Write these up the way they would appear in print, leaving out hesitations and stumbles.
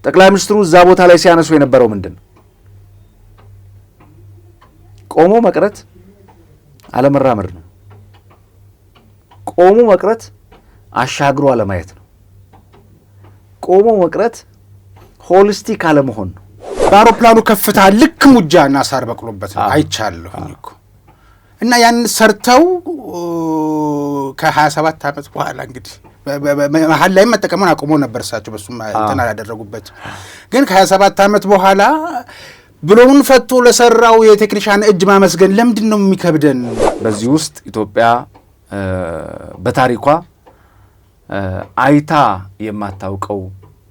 ጠቅላይ ሚኒስትሩ እዛ ቦታ ላይ ሲያነሱ የነበረው ምንድነው? ቆሞ መቅረት አለመራመድ ነው። ቆሞ መቅረት አሻግሮ አለማየት ነው። ቆሞ መቅረት ሆሊስቲክ አለመሆን ነው። በአውሮፕላኑ ከፍታ ልክ ሙጃና ሳር በቅሎበት ነው አይቻለሁ እኮ እና ያን ሰርተው ከ27 ዓመት በኋላ እንግዲህ መሀል ላይ መጠቀሙን አቆሞ ነበር እሳቸው በሱም እንትን ያደረጉበት ግን ከ27 ዓመት በኋላ ብሎውን ፈቶ ለሰራው የቴክኒሻን እጅ ማመስገን ለምንድነው የሚከብደን? በዚህ ውስጥ ኢትዮጵያ በታሪኳ አይታ የማታውቀው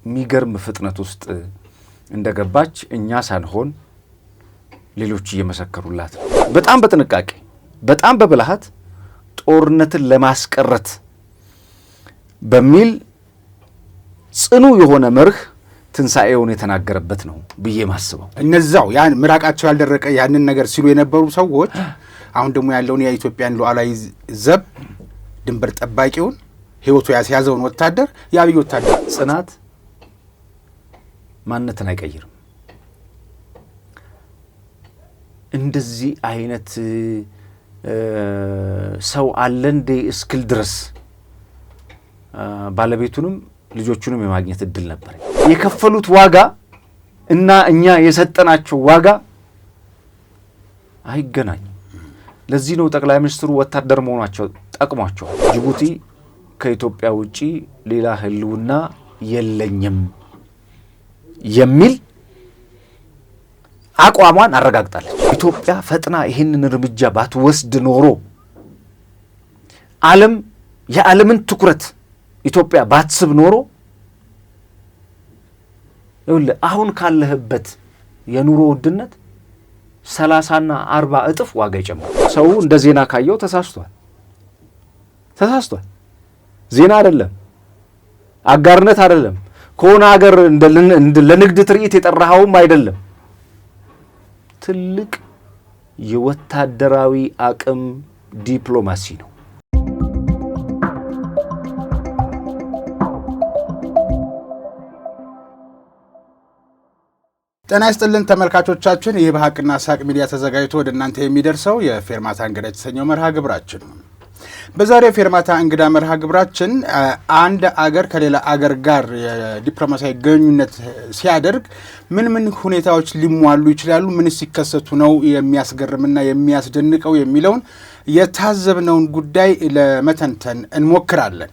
የሚገርም ፍጥነት ውስጥ እንደገባች እኛ ሳንሆን ሌሎች እየመሰከሩላት በጣም በጥንቃቄ በጣም በብልሃት ጦርነትን ለማስቀረት በሚል ጽኑ የሆነ መርህ ትንሳኤውን የተናገረበት ነው ብዬ ማስበው። እነዛው ያን ምራቃቸው ያልደረቀ ያንን ነገር ሲሉ የነበሩ ሰዎች አሁን ደግሞ ያለውን የኢትዮጵያን ሉዓላዊ ዘብ ድንበር ጠባቂውን ህይወቱ ያስያዘውን ወታደር የአብይ ወታደር ጽናት ማንነትን አይቀይርም። እንደዚህ አይነት ሰው አለ እንደ እስክል ድረስ ባለቤቱንም ልጆቹንም የማግኘት እድል ነበር። የከፈሉት ዋጋ እና እኛ የሰጠናቸው ዋጋ አይገናኝም። ለዚህ ነው ጠቅላይ ሚኒስትሩ ወታደር መሆናቸው ጠቅሟቸዋል። ጅቡቲ ከኢትዮጵያ ውጪ ሌላ ህልውና የለኝም የሚል አቋሟን አረጋግጣለች። ኢትዮጵያ ፈጥና ይህንን እርምጃ ባትወስድ ኖሮ የዓለምን ትኩረት ኢትዮጵያ ባትስብ ኖሮ አሁን ካለህበት የኑሮ ውድነት 30 እና 40 እጥፍ ዋጋ ይጨምራል። ሰው እንደ ዜና ካየው ተሳስቷል። ዜና አይደለም፣ አጋርነት አይደለም፣ ከሆነ ሀገር ለንግድ ትርኢት የጠራኸውም አይደለም። ትልቅ የወታደራዊ አቅም ዲፕሎማሲ ነው። ጤና ይስጥልን ተመልካቾቻችን፣ ይህ በሐቅና ሳቅ ሚዲያ ተዘጋጅቶ ወደ እናንተ የሚደርሰው የፌርማታ እንግዳ የተሰኘው መርሃ ግብራችን ነው። በዛሬው ፌርማታ እንግዳ መርሃ ግብራችን አንድ አገር ከሌላ አገር ጋር የዲፕሎማሲያዊ ግንኙነት ሲያደርግ ምን ሁኔታዎች ሊሟሉ ይችላሉ፣ ምን ሲከሰቱ ነው የሚያስገርምና የሚያስደንቀው የሚለውን የታዘብነውን ጉዳይ ለመተንተን እንሞክራለን።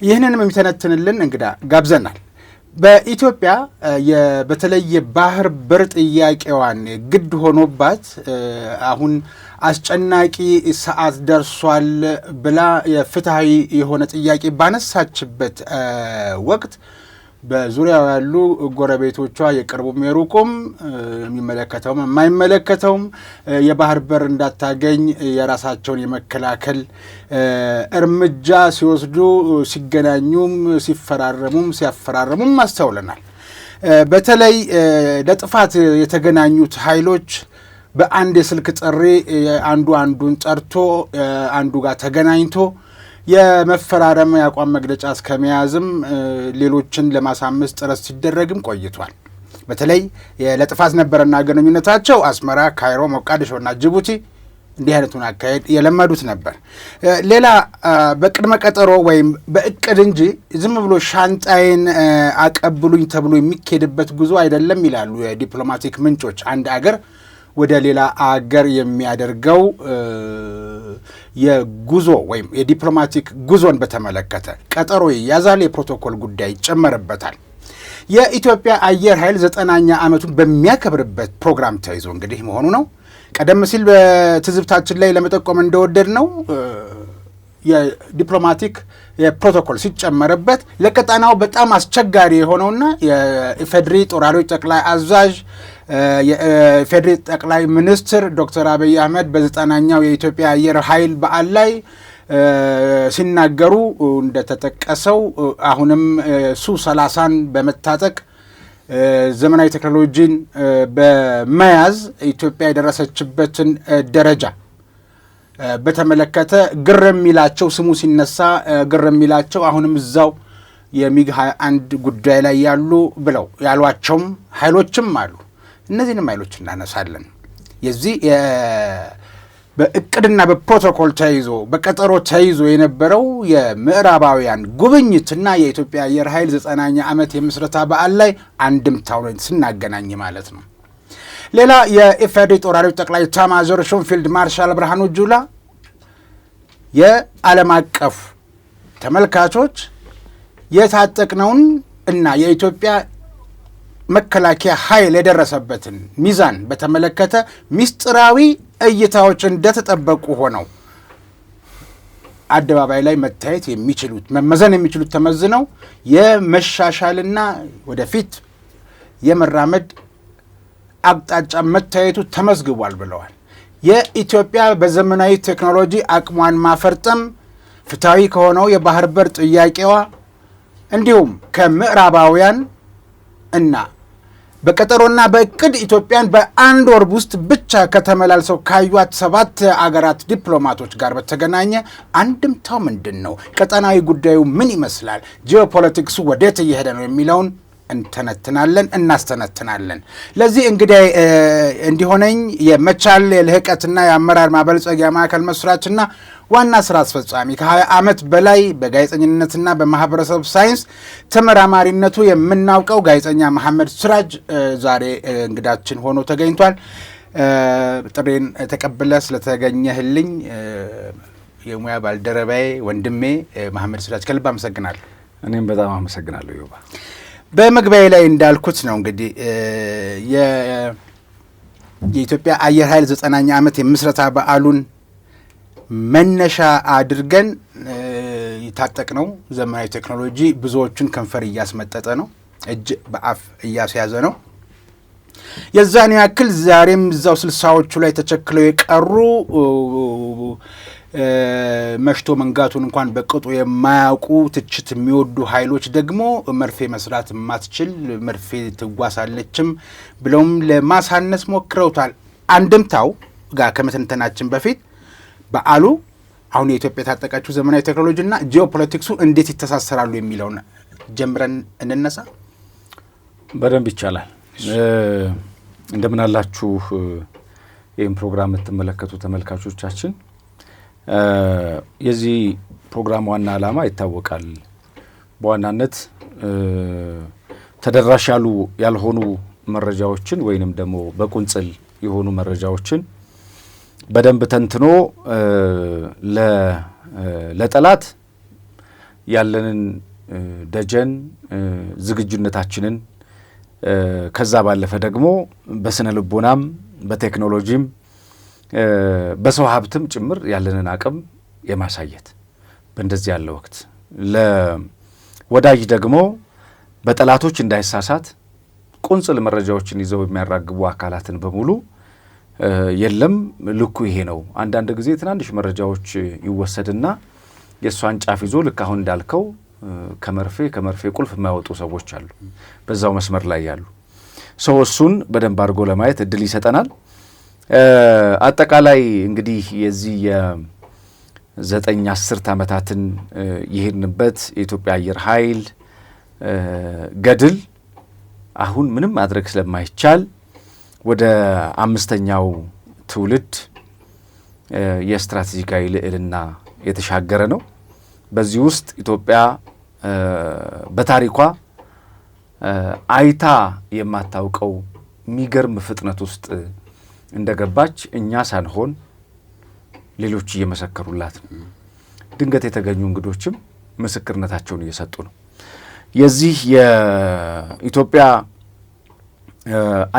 ይህንንም የሚተነትንልን እንግዳ ጋብዘናል። በኢትዮጵያ በተለይ የባህር በር ጥያቄዋን ግድ ሆኖባት አሁን አስጨናቂ ሰዓት ደርሷል ብላ የፍትሃዊ የሆነ ጥያቄ ባነሳችበት ወቅት በዙሪያው ያሉ ጎረቤቶቿ የቅርቡም የሩቁም የሚመለከተውም የማይመለከተውም የባህር በር እንዳታገኝ የራሳቸውን የመከላከል እርምጃ ሲወስዱ ሲገናኙም ሲያፈራረሙም አስተውለናል። በተለይ ለጥፋት የተገናኙት ኃይሎች በአንድ የስልክ ጥሪ አንዱን ጠርቶ አንዱ ጋር ተገናኝቶ የመፈራረም ያቋም መግለጫ እስከመያዝም ሌሎችን ለማሳመስ ጥረት ሲደረግም ቆይቷል። በተለይ ለጥፋት ነበረና ግንኙነታቸው አስመራ፣ ካይሮ፣ ሞቃዲሾና ጅቡቲ እንዲህ አይነቱን አካሄድ የለመዱት ነበር። ሌላ በቅድመ ቀጠሮ ወይም በእቅድ እንጂ ዝም ብሎ ሻንጣይን አቀብሉኝ ተብሎ የሚኬድበት ጉዞ አይደለም ይላሉ የዲፕሎማቲክ ምንጮች። አንድ አገር ወደ ሌላ አገር የሚያደርገው የጉዞ ወይም የዲፕሎማቲክ ጉዞን በተመለከተ ቀጠሮ ይያዛል፣ የፕሮቶኮል ጉዳይ ይጨመርበታል። የኢትዮጵያ አየር ኃይል 90ኛ ዓመቱን በሚያከብርበት ፕሮግራም ተይዞ እንግዲህ መሆኑ ነው። ቀደም ሲል በትዝብታችን ላይ ለመጠቆም እንደወደድ ነው የዲፕሎማቲክ የፕሮቶኮል ሲጨመርበት ለቀጣናው በጣም አስቸጋሪ የሆነውና የኢፌድሪ ጦር ኃይሎች ጠቅላይ አዛዥ የኢፌድሪ ጠቅላይ ሚኒስትር ዶክተር አብይ አህመድ በ90ኛው የኢትዮጵያ አየር ኃይል በዓል ላይ ሲናገሩ እንደተጠቀሰው አሁንም ሱ-30ን በመታጠቅ ዘመናዊ ቴክኖሎጂን በመያዝ ኢትዮጵያ የደረሰችበትን ደረጃ በተመለከተ ግር የሚላቸው ስሙ ሲነሳ ግር የሚላቸው አሁንም እዛው የሚግ 21 ጉዳይ ላይ ያሉ ብለው ያሏቸውም ኃይሎችም አሉ። እነዚህንም ኃይሎች እናነሳለን። የዚህ በእቅድና በፕሮቶኮል ተይዞ በቀጠሮ ተይዞ የነበረው የምዕራባውያን ጉብኝትና የኢትዮጵያ አየር ኃይል 90ኛ ዓመት የምስረታ በዓል ላይ አንድምታውን ስናገናኝ ማለት ነው። ሌላ የኢፌዴሪ ጦር ኃይሎች ጠቅላይ ኤታማዦር ሹም ፊልድ ማርሻል ብርሃኑ ጁላ የዓለም አቀፍ ተመልካቾች የታጠቅነውን እና የኢትዮጵያ መከላከያ ኃይል የደረሰበትን ሚዛን በተመለከተ ሚስጥራዊ እይታዎች እንደተጠበቁ ሆነው አደባባይ ላይ መታየት የሚችሉት መመዘን የሚችሉት ተመዝነው የመሻሻልና ወደፊት የመራመድ አቅጣጫ መታየቱ ተመዝግቧል ብለዋል። የኢትዮጵያ በዘመናዊ ቴክኖሎጂ አቅሟን ማፈርጠም ፍትሐዊ ከሆነው የባህር በር ጥያቄዋ እንዲሁም ከምዕራባውያን እና በቀጠሮና በእቅድ ኢትዮጵያን በአንድ ወር ውስጥ ብቻ ከተመላልሰው ካዩት 7 አገራት ዲፕሎማቶች ጋር በተገናኘ አንድምታው ምንድን ነው? ቀጠናዊ ጉዳዩ ምን ይመስላል? ጂኦፖለቲክሱ ወዴት እየሄደ ነው የሚለውን እንተነትናለን፣ እናስተነትናለን። ለዚህ እንግዲህ እንዲሆነኝ የመቻል የልህቀትና የአመራር ማበልጸጊያ ማዕከል መስራችና ዋና ስራ አስፈጻሚ ከ20 ዓመት በላይ በጋዜጠኝነትና በማህበረሰብ ሳይንስ ተመራማሪነቱ የምናውቀው ጋዜጠኛ መሐመድ ሲራጅ ዛሬ እንግዳችን ሆኖ ተገኝቷል። ጥሬን ተቀብለ ስለተገኘህልኝ የሙያ ባልደረባዬ ወንድሜ መሐመድ ሲራጅ ከልብ አመሰግናለሁ። እኔም በጣም አመሰግናለሁ ዮባ። በመግቢያዬ ላይ እንዳልኩት ነው እንግዲህ የኢትዮጵያ አየር ኃይል 90ኛ ዓመት የምስረታ በዓሉን መነሻ አድርገን የታጠቅነው ዘመናዊ ቴክኖሎጂ ብዙዎቹን ከንፈር እያስመጠጠ ነው፣ እጅ በአፍ እያስያዘ ነው። የዛን ያክል ዛሬም እዛው 60ዎቹ ላይ ተቸክለው የቀሩ መሽቶ መንጋቱን እንኳን በቅጡ የማያውቁ ትችት የሚወዱ ኃይሎች ደግሞ መርፌ መስራት የማትችል መርፌ ትጓሳለችም ብለውም ለማሳነስ ሞክረውታል። አንድምታው ጋር ከመተንተናችን በፊት በዓሉ አሁን የኢትዮጵያ የታጠቀችው ዘመናዊ ቴክኖሎጂና ጂኦፖለቲክሱ እንዴት ይተሳሰራሉ የሚለውን ጀምረን እንነሳ። በደንብ ይቻላል። እንደምን አላችሁ ይህን ፕሮግራም የምትመለከቱ ተመልካቾቻችን። የዚህ ፕሮግራም ዋና ዓላማ ይታወቃል። በዋናነት ተደራሽ ያልሆኑ መረጃዎችን ወይንም ደግሞ በቁንጽል የሆኑ መረጃዎችን በደንብ ተንትኖ ለጠላት ያለንን ደጀን ዝግጁነታችንን ከዛ ባለፈ ደግሞ በስነ ልቦናም በቴክኖሎጂም በሰው ሀብትም ጭምር ያለንን አቅም የማሳየት በእንደዚህ ያለ ወቅት ለወዳጅ ደግሞ በጠላቶች እንዳይሳሳት ቁንጽል መረጃዎችን ይዘው የሚያራግቡ አካላትን በሙሉ የለም ልኩ ይሄ ነው። አንዳንድ ጊዜ ትናንሽ መረጃዎች ይወሰድና የእሷን ጫፍ ይዞ ልክ አሁን እንዳልከው ከመርፌ ቁልፍ የማያወጡ ሰዎች አሉ፣ በዛው መስመር ላይ ያሉ ሰው። እሱን በደንብ አድርጎ ለማየት እድል ይሰጠናል። አጠቃላይ እንግዲህ የዚህ የ9-10 ዓመታትን ይሄድንበት የኢትዮጵያ አየር ኃይል ገድል አሁን ምንም ማድረግ ስለማይቻል ወደ 5ኛው ትውልድ የስትራቴጂካዊ ልዕልና የተሻገረ ነው። በዚህ ውስጥ ኢትዮጵያ በታሪኳ አይታ የማታውቀው የሚገርም ፍጥነት ውስጥ እንደገባች እኛ ሳንሆን ሌሎች እየመሰከሩላት ነው። ድንገት የተገኙ እንግዶችም ምስክርነታቸውን እየሰጡ ነው። የዚህ የኢትዮጵያ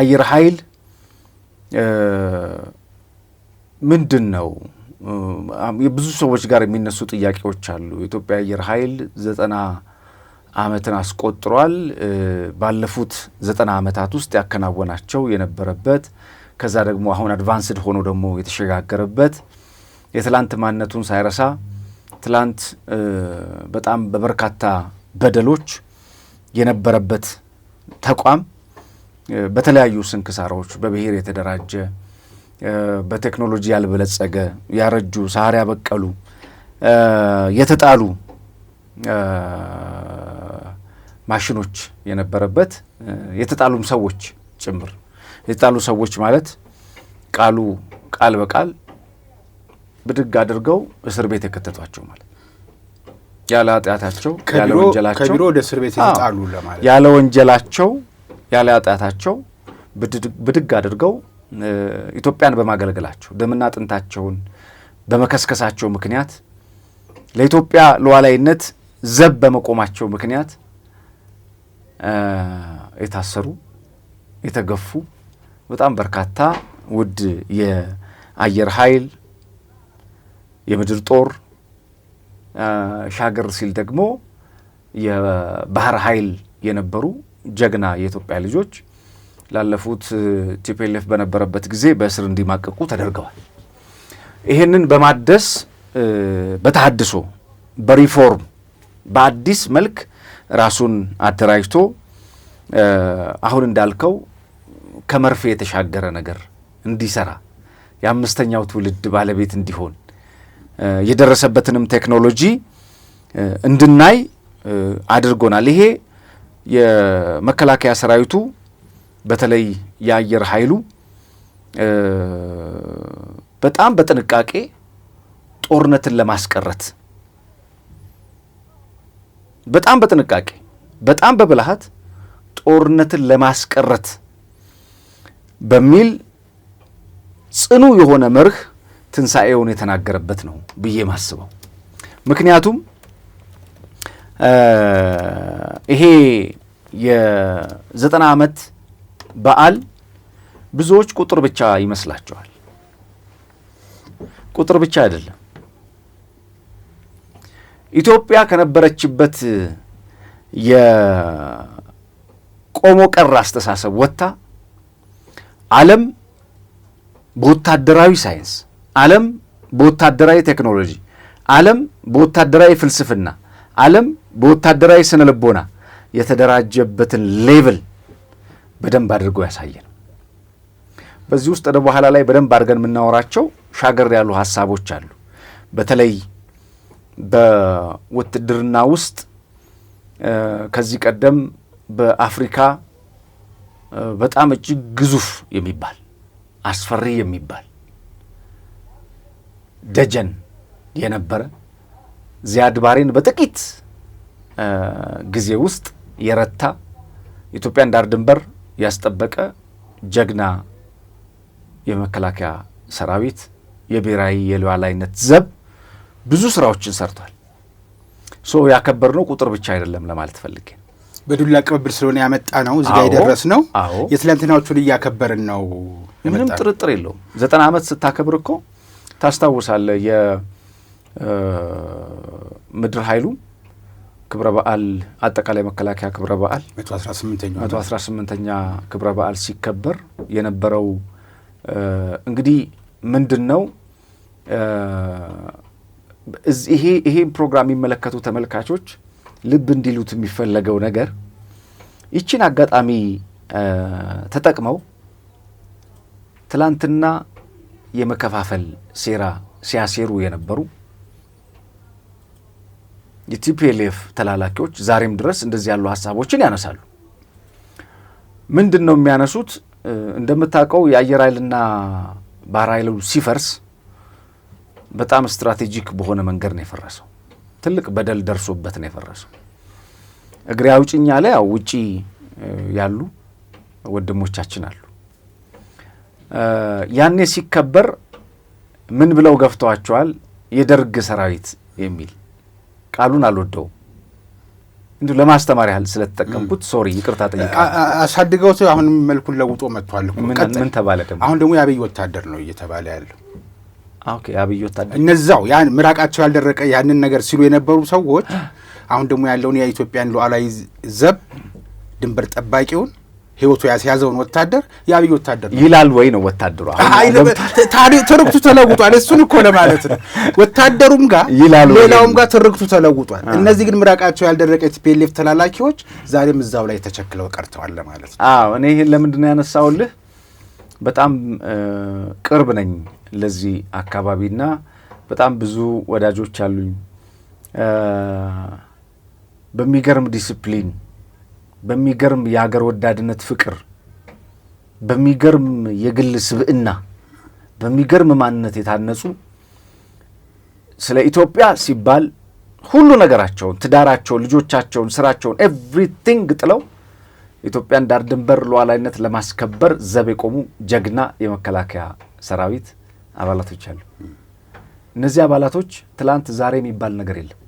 አየር ኃይል ምንድን ነው? የብዙ ሰዎች ጋር የሚነሱ ጥያቄዎች አሉ። የኢትዮጵያ አየር ኃይል 90 ዓመትን አስቆጥሯል። ባለፉት 90 ዓመታት ውስጥ ያከናወናቸው የነበረበት ከዛ ደግሞ አሁን አድቫንስድ ሆኖ ደግሞ የተሸጋገረበት የትላንት ማንነቱን ሳይረሳ ትላንት በጣም በበርካታ በደሎች የነበረበት ተቋም በተለያዩ ስንክሳሮች በብሔር የተደራጀ በቴክኖሎጂ ያልበለጸገ ያረጁ ሳር ያበቀሉ የተጣሉ ማሽኖች የነበረበት የተጣሉም ሰዎች ጭምር የተጣሉ ሰዎች ማለት ቃል በቃል ብድግ አድርገው እስር ቤት የከተቷቸው ማለት ያለ ኃጢአታቸው ያለ ወንጀላቸው ከቢሮ ወደ እስር ቤት የተጣሉ ለማለት ያለ ወንጀላቸው ያለ ኃጢአታቸው ብድግ አድርገው ኢትዮጵያን በማገልገላቸው ደምና አጥንታቸውን በመከስከሳቸው ምክንያት ለኢትዮጵያ ሉዓላዊነት ዘብ በመቆማቸው ምክንያት የታሰሩ የተገፉ በጣም በርካታ ውድ የአየር ኃይል የምድር ጦር ሻገር ሲል ደግሞ የባህር ኃይል የነበሩ ጀግና የኢትዮጵያ ልጆች ላለፉት ቲፒኤልኤፍ በነበረበት ጊዜ በእስር እንዲማቀቁ ተደርገዋል። ይሄንን በማደስ በተሐድሶ በሪፎርም በአዲስ መልክ ራሱን አደራጅቶ አሁን እንዳልከው ከመርፌ የተሻገረ ነገር እንዲሰራ የአምስተኛው ትውልድ ባለቤት እንዲሆን የደረሰበትንም ቴክኖሎጂ እንድናይ አድርጎናል። ይሄ የመከላከያ ሰራዊቱ በተለይ የአየር ኃይሉ በጣም በጥንቃቄ ጦርነትን ለማስቀረት በጣም በጥንቃቄ በጣም በብልሃት ጦርነትን ለማስቀረት በሚል ጽኑ የሆነ መርህ ትንሣኤውን የተናገረበት ነው ብዬ ማስበው። ምክንያቱም ይሄ የ90 ዓመት በዓል ብዙዎች ቁጥር ብቻ ይመስላቸዋል። ቁጥር ብቻ አይደለም። ኢትዮጵያ ከነበረችበት የቆሞ ቀር አስተሳሰብ ወጥታ ዓለም በወታደራዊ ሳይንስ፣ ዓለም በወታደራዊ ቴክኖሎጂ፣ ዓለም በወታደራዊ ፍልስፍና፣ ዓለም በወታደራዊ ስነ ልቦና የተደራጀበትን ሌቭል በደንብ አድርጎ ያሳየን። በዚህ ውስጥ ወደ በኋላ ላይ በደንብ አድርገን የምናወራቸው ሻገር ያሉ ሀሳቦች አሉ። በተለይ በውትድርና ውስጥ ከዚህ ቀደም በአፍሪካ በጣም እጅግ ግዙፍ የሚባል አስፈሪ የሚባል ደጀን የነበረ ዚያድ ባሬን በጥቂት ጊዜ ውስጥ የረታ ኢትዮጵያን ዳር ድንበር ያስጠበቀ ጀግና የመከላከያ ሰራዊት የብሔራዊ የሉዓላዊነት ዘብ ብዙ ስራዎችን ሰርቷል። ያከበርነው ቁጥር ብቻ አይደለም ለማለት ፈልጌ በዱላ ቅብብል ስለሆነ ያመጣ ነው እዚህ ጋር የደረስ ነው። የትላንትናዎቹን እያከበርን ነው። ምንም ጥርጥር የለውም። 90 ዓመት ስታከብር እኮ ታስታውሳለህ የምድር ኃይሉ ክብረ በዓል አጠቃላይ መከላከያ ክብረ በዓል 118ኛ ክብረ በዓል ሲከበር የነበረው እንግዲህ ምንድነው ይሄ ፕሮግራም የሚመለከቱ ተመልካቾች ልብ እንዲሉት የሚፈለገው ነገር ይችን አጋጣሚ ተጠቅመው ትላንትና የመከፋፈል ሴራ ሲያሴሩ የነበሩ የቲፒኤልኤፍ ተላላኪዎች ዛሬም ድረስ እንደዚህ ያሉ ሀሳቦችን ያነሳሉ። ምንድን ነው የሚያነሱት? እንደምታውቀው የአየር ኃይልና ባህር ኃይሉ ሲፈርስ በጣም ስትራቴጂክ በሆነ መንገድ ነው የፈረሰው። ትልቅ በደል ደርሶበት ነው የፈረሰው። እግሬ አውጭኝ ያለ ያው ውጪ ያሉ ወንድሞቻችን አሉ። ያኔ ሲከበር ምን ብለው ገፍተዋቸዋል? የደርግ ሰራዊት የሚል ቃሉን አልወደውም። እንዲሁ ለማስተማር ያህል ስለተጠቀምኩት ሶሪ ይቅርታ ጠይቃለሁ። አሳድገውት አሁን መልኩን ለውጦ መጥቷል እኮ። ምን ተባለ ደግሞ? አሁን ደግሞ የአብይ ወታደር ነው እየተባለ ያለው። ኦኬ የአብይ ወታደር እነዛው ያን ምራቃቸው ያልደረቀ ያንን ነገር ሲሉ የነበሩ ሰዎች አሁን ደግሞ ያለውን የኢትዮጵያን ሉዓላዊ ዘብ ድንበር ጠባቂውን ህይወቱ ያስያዘውን ወታደር የአብይ ወታደር ነው ይላል ወይ ነው ወታደሩ? ታዲያ ትርክቱ ተለውጧል። እሱን እኮ ለማለት ነው። ወታደሩም ጋር ሌላውም ጋር ትርክቱ ተለውጧል። እነዚህ ግን ምራቃቸው ያልደረቀ ቲፒኤልኤፍ ተላላኪዎች ዛሬም እዛው ላይ ተቸክለው ቀርተዋል ለማለት ነው። እኔ ይሄን ለምንድን ነው ያነሳውልህ? በጣም ቅርብ ነኝ ለዚህ አካባቢና በጣም ብዙ ወዳጆች አሉኝ። በሚገርም ዲሲፕሊን በሚገርም የሀገር ወዳድነት ፍቅር፣ በሚገርም የግል ስብዕና፣ በሚገርም ማንነት የታነጹ ስለ ኢትዮጵያ ሲባል ሁሉ ነገራቸውን፣ ትዳራቸውን፣ ልጆቻቸውን፣ ስራቸውን ኤቭሪቲንግ ጥለው ኢትዮጵያን ዳር ድንበር ሉዓላዊነት ለማስከበር ዘብ የቆሙ ጀግና የመከላከያ ሰራዊት አባላቶች አሉ። እነዚህ አባላቶች ትላንት ዛሬ የሚባል ነገር የለም።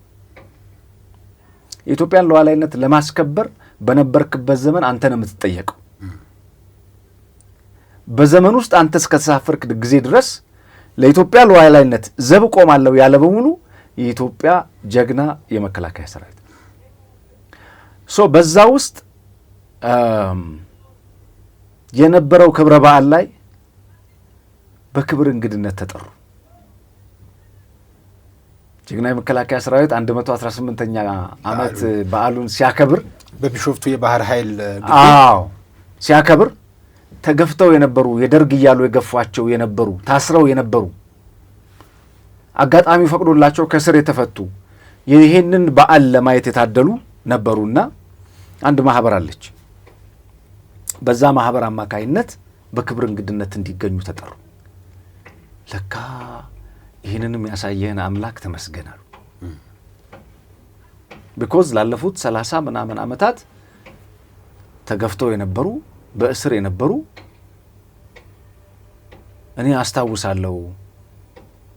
የኢትዮጵያን ሉዓላዊነት ለማስከበር በነበርክበት ዘመን አንተ ነው የምትጠየቀው። በዘመን ውስጥ አንተ እስከተሳፈርክ ጊዜ ድረስ ለኢትዮጵያ ሉዓላዊነት ዘብ ቆማለሁ ያለ በሙሉ የኢትዮጵያ ጀግና የመከላከያ ሰራዊት በዛ ውስጥ የነበረው ክብረ በዓል ላይ በክብር እንግድነት ተጠሩ። ጀግና የመከላከያ ሰራዊት 118ኛ ዓመት በዓሉን ሲያከብር በቢሾፍቱ የባህር ኃይል ሲያከብር ተገፍተው የነበሩ የደርግ እያሉ የገፏቸው የነበሩ ታስረው የነበሩ አጋጣሚ ፈቅዶላቸው ከስር የተፈቱ ይሄንን በዓል ለማየት የታደሉ ነበሩና አንድ ማህበር አለች። በዛ ማህበር አማካይነት በክብር እንግድነት እንዲገኙ ተጠሩ። ለካ ይህንንም ያሳየህን አምላክ ተመስገናሉ። ቢኮዝ ላለፉት 30 ምናምን ዓመታት ተገፍተው የነበሩ በእስር የነበሩ እኔ አስታውሳለሁ።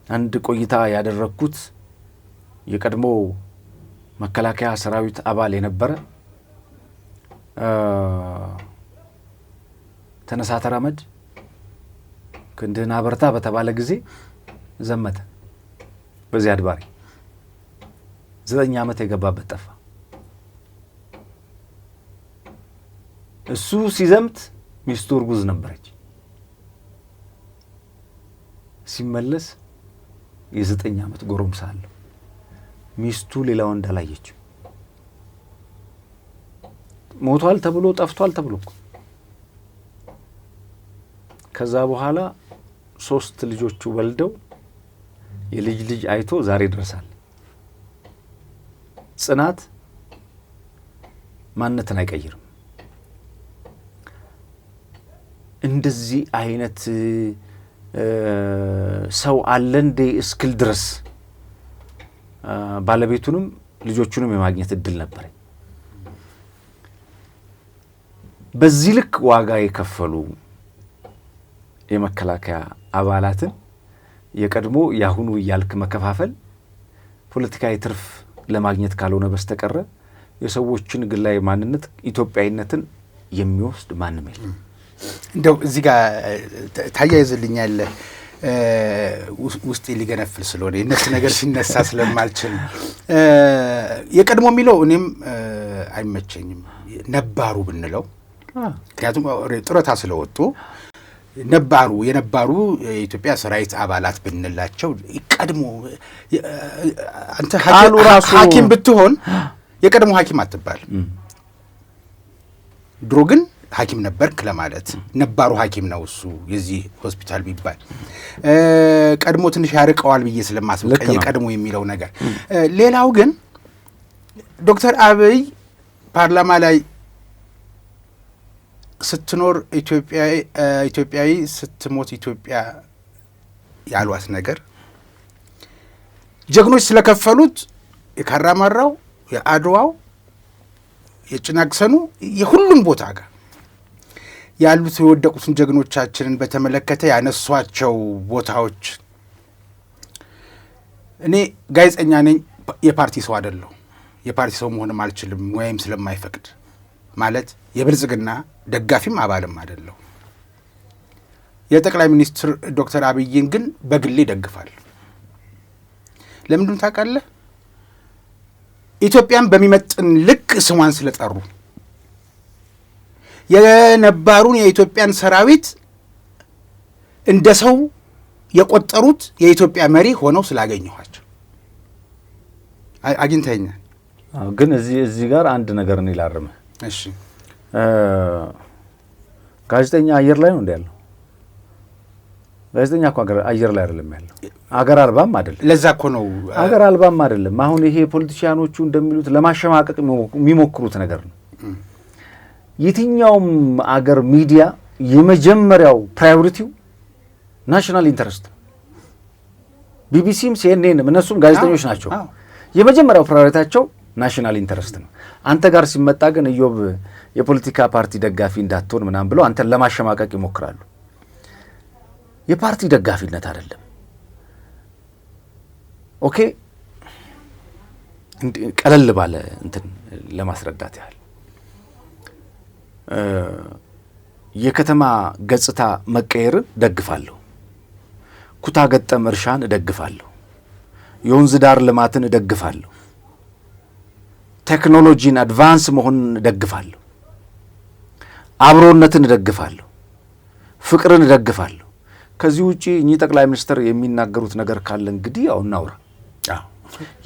አንድ ቆይታ ያደረግኩት የቀድሞ መከላከያ ሰራዊት አባል የነበረ ተነሳ ተራመድ ክንድህን አበርታ በተባለ ጊዜ ዘመተ። በዚህ አድባሪ 9 ዓመት የገባበት ጠፋ። እሱ ሲዘምት ሚስቱ እርጉዝ ነበረች። ሲመለስ የ9 ዓመት ጎረምሳ አለው። ሚስቱ ሌላ ወንድ አላየችው። ሞቷል ተብሎ ጠፍቷል ተብሎ ከዛ በኋላ 3 ልጆቹ ወልደው የልጅ ልጅ አይቶ ዛሬ ድረሳል። ጽናት ማንነትን አይቀይርም። እንደዚህ አይነት ሰው አለ እንደ እስክል ድረስ ባለቤቱንም ልጆቹንም የማግኘት እድል ነበረኝ። በዚህ ልክ ዋጋ የከፈሉ የመከላከያ አባላትን የቀድሞ ያሁኑ እያልክ መከፋፈል ፖለቲካዊ ትርፍ ለማግኘት ካልሆነ በስተቀረ የሰዎችን ግላዊ ማንነት ኢትዮጵያዊነትን የሚወስድ ማንም የለም። እንደው እዚህ ጋር ታያይዝልኛል ውስጤ ሊገነፍል ስለሆነ የነሱ ነገር ሲነሳ ስለማልችል የቀድሞ የሚለው እኔም አይመቸኝም። ነባሩ ብንለው ምክንያቱም ጡረታ ስለወጡ የነባሩ የኢትዮጵያ ሰራዊት አባላት ብንላቸው ቀድሞ አንተ ሐኪም ብትሆን የቀድሞ ሐኪም አትባል። ድሮ ግን ሐኪም ነበርክ ለማለት ነባሩ ሐኪም ነው እሱ የዚህ ሆስፒታል ቢባል ቀድሞ ትንሽ ያርቀዋል ብዬ ስለማስበው የቀድሞ የሚለው ነገር። ሌላው ግን ዶክተር አብይ ፓርላማ ላይ ስትኖር ኢትዮጵያዊ ስትሞት ኢትዮጵያ ያሏት ነገር ጀግኖች ስለከፈሉት የካራማራው፣ የአድዋው፣ የጭናክሰኑ የሁሉም ቦታ ጋር ያሉት የወደቁትን ጀግኖቻችንን በተመለከተ ያነሷቸው ቦታዎች እኔ ጋዜጠኛ ነኝ፣ የፓርቲ ሰው አይደለሁ። የፓርቲ ሰው መሆንም አልችልም ወይም ስለማይፈቅድ ማለት የብልጽግና ደጋፊም አባልም አይደለሁ። የጠቅላይ ሚኒስትር ዶክተር አብይን ግን በግሌ ደግፋለሁ። ለምንድን ታውቃለህ? ኢትዮጵያን በሚመጥን ልክ ስሟን ስለጠሩ የነባሩን የኢትዮጵያን ሰራዊት እንደ ሰው የቆጠሩት የኢትዮጵያ መሪ ሆነው ስላገኘኋቸው አግኝተኛል። ግን እዚህ ጋር አንድ ነገር ነው ይላርምህ። እሺ ጋዜጠኛ አየር ላይ ነው እንደ ያለው። ጋዜጠኛ እኮ አየር ላይ አይደለም ያለው። አገር አልባም አይደለም። ለዛ እኮ ነው አገር አልባም አይደለም። አሁን ይሄ ፖለቲሻኖቹ እንደሚሉት ለማሸማቀቅ የሚሞክሩት ነገር ነው። የትኛውም አገር ሚዲያ የመጀመሪያው ፕራዮሪቲው ናሽናል ኢንተረስት፣ ቢቢሲም ሲኤንኤንም እነሱም ጋዜጠኞች ናቸው። የመጀመሪያው ፕራዮሪታቸው ናሽናል ኢንተረስት ነው። አንተ ጋር ሲመጣ ግን ኢዮብ የፖለቲካ ፓርቲ ደጋፊ እንዳትሆን ምናምን ብለው አንተን ለማሸማቀቅ ይሞክራሉ። የፓርቲ ደጋፊነት አይደለም። ኦኬ፣ ቀለል ባለ እንትን ለማስረዳት ያህል የከተማ ገጽታ መቀየርን ደግፋለሁ። ኩታ ገጠም እርሻን እደግፋለሁ። የወንዝ ዳር ልማትን እደግፋለሁ። ቴክኖሎጂን አድቫንስ መሆንን እደግፋለሁ። አብሮነትን እደግፋለሁ። ፍቅርን እደግፋለሁ። ከዚህ ውጪ እኚህ ጠቅላይ ሚኒስትር የሚናገሩት ነገር ካለ እንግዲህ ያው እናውራ።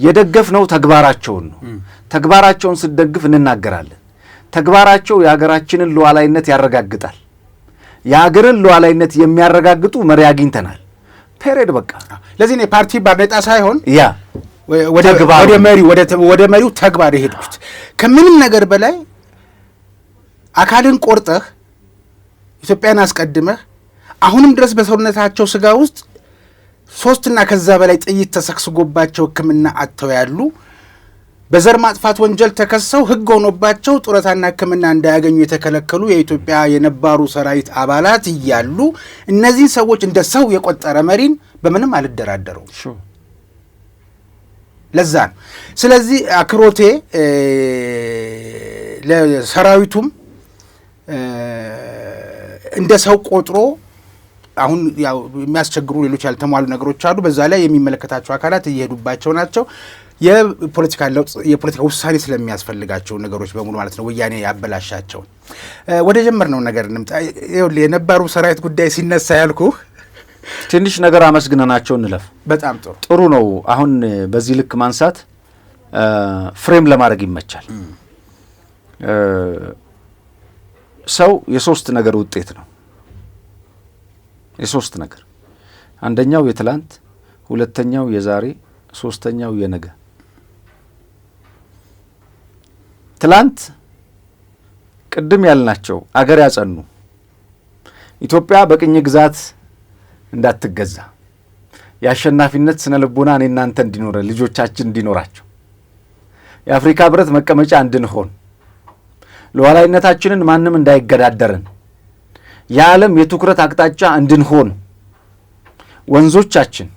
የደገፍነው ተግባራቸውን ነው። ተግባራቸውን ስደግፍ እንናገራለን። ተግባራቸው የሀገራችንን ሉዓላዊነት ያረጋግጣል። የሀገርን ሉዓላዊነት የሚያረጋግጡ መሪ አግኝተናል። ፔሬድ በቃ ለዚህ ነው ፓርቲ ባርኔጣ ሳይሆን ያ ወደ መሪው ተግባር የሄድኩት። ከምንም ነገር በላይ አካልን ቆርጠህ ኢትዮጵያን አስቀድመህ አሁንም ድረስ በሰውነታቸው ስጋ ውስጥ 3 ከዛ በላይ ጥይት ተሰክስጎባቸው ሕክምና አጥተው ያሉ በዘር ማጥፋት ወንጀል ተከሰው ሕግ ሆኖባቸው ጡረታና ሕክምና እንዳያገኙ የተከለከሉ የኢትዮጵያ የነባሩ ሰራዊት አባላት እያሉ እነዚህ ሰዎች እንደ ሰው የቆጠረ መሪን በምንም አልደራደረው። ለዛ ነው። ስለዚህ አክሮቴ ለሰራዊቱም እንደ ሰው ቆጥሮ አሁን ያው የሚያስቸግሩ ሌሎች ያልተሟሉ ነገሮች አሉ። በዛ ላይ የሚመለከታቸው አካላት እየሄዱባቸው ናቸው። የፖለቲካ ለውጥ የፖለቲካ ውሳኔ ስለሚያስፈልጋቸው ነገሮች በሙሉ ማለት ነው። ወያኔ ያበላሻቸው ወደ ጀመርነው ነገር እንምጣ። ይኸውልህ የነባሩ ሰራዊት ጉዳይ ሲነሳ ያልኩህ ትንሽ ነገር አመስግነናቸው እንለፍ። በጣም ጥሩ ነው። አሁን በዚህ ልክ ማንሳት ፍሬም ለማድረግ ይመቻል። ሰው የሶስት ነገር ውጤት ነው። የሶስት ነገር፣ አንደኛው የትላንት፣ ሁለተኛው የዛሬ፣ ሶስተኛው የነገ። ትላንት ቅድም ያልናቸው አገር ያጸኑ፣ ኢትዮጵያ በቅኝ ግዛት እንዳትገዛ፣ የአሸናፊነት ስነ ልቦና እኔ እናንተ እንዲኖረ ልጆቻችን እንዲኖራቸው፣ የአፍሪካ ህብረት መቀመጫ እንድንሆን፣ ሉዓላዊነታችንን ማንም እንዳይገዳደረን፣ የዓለም የትኩረት አቅጣጫ እንድንሆን፣ ወንዞቻችን፣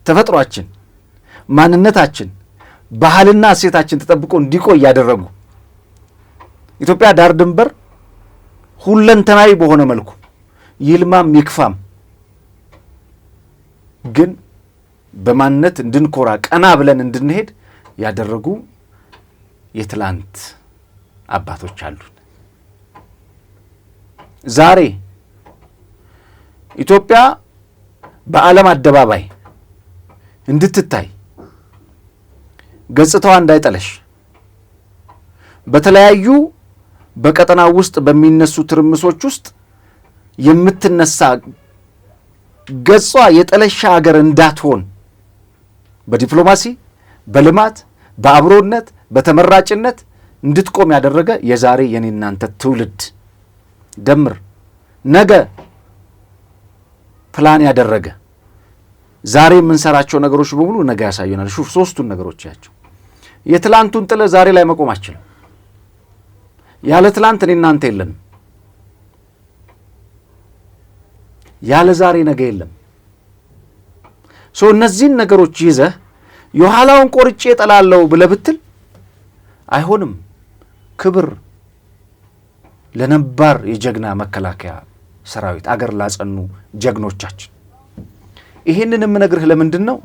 ተፈጥሯችን፣ ማንነታችን፣ ባህልና እሴታችን ተጠብቆ እንዲቆይ ያደረጉ፣ ኢትዮጵያ ዳር ድንበር ሁለንተናዊ በሆነ መልኩ ይልማም ይክፋም ግን በማንነት እንድንኮራ ቀና ብለን እንድንሄድ ያደረጉ የትላንት አባቶች አሉን። ዛሬ ኢትዮጵያ በዓለም አደባባይ እንድትታይ ገጽታዋ እንዳይጠለሽ በተለያዩ በቀጠናው ውስጥ በሚነሱ ትርምሶች ውስጥ የምትነሳ ገጿ የጠለሻ ሀገር እንዳትሆን በዲፕሎማሲ፣ በልማት፣ በአብሮነት፣ በተመራጭነት እንድትቆም ያደረገ የዛሬ የኔ እናንተ ትውልድ ደምር ነገ ፕላን ያደረገ ዛሬ የምንሰራቸው ነገሮች በሙሉ ነገ ያሳዩናል። ሹፍ ሶስቱን ነገሮች ያቸው የትላንቱን ጥለ ዛሬ ላይ መቆም አችልም። ያለ ትላንት እኔ እናንተ የለንም። ያለ ዛሬ ነገ የለም። እነዚህን ነገሮች ይዘህ የኋላውን ቆርጬ እጠላለሁ ብለህ ብትል አይሆንም። ክብር ለነባር የጀግና መከላከያ ሰራዊት አገር ላጸኑ ጀግኖቻችን። ይሄንን የምነግርህ ለምንድን ነው?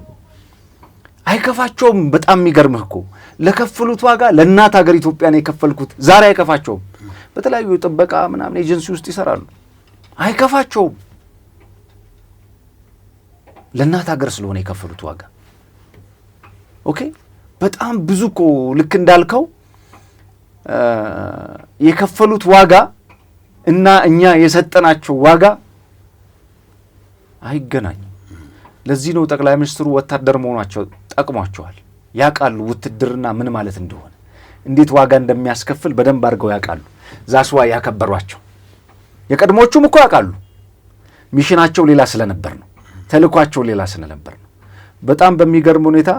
አይከፋቸውም። በጣም የሚገርምህ እኮ ለከፈሉት ዋጋ ለእናት ሀገር ኢትዮጵያን የከፈልኩት ዛሬ አይከፋቸውም። በተለያዩ ጥበቃ ምናምን ኤጀንሲ ውስጥ ይሰራሉ። አይከፋቸውም። ለእናት ሀገር ስለሆነ የከፈሉት ዋጋ ኦኬ። በጣም ብዙ እኮ ልክ እንዳልከው የከፈሉት ዋጋ እና እኛ የሰጠናቸው ዋጋ አይገናኝም። ለዚህ ነው ጠቅላይ ሚኒስትሩ ወታደር መሆናቸው ጠቅሟቸዋል። ያውቃሉ ውትድርና ምን ማለት እንደሆነ። እንዴት ዋጋ እንደሚያስከፍል በደንብ አድርገው ያውቃሉ። ዛስዋ ያከበሯቸው የቀድሞቹም እኮ ያውቃሉ። ሚሽናቸው ሌላ ስለነበር ነው፣ ተልኳቸው ሌላ ስለነበር ነው። በጣም በሚገርም ሁኔታ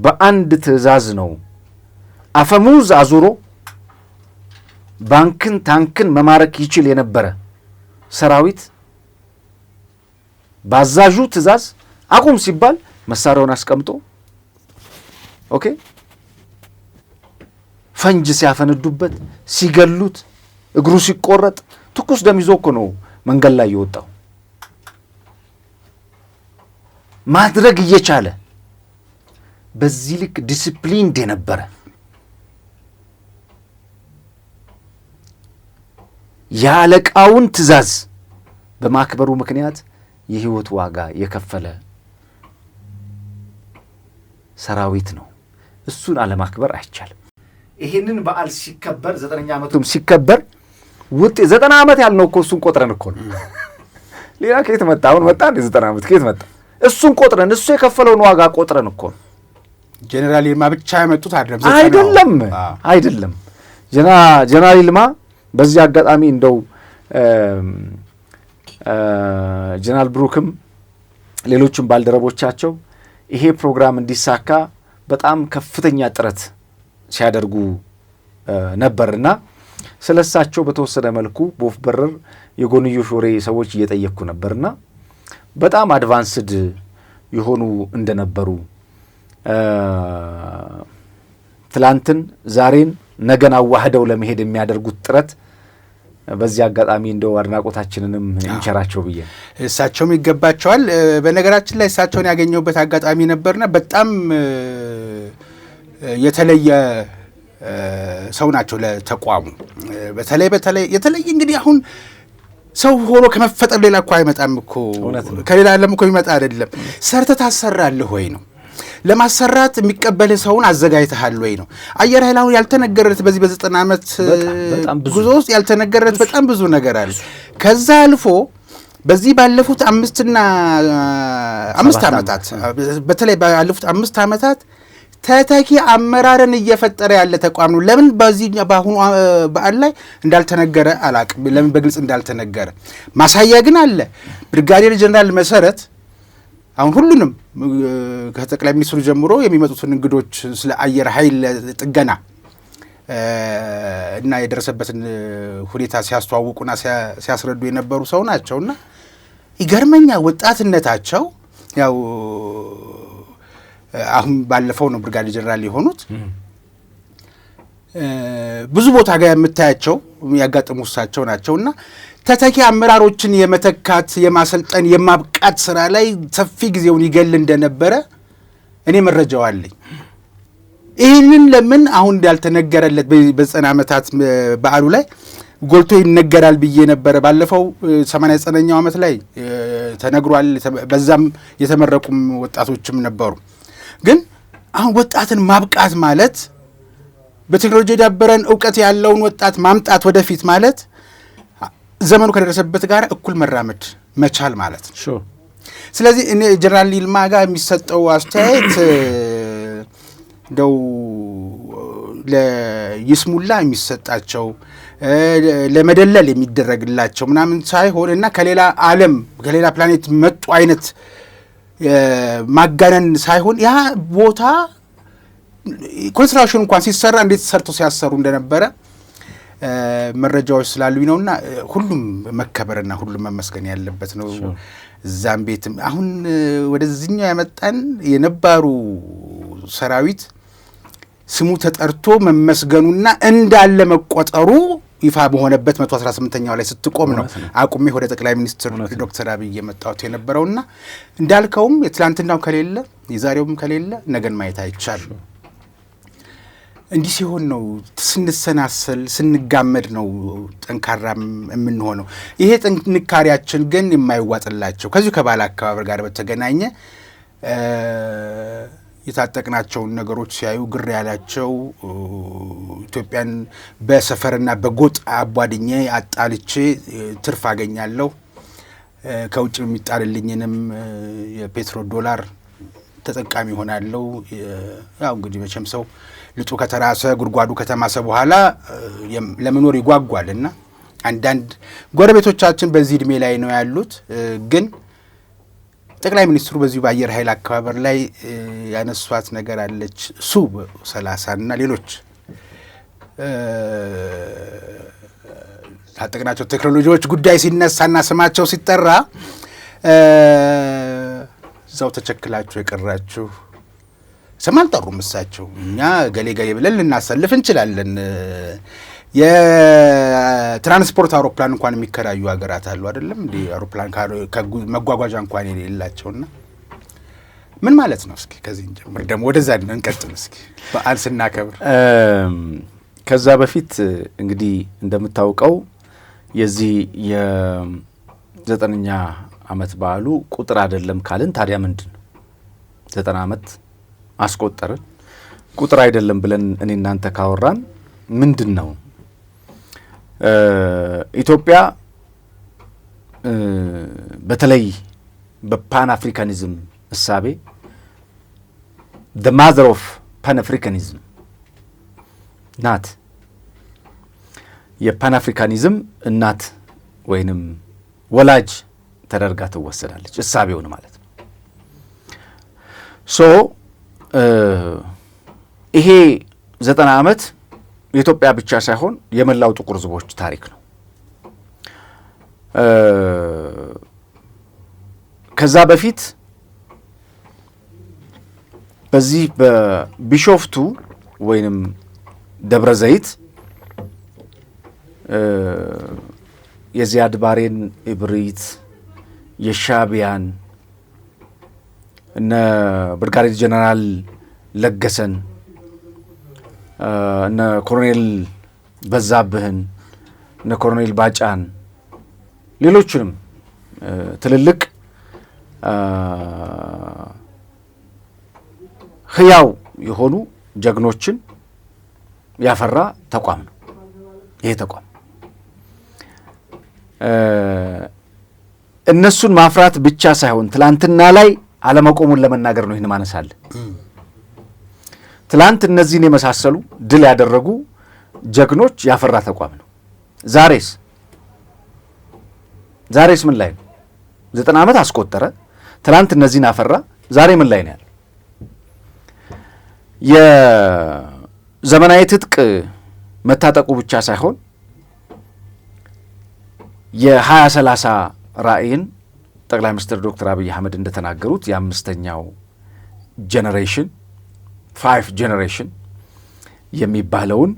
በአንድ ትዕዛዝ ነው አፈሙዝ አዙሮ ባንክን ታንክን መማረክ ይችል የነበረ ሰራዊት ባዛዡ ትዕዛዝ አቁም ሲባል መሳሪያውን አስቀምጦ ኦኬ ፈንጅ ሲያፈነዱበት ሲገሉት እግሩ ሲቆረጥ ትኩስ ደም ይዞ እኮ ነው መንገድ ላይ የወጣው። ማድረግ እየቻለ በዚህ ልክ ዲሲፕሊንድ የነበረ ያለቃውን ትዕዛዝ በማክበሩ ምክንያት የህይወት ዋጋ የከፈለ ሰራዊት ነው። እሱን አለማክበር አይቻልም። ይሄንን በዓል ሲከበር 9ኛ ዓመቱም ሲከበር 90 ዓመት ያልነው እኮ እሱን ቆጥረን እኮ ነው። ሌላ ከየት መጣ? አሁን መጣ 90 ዓመት ከየት መጣ? እሱን ቆጥረን እሱ የከፈለውን ዋጋ ቆጥረን እኮ ነው። ጀነራል ይልማ ብቻ ያመጡት አይደለም። ጀነራል ይልማ በዚህ አጋጣሚ እንደው ጀነራል ብሩክም ሌሎችም ባልደረቦቻቸው ይሄ ፕሮግራም እንዲሳካ በጣም ከፍተኛ ጥረት ሲያደርጉ ነበርና ስለሳቸው በተወሰነ መልኩ በወፍ በረር የጎንዮሽ ወሬ ሰዎች እየጠየቅኩ ነበርና በጣም አድቫንስድ የሆኑ እንደነበሩ ትላንትን ዛሬን ነገን አዋህደው ለመሄድ የሚያደርጉት ጥረት በዚህ አጋጣሚ እንደው አድናቆታችንንም እንቸራቸው ብዬ እሳቸውም ይገባቸዋል። በነገራችን ላይ እሳቸውን ያገኘሁበት አጋጣሚ ነበርና በጣም የተለየ ሰው ናቸው ለተቋሙ። በተለይ የተለየ እንግዲህ አሁን ሰው ሆኖ ከመፈጠር ሌላ እኮ አይመጣም እኮ ከሌላ ዓለም እኮ ይመጣ አይደለም። ሰርተህ ታሰራለህ ወይ ነው። ለማሰራት የሚቀበልህ ሰውን አዘጋጅተሃል ወይ ነው። አየር ኃይል አሁን ያልተነገረለት በዚህ በ90 ዓመት ጉዞ ውስጥ ያልተነገረለት በጣም ብዙ ነገር አለ። ከዛ አልፎ በዚህ ባለፉት 5 ዓመታት በተለይ ባለፉት 5 ዓመታት ተተኪ አመራርን እየፈጠረ ያለ ተቋም ነው። ለምን በዚህ በአሁኑ በዓል ላይ እንዳልተነገረ አላቅም። ለምን በግልጽ እንዳልተነገረ ማሳያ ግን አለ። ብርጋዴር ጀነራል መሰረት አሁን ሁሉንም ከጠቅላይ ሚኒስትሩ ጀምሮ የሚመጡትን እንግዶች ስለ አየር ኃይል ጥገና እና የደረሰበትን ሁኔታ ሲያስተዋውቁና ሲያስረዱ የነበሩ ሰው ናቸውና ይገርመኛ ወጣትነታቸው ያው አሁን ባለፈው ነው ብርጋዴር ጀነራል የሆኑት። ብዙ ቦታ ጋር የምታያቸው ያጋጠሙ እሳቸው ናቸውና ተተኪ አመራሮችን የመተካት የማሰልጠን የማብቃት ስራ ላይ ሰፊ ጊዜውን ይገል እንደነበረ እኔ መረጃው አለኝ። ይህንን ለምን አሁን ያልተነገረለት በ90 ዓመታት በዓሉ ላይ ጎልቶ ይነገራል ብዬ ነበረ። ባለፈው 89ኛው ዓመት ላይ ተነግሯል። በዛም የተመረቁም ወጣቶችም ነበሩ። ግን አሁን ወጣትን ማብቃት ማለት በቴክኖሎጂ የዳበረን እውቀት ያለውን ወጣት ማምጣት ወደፊት ማለት ዘመኑ ከደረሰበት ጋር እኩል መራመድ መቻል ማለት ነው። ስለዚህ እኔ ጀነራል ይልማ ጋር የሚሰጠው አስተያየት እንደው ለይስሙላ የሚሰጣቸው ለመደለል የሚደረግላቸው ምናምን ሳይሆን እና ከሌላ ዓለም ከሌላ ፕላኔት መጡ አይነት ማጋነን ሳይሆን ያ ቦታ ኮንስትራክሽን እንኳን ሲሰራ እንዴት ሰርቶ ሲያሰሩ እንደነበረ መረጃዎች ስላሉኝ ነውና ሁሉም መከበርና ሁሉም መመስገን ያለበት ነው። እዛም ቤትም አሁን ወደዚህኛው ያመጣን የነባሩ ሰራዊት ስሙ ተጠርቶ መመስገኑና እንዳለ መቆጠሩ ይፋ በሆነበት 118ኛው ላይ ስትቆም ነው አቁሜ ወደ ጠቅላይ ሚኒስትር ዶክተር አብይ የመጣሁት የነበረውና እንዳልከውም የትላንትናው ከሌለ የዛሬውም ከሌለ ነገን ማየት አይቻልም። እንዲህ ሲሆን ነው ስንሰናሰል ስንጋመድ ነው ጠንካራ የምንሆነው። ይሄ ጥንካሬያችን ግን የማይዋጥላቸው ከዚሁ ከባህል አከባበር ጋር በተገናኘ የታጠቅናቸውን ነገሮች ሲያዩ ግር ያላቸው ኢትዮጵያን በሰፈርና በጎጥ አቧድኜ አጣልቼ ትርፍ አገኛለሁ ከውጭ የሚጣልልኝንም የፔትሮ ዶላር ተጠቃሚ ሆናለሁ። ያው እንግዲህ መቼም ሰው ልጡ ከተራሰ ጉድጓዱ ከተማሰ በኋላ ለመኖር ይጓጓልና አንዳንድ ጎረቤቶቻችን በዚህ እድሜ ላይ ነው ያሉት። ግን ጠቅላይ ሚኒስትሩ በዚሁ በአየር ኃይል አከባበር ላይ ያነሷት ነገር አለች። ሱ-30 እና ሌሎች ታጠቅናቸው ቴክኖሎጂዎች ጉዳይ ሲነሳና ስማቸው ሲጠራ እዛው ተቸክላችሁ የቀራችሁ ስም አልጠሩም እሳቸው። እኛ ገሌ ገሌ ብለን ልናሰልፍ እንችላለን። የትራንስፖርት አውሮፕላን እንኳን የሚከራዩ ሀገራት አሉ አይደለም እንዴ? አውሮፕላን መጓጓዣ እንኳን የሌላቸውና ምን ማለት ነው? እስኪ ከዚህ እንጀምር፣ ደግሞ ወደዛ እንቀጥል። እስኪ በዓል ስናከብር ከዛ በፊት እንግዲህ እንደምታውቀው የዚህ የ9ኛ ዓመት በዓሉ ቁጥር አይደለም ካልን ታዲያ ምንድን ነው? 90 ዓመት አስቆጠርን ቁጥር አይደለም ብለን እኔ እናንተ ካወራን ምንድን ነው? ኢትዮጵያ በተለይ በፓን አፍሪካኒዝም እሳቤ the mother of pan africanism ናት። የፓን አፍሪካኒዝም እናት ወይንም ወላጅ ተደርጋ ትወሰዳለች፣ እሳቤውን ማለት ነው። ሶ ይሄ 90 ዓመት የኢትዮጵያ ብቻ ሳይሆን የመላው ጥቁር ሕዝቦች ታሪክ ነው። ከዛ በፊት በዚህ በቢሾፍቱ ወይንም ደብረ ዘይት የዚያድ ባሬን እብሪት፣ የሻዕቢያን እነ ብርጋዴር ጀነራል ለገሰን እነ ኮሎኔል በዛብህን እነ ኮሎኔል ባጫን ሌሎችንም ትልልቅ ህያው የሆኑ ጀግኖችን ያፈራ ተቋም ነው ይሄ ተቋም። እነሱን ማፍራት ብቻ ሳይሆን ትላንትና ላይ አለመቆሙን ለመናገር ነው ይህን ማነሳለ። ትላንት እነዚህን የመሳሰሉ ድል ያደረጉ ጀግኖች ያፈራ ተቋም ነው። ዛሬስ ምን ላይ ነው? 90 ዓመት አስቆጠረ። ትላንት እነዚህን አፈራ። ዛሬ ምን ላይ ነው ያለው? የዘመናዊ ትጥቅ መታጠቁ ብቻ ሳይሆን የ2030 ራዕይን ጠቅላይ ሚኒስትር ዶክተር አብይ አህመድ እንደተናገሩት የአምስተኛው ጄኔሬሽን 5 ጄኔሬሽን የሚባለውን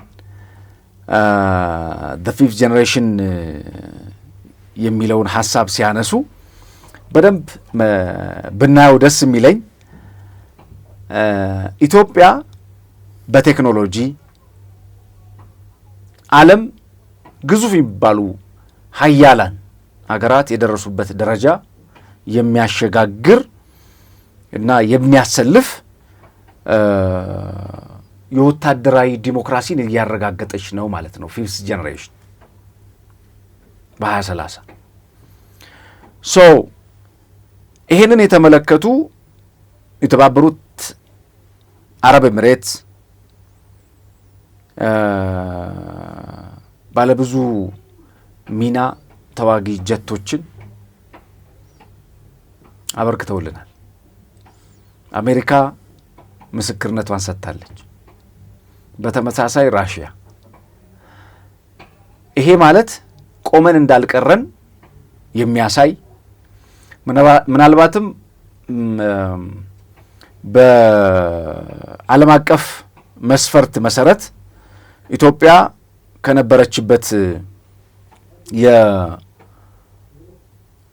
the 5th ጄኔሬሽን የሚለውን ሀሳብ ሲያነሱ በደንብ ብናየው ደስ የሚለኝ ኢትዮጵያ በቴክኖሎጂ ዓለም ግዙፍ የሚባሉ ሀያላን ሀገራት የደረሱበት ደረጃ የሚያሸጋግር እና የሚያሰልፍ የወታደራዊ ዲሞክራሲን እያረጋገጠች ነው ማለት ነው። 5th ጄኔሬሽን በ2030 ሶ ይሄንን የተመለከቱ የተባበሩት አረብ ኤሚሬትስ ባለብዙ ሚና ተዋጊ ጀቶችን አበርክተውልናል። አሜሪካ ምስክርነቷን ሰጥታለች። በተመሳሳይ ራሽያ። ይሄ ማለት ቆመን እንዳልቀረን የሚያሳይ ምናልባትም በዓለም አቀፍ መስፈርት መሰረት ኢትዮጵያ ከነበረችበት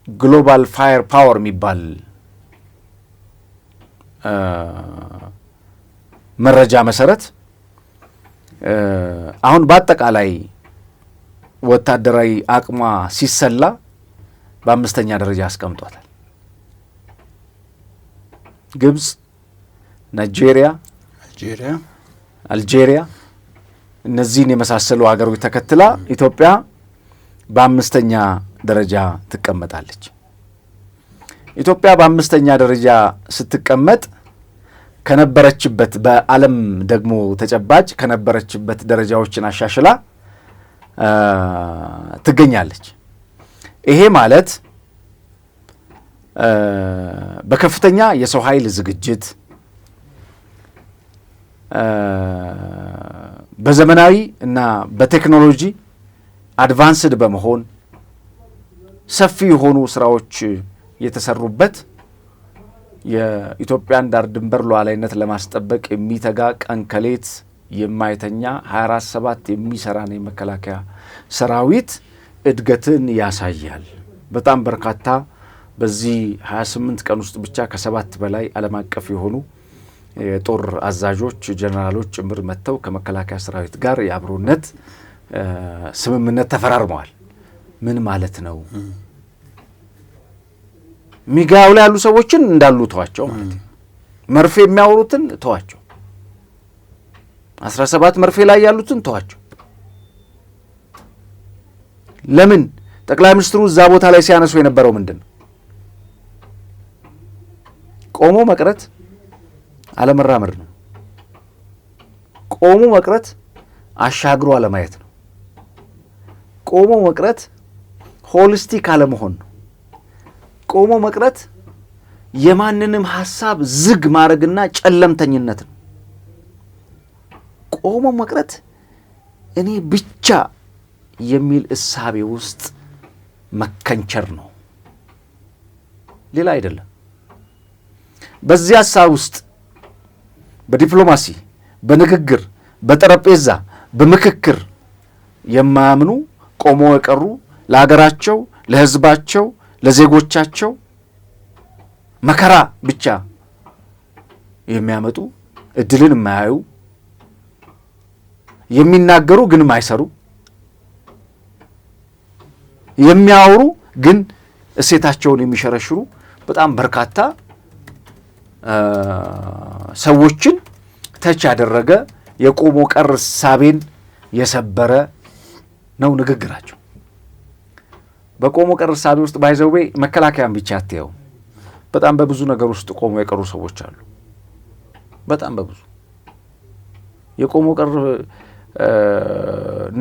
የግሎባል ፋየር ፓወር የሚባል መረጃ መሰረት አሁን በአጠቃላይ ወታደራዊ አቅሟ ሲሰላ በ5ኛ ደረጃ አስቀምጧታል። ግብጽ፣ ናይጄሪያ፣ አልጄሪያ እነዚህን የመሳሰሉ ሀገሮች ተከትላ ኢትዮጵያ በ5ኛ ደረጃ ትቀመጣለች። ኢትዮጵያ በ5ኛ ደረጃ ስትቀመጥ ከነበረችበት በዓለም ደግሞ ተጨባጭ ከነበረችበት ደረጃዎችን አሻሽላ ትገኛለች። ይሄ ማለት በከፍተኛ የሰው ኃይል ዝግጅት በዘመናዊ እና በቴክኖሎጂ አድቫንስድ በመሆን ሰፊ የሆኑ ስራዎች የተሰሩበት የኢትዮጵያን ዳር ድንበር ሉዓላዊነት ለማስጠበቅ የሚተጋ ቀን ከሌት የማይተኛ 24/7 የሚሰራን የመከላከያ ሰራዊት እድገትን ያሳያል። በጣም በርካታ በዚህ 28 ቀን ውስጥ ብቻ ከ7 በላይ ዓለም አቀፍ የሆኑ የጦር አዛዦች ጀነራሎች ጭምር መጥተው ከመከላከያ ሰራዊት ጋር የአብሮነት ስምምነት ተፈራርመዋል። ምን ማለት ነው? ሚጋው ላይ ያሉ ሰዎችን እንዳሉ ተዋቸው ማለት ነው። መርፌ የሚያወሩትን ተዋቸው። 17 መርፌ ላይ ያሉትን ተዋቸው። ለምን ጠቅላይ ሚኒስትሩ እዛ ቦታ ላይ ሲያነሱ የነበረው ምንድነው? ቆሞ መቅረት አለመራመድ ነው። ቆሞ መቅረት አሻግሮ አለማየት ነው። ቆሞ መቅረት ሆሊስቲክ አለመሆን ነው። ቆሞ መቅረት የማንንም ሐሳብ ዝግ ማድረግና ጨለምተኝነት ነው። ቆሞ መቅረት እኔ ብቻ የሚል እሳቤ ውስጥ መከንቸር ነው፣ ሌላ አይደለም። በዚህ ሐሳብ ውስጥ በዲፕሎማሲ፣ በንግግር፣ በጠረጴዛ፣ በምክክር የማያምኑ ቆሞ የቀሩ ለሀገራቸው፣ ለሕዝባቸው፣ ለዜጎቻቸው መከራ ብቻ የሚያመጡ እድልን የማያዩ የሚናገሩ ግን የማይሰሩ የሚያወሩ ግን እሴታቸውን የሚሸረሽሩ በጣም በርካታ ሰዎችን ተች ያደረገ የቆሞ ቀር እሳቤን የሰበረ ነው ንግግራቸው። በቆሞ ቀር እሳቤ ውስጥ ባይዘዌ መከላከያን ብቻ አትየው፣ በጣም በብዙ ነገር ውስጥ ቆሞ የቀሩ ሰዎች አሉ። በጣም በብዙ የቆሞ ቀር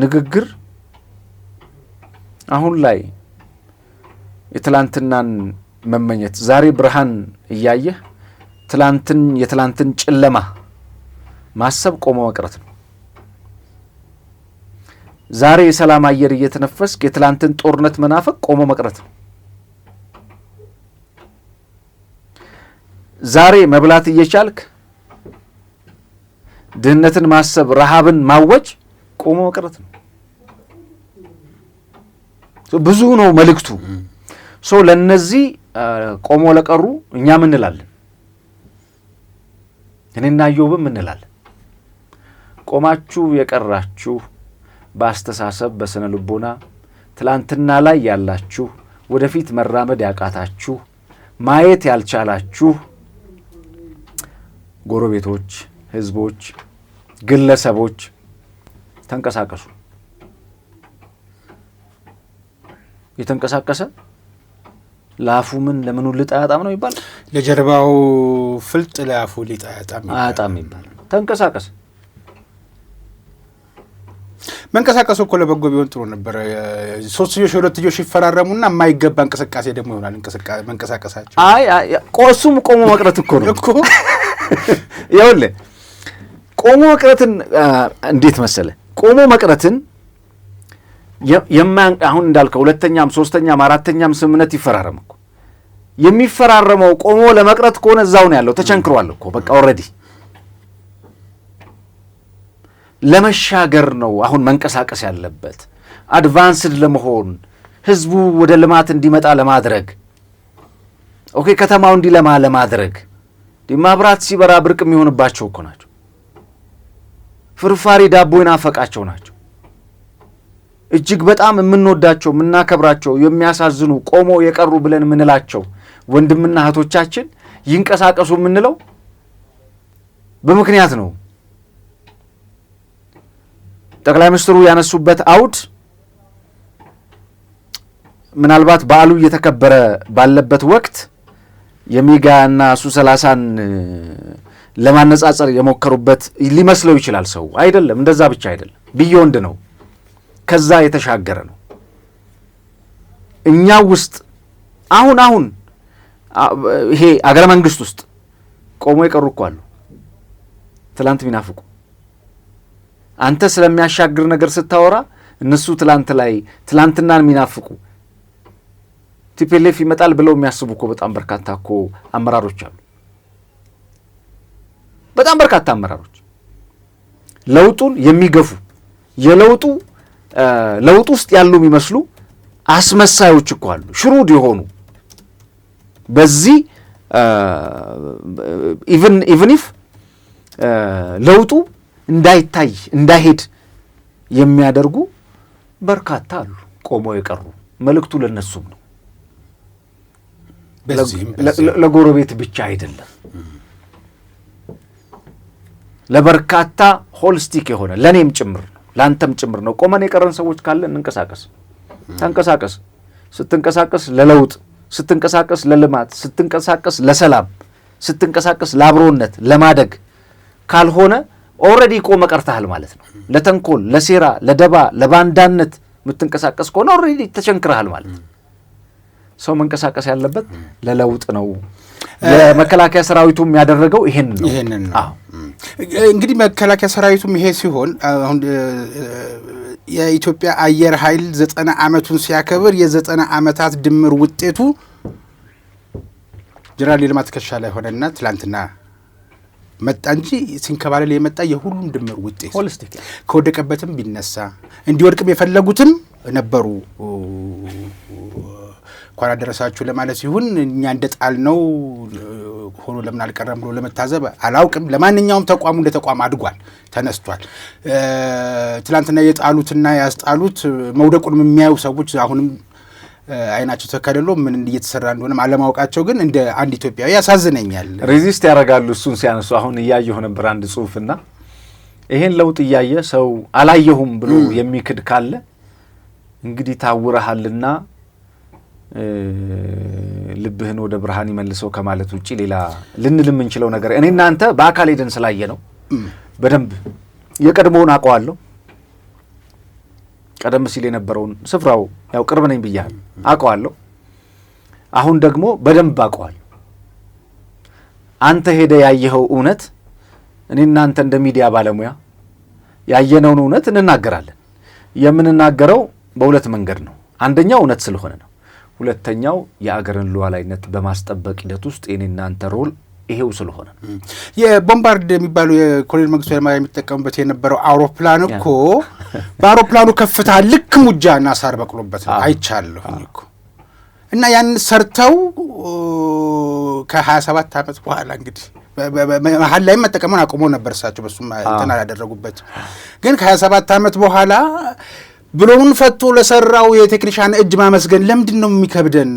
ንግግር አሁን ላይ የትላንትናን መመኘት ዛሬ ብርሃን እያየህ የትላንትን ጨለማ ማሰብ ቆሞ መቅረት ነው። ዛሬ የሰላም አየር እየተነፈስክ የትላንትን ጦርነት መናፈቅ ቆሞ መቅረት ነው። ዛሬ መብላት እየቻልክ ድህነትን ማሰብ፣ ረሃብን ማወጅ ቆሞ መቅረት ነው። ብዙ ነው መልእክቱ። ለነዚህ ቆሞ ለቀሩ እኛ ምን እንላለን? እኔና ኢዮብም እንላለን። ቆማችሁ የቀራችሁ በአስተሳሰብ በስነ ልቦና ትላንትና ላይ ያላችሁ ወደፊት መራመድ ያቃታችሁ ማየት ያልቻላችሁ ጎረቤቶች፣ ህዝቦች፣ ግለሰቦች ተንቀሳቀሱ። የተንቀሳቀሰ ለአፉ ምን ለምኑ ልጥ አያጣም ነው ይባላል። ለጀርባው ፍልጥ ለአፉ ሊጥ አያጣም ይባላል። ተንቀሳቀስ። መንቀሳቀሱ እኮ ለበጎ ቢሆን ጥሩ ነበር። ሶስትዮሽ ሁለትዮሽ ይፈራረሙና የማይገባ እንቅስቃሴ ደግሞ ይሆናል መንቀሳቀሳቸው። እሱም ቆሞ መቅረት እኮ ነው እኮ። ይኸውልህ ቆሞ መቅረትን እንዴት መሰለ? ቆሞ መቅረትን አሁን እንዳልከው ሁለተኛም ሶስተኛም አራተኛም ስምምነት ይፈራረም እኮ። የሚፈራረመው ቆሞ ለመቅረት ከሆነ እዛው ነው ያለው፣ ተቸንክሯል እኮ በቃ ኦልሬዲ። ለመሻገር ነው አሁን መንቀሳቀስ ያለበት፣ አድቫንስድ ለመሆን ህዝቡ ወደ ልማት እንዲመጣ ለማድረግ ከተማው እንዲለማ ለማድረግ። ማብራት ሲበራ ብርቅ የሚሆንባቸው እኮ ናቸው። ፍርፋሪ ዳቦ ይናፈቃቸው ናቸው። እጅግ በጣም የምንወዳቸው የምናከብራቸው የሚያሳዝኑ ቆሞ የቀሩ ብለን የምንላቸው ወንድምና እህቶቻችን ይንቀሳቀሱ የምንለው በምክንያት ነው። ጠቅላይ ሚኒስትሩ ያነሱበት አውድ ምናልባት በዓሉ እየተከበረ ባለበት ወቅት የሚጋና ሱ30ን ለማነጻጸር የሞከሩበት ሊመስለው ይችላል ሰው። አይደለም፣ እንደዛ ብቻ አይደለም። ቢዮንድ ነው፣ ከዛ የተሻገረ ነው። እኛ ውስጥ አሁን ይሄ አገረ መንግስት ውስጥ ቆሞ የቀሩ እኮ አሉ፣ ትላንት ሚናፍቁ። አንተ ስለሚያሻግር ነገር ስታወራ እነሱ ትላንትናን ሚናፍቁ ቲፒኤልኤፍ ይመጣል ብለው የሚያስቡ እኮ በጣም በርካታ እኮ አመራሮች አሉ። በጣም በርካታ አመራሮች ለውጡን የሚገፉ ለውጥ ውስጥ ያሉ የሚመስሉ አስመሳዮች እኮ አሉ፣ ሽሩድ የሆኑ በዚህ ኢቭን ኢፍ ለውጡ እንዳይታይ እንዳይሄድ የሚያደርጉ በርካታ አሉ፣ ቆመው የቀሩ። መልእክቱ ለነሱም ነው፣ ለጎረቤት ብቻ አይደለም። ለበርካታ ሆልስቲክ የሆነ ለኔም ጭምር ነው፣ ላንተም ጭምር ነው። ቆመን የቀረን ሰዎች ካለ እንንቀሳቀስ። ተንቀሳቀስ። ስትንቀሳቀስ ለለውጥ፣ ስትንቀሳቀስ ለልማት፣ ስትንቀሳቀስ ለሰላም፣ ስትንቀሳቀስ ለአብሮነት፣ ለማደግ ካልሆነ ኦልሬዲ ቆመ ቀርተሃል ማለት ነው። ለተንኮል፣ ለሴራ፣ ለደባ፣ ለባንዳነት የምትንቀሳቀስ ከሆነ ኦልሬዲ ተቸንክረሃል ማለት ነው። ሰው መንቀሳቀስ ያለበት ለለውጥ ነው። የመከላከያ ሰራዊቱም ያደረገው ይሄንን ነው። እንግዲህ መከላከያ ሰራዊቱም ይሄ ሲሆን አሁን የኢትዮጵያ አየር ኃይል 90 ዓመቱን ሲያከብር የ90 ዓመታት ድምር ውጤቱ ጀነራል ይልማ ትከሻ ላይ ሆነና ትላንትና መጣ እንጂ ሲንከባለል የመጣ የሁሉም ድምር ውጤት ሆሊስቲክ ከወደቀበትም ቢነሳ እንዲወድቅም የፈለጉትም ነበሩ። እንኳን አደረሳችሁ ለማለት ሲሆን እኛ እንደጣል ነው ሆኖ ለምን አልቀረም ብሎ ለመታዘብ አላውቅም። ለማንኛውም ተቋሙ እንደ ተቋም አድጓል፣ ተነስቷል። ትላንትና የጣሉትና ያስጣሉት መውደቁንም የሚያዩ ሰዎች አሁንም አይናቸው ተከደሎ ምን እየተሰራ እንደሆነ አለማወቃቸው ግን እንደ አንድ ኢትዮጵያዊ ያሳዝነኛል። ሬዚስት ያደርጋሉ እሱን ሲያነሱ። አሁን እያየሁ ነበር አንድ ጽሑፍና ይሄን ለውጥ እያየ ሰው አላየሁም ብሎ የሚክድ ካለ እንግዲህ ታውረሃልና ልብህን ወደ ብርሃን ይመልሰው ከማለት ውጪ ሌላ ልንል የምንችለው ነገር እኔ እናንተ በአካል ሄደን ስላየ ነው። በደንብ የቀድሞውን አውቀዋለሁ። ቀደም ሲል የነበረውን ስፍራው ያው ቅርብ ነኝ ብያለሁ፣ አውቀዋለሁ። አሁን ደግሞ በደንብ አውቀዋለሁ። አንተ ሄደ ያየኸው እውነት እኔ እናንተ እንደ ሚዲያ ባለሙያ ያየነውን እውነት እንናገራለን። የምንናገረው በሁለት መንገድ ነው። አንደኛው እውነት ስለሆነ ነው። ሁለተኛው የአገርን ሉዓላዊነት በማስጠበቅ ሂደት ውስጥ የኔ እናንተ ሮል ይሄው ስለሆነ ነው። የቦምባርድ የሚባለው የኮሎኔል መንግስቱ ኃይለማርያም የሚጠቀሙበት የነበረው አውሮፕላን እኮ በአውሮፕላኑ ከፍታ ልክ ሙጃና ሳር በቅሎበት ነው አይቻለሁኝ እኮ። እና ያን ሰርተው ከ27 ዓመት በኋላ እንግዲህ መሀል ላይ መጠቀሙን አቁሞ ነበር እሳቸው፣ በሱም እንትን አላደረጉበት። ግን ከ27 ዓመት በኋላ ብሎውን ፈቶ ለሰራው የቴክኒሻን እጅ ማመስገን ለምንድን ነው የሚከብደን?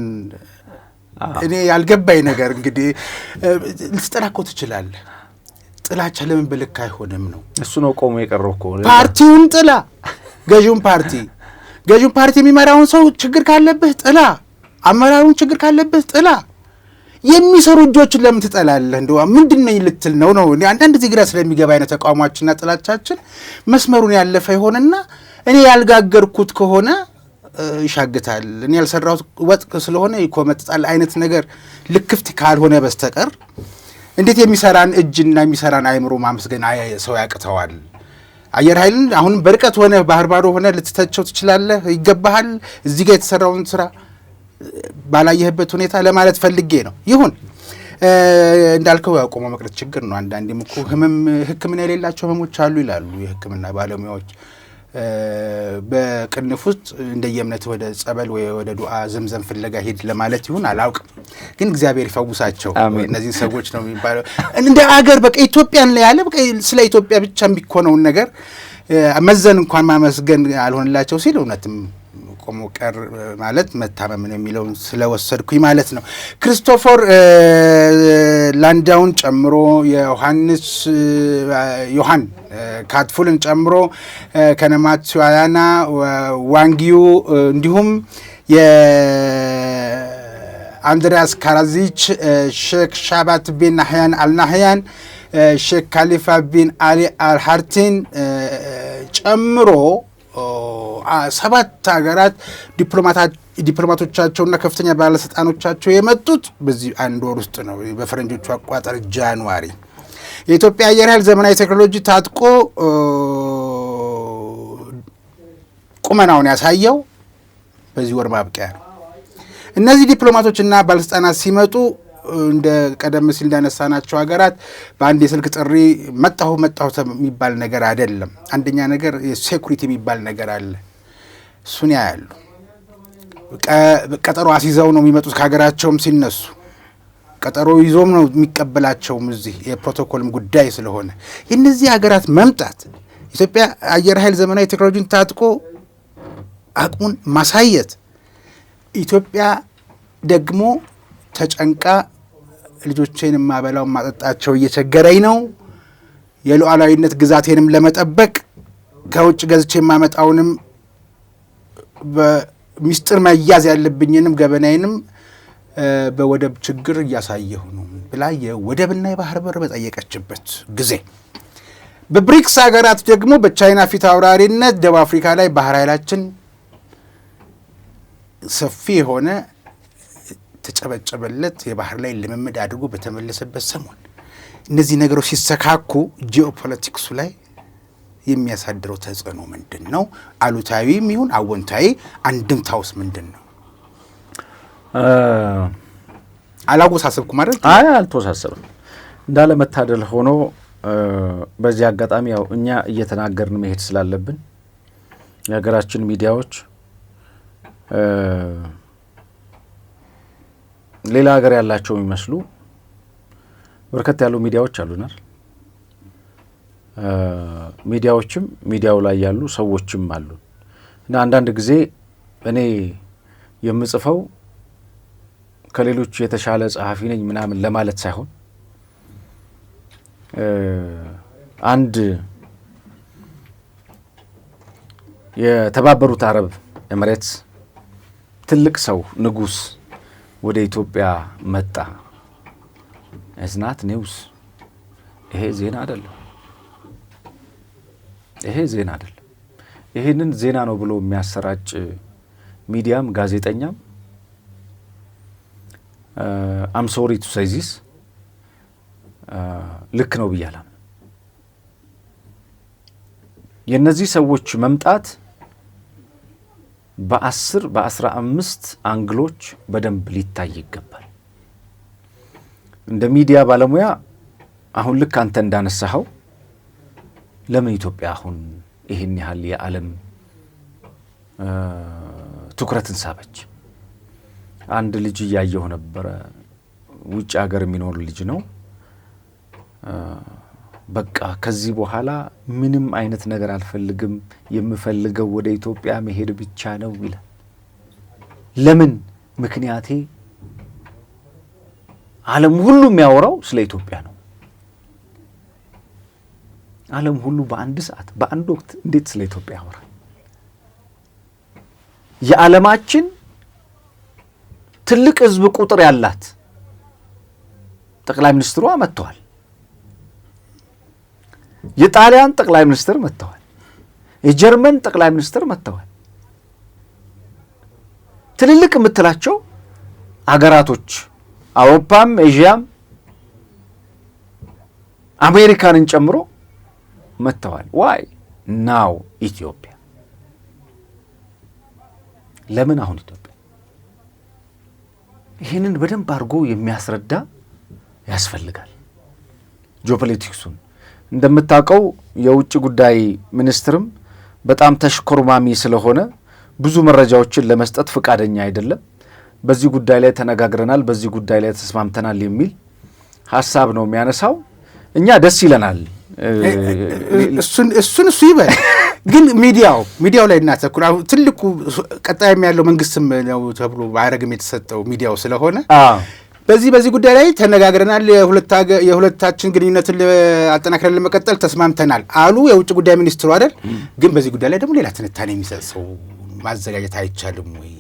እኔ ያልገባኝ ነገር እንግዲህ ልትጠላ እኮ ትችላለህ። ጥላቻ ለምን በልክ አይሆንም ነው። እሱ ነው ቆሞ የቀረው እኮ። ፓርቲውን ጥላ፣ ገዢውን ፓርቲ የሚመራውን ሰው ችግር ካለብህ ጥላ፣ አመራሩን ችግር ካለብህ ጥላ። የሚሰሩ እጆችን ለምን ትጠላለህ? እንደው ምንድን ነው ልትል ነው ነው። አንዳንድ ጊዜ ግራ ስለሚገባ አይነት ተቃውሟችንና ጥላቻችን መስመሩን ያለፈ ይሆንና እኔ ያልጋገርኩት ከሆነ ይሻግታል፣ እኔ ያልሰራሁት ወጥ ስለሆነ ይኮመጥጣል አይነት ነገር ልክፍት ካልሆነ በስተቀር እንዴት የሚሰራን እጅና የሚሰራን አይምሮ ማመስገን ሰው ያቅተዋል? አየር ኃይልን አሁን በርቀት ሆነ ባህር ባዶ ሆነ ልትተቸው ትችላለህ፣ ይገባሃል። እዚህ ጋር የተሰራውን ስራ ባላየህበት ሁኔታ ለማለት ፈልጌ ነው። ይሁን እንዳልከው ያቆመ መቅረት ችግር ነው። አንዳንዴም እኮ ሕክምና የሌላቸው ህመሞች አሉ ይላሉ የሕክምና ባለሙያዎች። በቅንፍ ውስጥ እንደየእምነት ወደ ጸበል ወይ ወደ ዱዓ ዘምዘም ፍለጋ ሄድ ለማለት ይሁን አላውቅም፣ ግን እግዚአብሔር ይፈውሳቸው እነዚህ ሰዎች ነው የሚባለው። እንደ አገር በቃ ኢትዮጵያን ላይ ያለ በቃ ስለ ኢትዮጵያ ብቻ የሚኮነውን ነገር መዘን እንኳን ማመስገን አልሆንላቸው ሲል እውነትም ቆሞ ቀር ማለት መታመም ነው የሚለውን ስለወሰድኩኝ ማለት ነው። ክሪስቶፈር ላንዳውን ጨምሮ ዮሐን ካትፉልን ጨምሮ ከነማትዋያና ዋንጊዩ እንዲሁም የአንድሪያስ ካራዚች ሼክ ሻባት ቤን ናህያን አልናህያን ሼክ ካሊፋ ቢን አሊ አልሃርቲን ጨምሮ 7 ሀገራት ዲፕሎማቶቻቸውና ከፍተኛ ባለስልጣኖቻቸው የመጡት በዚህ አንድ ወር ውስጥ ነው፣ በፈረንጆቹ አቆጣጠር ጃንዋሪ። የኢትዮጵያ አየር ኃይል ዘመናዊ ቴክኖሎጂ ታጥቆ ቁመናውን ያሳየው በዚህ ወር ማብቂያ ነው። እነዚህ ዲፕሎማቶችና ባለስልጣናት ሲመጡ እንደ ቀደም ሲል እንዳነሳናቸው ሀገራት በአንድ የስልክ ጥሪ መጣሁ የሚባል ነገር አይደለም። አንደኛ ነገር የሴኩሪቲ የሚባል ነገር አለ። እሱን ያያሉ። ቀጠሮ አስይዘው ነው የሚመጡት። ከሀገራቸውም ሲነሱ ቀጠሮ ይዞም ነው የሚቀበላቸውም። እዚህ የፕሮቶኮልም ጉዳይ ስለሆነ የእነዚህ ሀገራት መምጣት ኢትዮጵያ አየር ኃይል ዘመናዊ ቴክኖሎጂን ታጥቆ አቅሙን ማሳየት፣ ኢትዮጵያ ደግሞ ተጨንቃ ልጆቼን ማበላው ማጠጣቸው እየቸገረኝ ነው፣ የሉዓላዊነት ግዛቴንም ለመጠበቅ ከውጭ ገዝቼ የማመጣውንም በሚስጥር መያዝ ያለብኝንም ገበናዬንም በወደብ ችግር እያሳየሁ ነው ብላ የወደብና የባህር በር በጠየቀችበት ጊዜ፣ በብሪክስ ሀገራት ደግሞ በቻይና ፊት አውራሪነት ደቡብ አፍሪካ ላይ ባህር ኃይላችን ሰፊ የሆነ ተጨበጨበለት የባህር ላይ ልምምድ አድርጎ በተመለሰበት ሰሞን እነዚህ ነገሮች ሲሰካኩ ጂኦፖለቲክሱ ላይ የሚያሳድረው ተጽዕኖ ምንድን ነው? አሉታዊም ይሁን አወንታዊ አንድምታውስ ምንድን ነው? አላወሳሰብኩም አይደል? አይ አልተወሳሰብም። እንዳለ መታደል ሆኖ በዚህ አጋጣሚ ያው እኛ እየተናገርን መሄድ ስላለብን የሀገራችን ሚዲያዎች ሌላ ሀገር ያላቸው የሚመስሉ በርከት ያሉ ሚዲያዎች አሉናል። ሚዲያዎችም ሚዲያው ላይ ያሉ ሰዎችም አሉ እና አንዳንድ ጊዜ እኔ የምጽፈው ከሌሎች የተሻለ ጸሐፊ ነኝ ምናምን ለማለት ሳይሆን አንድ የተባበሩት አረብ ኤምሬትስ ትልቅ ሰው ንጉስ ወደ ኢትዮጵያ መጣ። እዝናት ኒውስ ይሄ ዜና አይደለም። ይሄንን ዜና ነው ብሎ የሚያሰራጭ ሚዲያም ጋዜጠኛም አም ሶሪ ቱ ሴይ ዚስ ልክ ነው ብያለሁ። የነዚህ ሰዎች መምጣት በ15 አንግሎች በደንብ ሊታይ ይገባል። እንደ ሚዲያ ባለሙያ አሁን ልክ አንተ እንዳነሳኸው ለምን ኢትዮጵያ አሁን ይህን ያህል የዓለም ትኩረትን ሳበች? አንድ ልጅ እያየሁ ነበረ፣ ውጭ ሀገር የሚኖር ልጅ ነው። በቃ ከዚህ በኋላ ምንም አይነት ነገር አልፈልግም፣ የምፈልገው ወደ ኢትዮጵያ መሄድ ብቻ ነው ይላል። ለምን? ምክንያቴ ዓለም ሁሉ የሚያወራው ስለ ኢትዮጵያ ነው። ዓለም ሁሉ በአንድ ሰዓት በአንድ ወቅት እንዴት ስለ ኢትዮጵያ ያወራል? የዓለማችን ትልቅ ሕዝብ ቁጥር ያላት ጠቅላይ ሚኒስትሯ መጥተዋል። የጣሊያን ጠቅላይ ሚኒስትር መጥተዋል። የጀርመን ጠቅላይ ሚኒስትር መጥተዋል። ትልልቅ የምትላቸው አገራቶች አውሮፓም ኤዥያም አሜሪካንን ጨምሮ መጥተዋል። ዋይ ናው ኢትዮጵያ? ለምን አሁን ኢትዮጵያ? ይህንን በደንብ አድርጎ የሚያስረዳ ያስፈልጋል። ጂኦፖለቲክሱን እንደምታውቀው የውጭ ጉዳይ ሚኒስትርም በጣም ተሽኮርማሚ ስለሆነ ብዙ መረጃዎችን ለመስጠት ፈቃደኛ አይደለም። በዚህ ጉዳይ ላይ ተነጋግረናል፣ በዚህ ጉዳይ ላይ ተስማምተናል የሚል ሀሳብ ነው የሚያነሳው። እኛ ደስ ይለናል። እሱን ይበል። ግን ሚዲያው ላይ እናተኩር። ትልቁ ቀጣይም ያለው መንግስትም ነው ተብሎ ማዕረግም የተሰጠው ሚዲያው ስለሆነ በዚህ ጉዳይ ላይ ተነጋግረናል፣ የሁለታችን ግንኙነትን አጠናክረን ለመቀጠል ተስማምተናል አሉ የውጭ ጉዳይ ሚኒስትሩ አይደል? ግን በዚህ ጉዳይ ላይ ደግሞ ሌላ ትንታኔ የሚሰጥ ሰው ማዘጋጀት አይቻልም ወይ?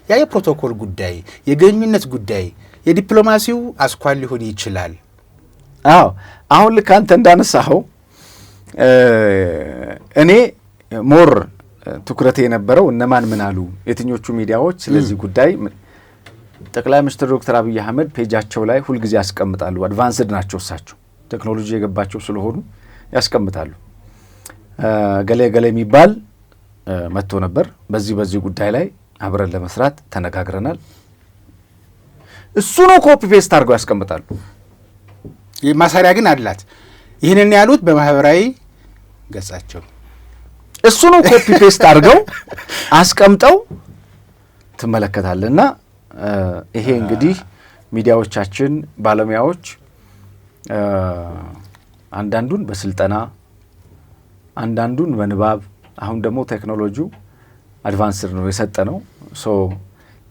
ያ የፕሮቶኮል ጉዳይ፣ የግንኙነት ጉዳይ፣ የዲፕሎማሲው አስኳል ሊሆን ይችላል። አዎ አሁን ልክ አንተ እንዳነሳኸው እኔ ሞር ትኩረቴ የነበረው እነማን ምን አሉ፣ የትኞቹ ሚዲያዎች ስለዚህ ጉዳይ ጠቅላይ ሚኒስትር ዶክተር አብይ አህመድ ፔጃቸው ላይ ሁልጊዜ ያስቀምጣሉ። አድቫንስድ ናቸው እሳቸው ቴክኖሎጂ የገባቸው ስለሆኑ ያስቀምጣሉ። ገሌ ገሌ የሚባል መጥቶ ነበር፣ በዚህ ጉዳይ ላይ አብረን ለመስራት ተነጋግረናል። እሱ ነው ኮፒ ፔስት አድርገው ያስቀምጣሉ። ማሰሪያ ግን አላት። ይህንን ያሉት በማህበራዊ ገጻቸው እሱ ነው ኮፒ ፔስት አድርገው አስቀምጠው ትመለከታለና ይሄ እንግዲህ ሚዲያዎቻችን ባለሙያዎች አንዳንዱን በስልጠና አንዳንዱን በንባብ አሁን ደግሞ ቴክኖሎጂው አድቫንስድ ነው የሰጠ ነው። ሶ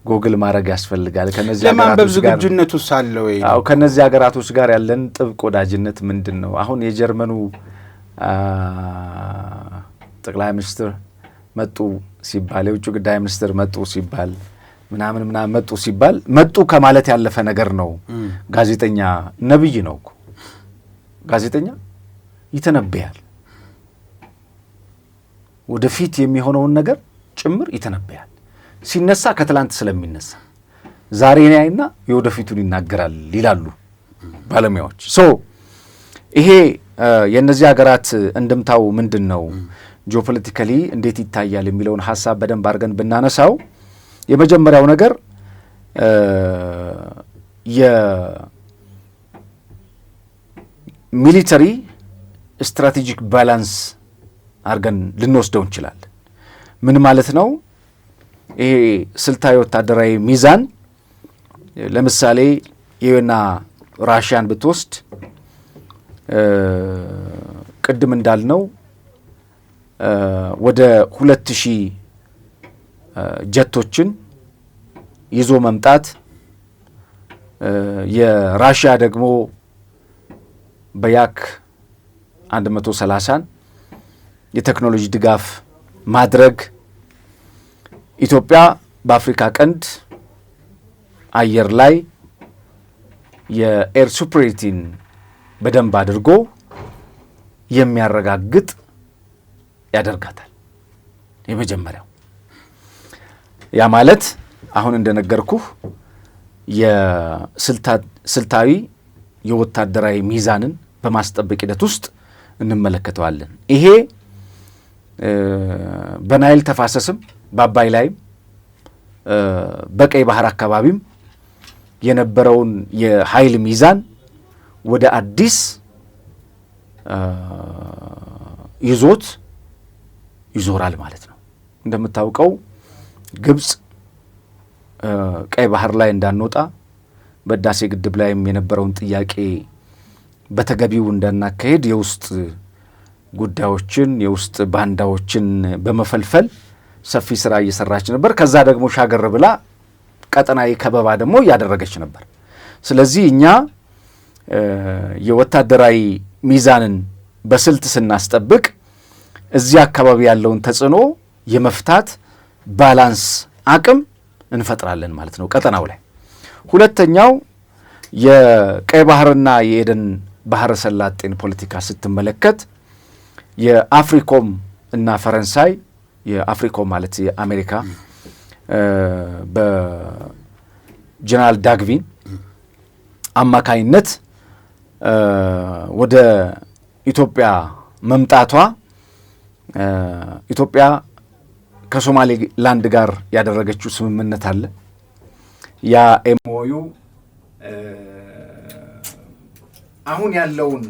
ጎግል ማድረግ ያስፈልጋል። ከነዚህ ለማንበብ ዝግጁነቱ ሳለ ወይ? አዎ ከነዚህ ሀገራቶች ጋር ያለን ጥብቅ ወዳጅነት ምንድን ነው? አሁን የጀርመኑ ጠቅላይ ሚኒስትር መጡ ሲባል፣ የውጭ ጉዳይ ሚኒስትር መጡ ሲባል ምናምን መጡ ሲባል መጡ ከማለት ያለፈ ነገር ነው። ጋዜጠኛ ነብይ ነው እኮ ጋዜጠኛ ይተነበያል። ወደፊት የሚሆነውን ነገር ጭምር ይተነበያል። ሲነሳ ከትላንት ስለሚነሳ ዛሬ ያይና የወደፊቱን ይናገራል ይላሉ ባለሙያዎች። ሶ ይሄ የእነዚህ ሀገራት እንድምታው ምንድን ነው፣ ጂኦፖለቲካሊ እንዴት ይታያል የሚለውን ሀሳብ በደንብ አድርገን ብናነሳው የመጀመሪያው ነገር የሚሊተሪ ስትራቴጂክ ባላንስ አድርገን ልንወስደው እንችላለን። ምን ማለት ነው? ይሄ ስልታዊ ወታደራዊ ሚዛን ለምሳሌ ይሄና ራሽያን ብትወስድ ቅድም እንዳልነው ወደ 2000 ጀቶችን ይዞ መምጣት፣ የራሽያ ደግሞ በያክ 130ን የቴክኖሎጂ ድጋፍ ማድረግ፣ ኢትዮጵያ በአፍሪካ ቀንድ አየር ላይ የኤር ሱፕሪቲን በደንብ አድርጎ የሚያረጋግጥ ያደርጋታል። የመጀመሪያው ያ ማለት አሁን እንደነገርኩህ የስልታዊ የወታደራዊ ሚዛንን በማስጠበቅ ሂደት ውስጥ እንመለከተዋለን። ይሄ በናይል ተፋሰስም በአባይ ላይም በቀይ ባህር አካባቢም የነበረውን የኃይል ሚዛን ወደ አዲስ ይዞት ይዞራል ማለት ነው። እንደምታውቀው ግብጽ ቀይ ባህር ላይ እንዳንወጣ በህዳሴ ግድብ ላይም የነበረውን ጥያቄ በተገቢው እንዳናካሄድ የውስጥ ጉዳዮችን የውስጥ ባንዳዎችን በመፈልፈል ሰፊ ስራ እየሰራች ነበር። ከዛ ደግሞ ሻገር ብላ ቀጠናዊ ከበባ ደግሞ እያደረገች ነበር። ስለዚህ እኛ የወታደራዊ ሚዛንን በስልት ስናስጠብቅ እዚህ አካባቢ ያለውን ተጽዕኖ የመፍታት ባላንስ አቅም እንፈጥራለን ማለት ነው ቀጠናው ላይ። ሁለተኛው የቀይ ባህርና የኤደን ባህረ ሰላጤን ፖለቲካ ስትመለከት የአፍሪኮም እና ፈረንሳይ፣ የአፍሪኮም ማለት የአሜሪካ በጀነራል ዳግቪን አማካይነት ወደ ኢትዮጵያ መምጣቷ ኢትዮጵያ ከሶማሌ ላንድ ጋር ያደረገችው ስምምነት አለ። ያ ኤምኦዩ አሁን ያለውን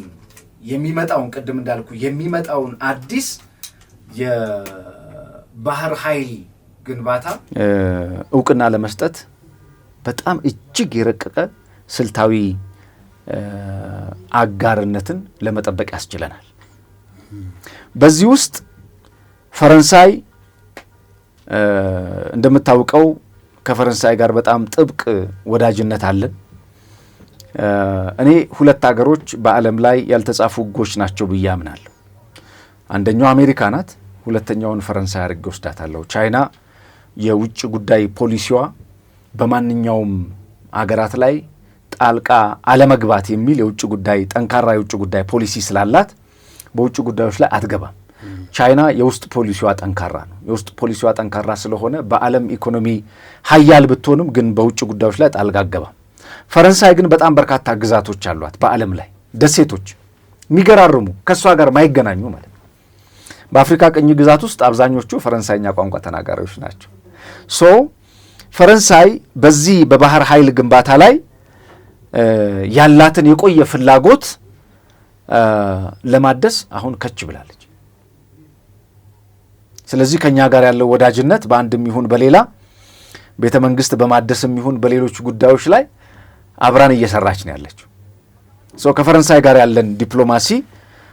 የሚመጣውን ቅድም እንዳልኩ የሚመጣውን አዲስ የባህር ኃይል ግንባታ እውቅና ለመስጠት በጣም እጅግ የረቀቀ ስልታዊ አጋርነትን ለመጠበቅ ያስችለናል። በዚህ ውስጥ ፈረንሳይ እንደምታውቀው ከፈረንሳይ ጋር በጣም ጥብቅ ወዳጅነት አለን። እኔ ሁለት ሀገሮች በዓለም ላይ ያልተጻፉ ሕጎች ናቸው ብዬ አምናለሁ። አንደኛው አሜሪካ ናት፣ ሁለተኛውን ፈረንሳይ አድርጌ ወስዳታለሁ። ቻይና የውጭ ጉዳይ ፖሊሲዋ በማንኛውም አገራት ላይ ጣልቃ አለመግባት የሚል የውጭ ጉዳይ ጠንካራ የውጭ ጉዳይ ፖሊሲ ስላላት በውጭ ጉዳዮች ላይ አትገባም። ቻይና የውስጥ ፖሊሲዋ ጠንካራ ነው። የውስጥ ፖሊሲዋ ጠንካራ ስለሆነ በዓለም ኢኮኖሚ ሀያል ብትሆንም ግን በውጭ ጉዳዮች ላይ ጣልቃ አትገባም። ፈረንሳይ ግን በጣም በርካታ ግዛቶች አሏት በዓለም ላይ ደሴቶች የሚገራርሙ ከእሷ ጋር ማይገናኙ ማለት ነው። በአፍሪካ ቅኝ ግዛት ውስጥ አብዛኞቹ ፈረንሳይኛ ቋንቋ ተናጋሪዎች ናቸው። ሶ ፈረንሳይ በዚህ በባህር ኃይል ግንባታ ላይ ያላትን የቆየ ፍላጎት ለማደስ አሁን ከች ብላለች። ስለዚህ ከኛ ጋር ያለው ወዳጅነት በአንድም ይሁን በሌላ ቤተ መንግስት በማደስም ይሁን በሌሎች ጉዳዮች ላይ አብራን እየሰራች ነው ያለችው። ከፈረንሳይ ጋር ያለን ዲፕሎማሲ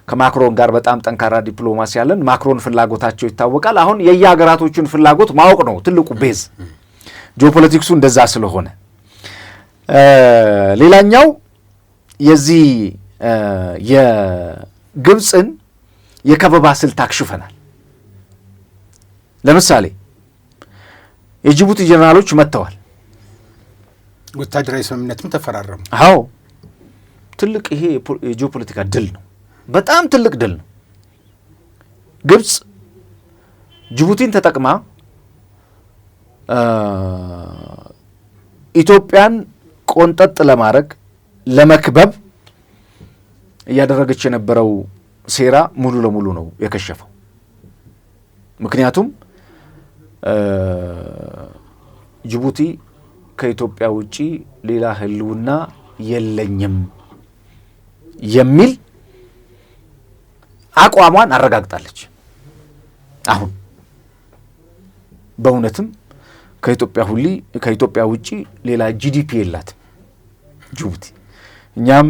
ከማክሮን ጋር በጣም ጠንካራ ዲፕሎማሲ ያለን፣ ማክሮን ፍላጎታቸው ይታወቃል። አሁን የየሀገራቶችን ፍላጎት ማወቅ ነው ትልቁ ቤዝ። ጂኦፖለቲክሱ እንደዛ ስለሆነ ሌላኛው የዚህ የግብፅን የከበባ ስልት አክሽፈናል። ለምሳሌ የጅቡቲ ጀነራሎች መጥተዋል፣ ወታደራዊ ስምምነትም ተፈራረሙ። አዎ ትልቅ ይሄ የጂኦፖለቲካ ድል ነው፣ በጣም ትልቅ ድል ነው። ግብፅ ጅቡቲን ተጠቅማ ኢትዮጵያን ቆንጠጥ ለማድረግ ለመክበብ እያደረገች የነበረው ሴራ ሙሉ ለሙሉ ነው የከሸፈው። ምክንያቱም ጅቡቲ ከኢትዮጵያ ውጪ ሌላ ህልውና የለኝም የሚል አቋሟን አረጋግጣለች። አሁን በእውነትም ከኢትዮጵያ ውጪ ሌላ ጂዲፒ የላትም ጅቡቲ። እኛም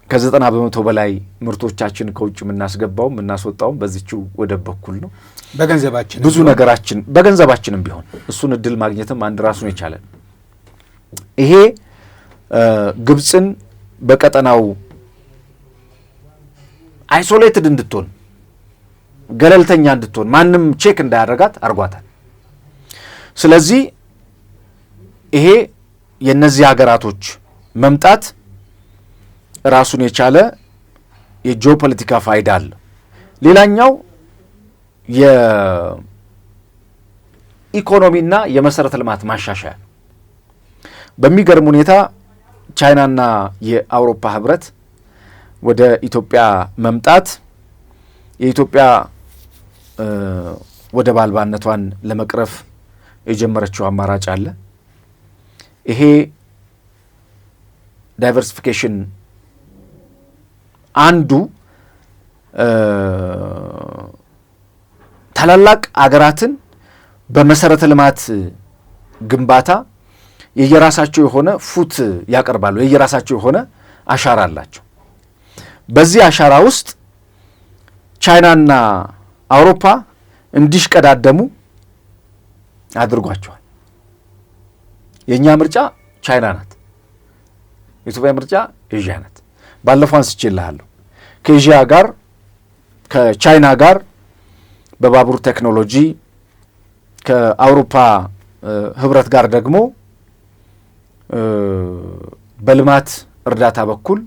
ከ90% በላይ ምርቶቻችን ከውጭ የምናስገባውም የምናስወጣውም በዚችው ወደብ በኩል ነው። በገንዘባችን ብዙ ነገራችን በገንዘባችንም ቢሆን እሱን እድል ማግኘትም አንድ ራሱን የቻለ ይሄ ግብፅን በቀጠናው አይሶሌትድ እንድትሆን ገለልተኛ እንድትሆን ማንም ቼክ እንዳያደርጋት አርጓታል። ስለዚህ ይሄ የነዚህ ሀገራቶች መምጣት ራሱን የቻለ የጂኦፖለቲካ ፋይዳ አለ። ሌላኛው የኢኮኖሚና የመሰረተ ልማት ማሻሻያ በሚገርም ሁኔታ ቻይናና የአውሮፓ ህብረት ወደ ኢትዮጵያ መምጣት የኢትዮጵያ ወደብ አልባነቷን ለመቅረፍ የጀመረችው አማራጭ አለ። ይሄ ዳይቨርሲፊኬሽን አንዱ ታላላቅ አገራትን በመሰረተ ልማት ግንባታ የየራሳቸው የሆነ ፉት ያቀርባሉ፣ የየራሳቸው የሆነ አሻራ አላቸው። በዚህ አሻራ ውስጥ ቻይናና አውሮፓ እንዲሽቀዳደሙ አድርጓቸዋል። የእኛ ምርጫ ቻይና ናት፣ የኢትዮጵያ ምርጫ ኤዥያ ናት። ባለፈው አንስቼልሃለሁ። ከኤዥያ ጋር ከቻይና ጋር በባቡር ቴክኖሎጂ ከአውሮፓ ህብረት ጋር ደግሞ በልማት እርዳታ በኩል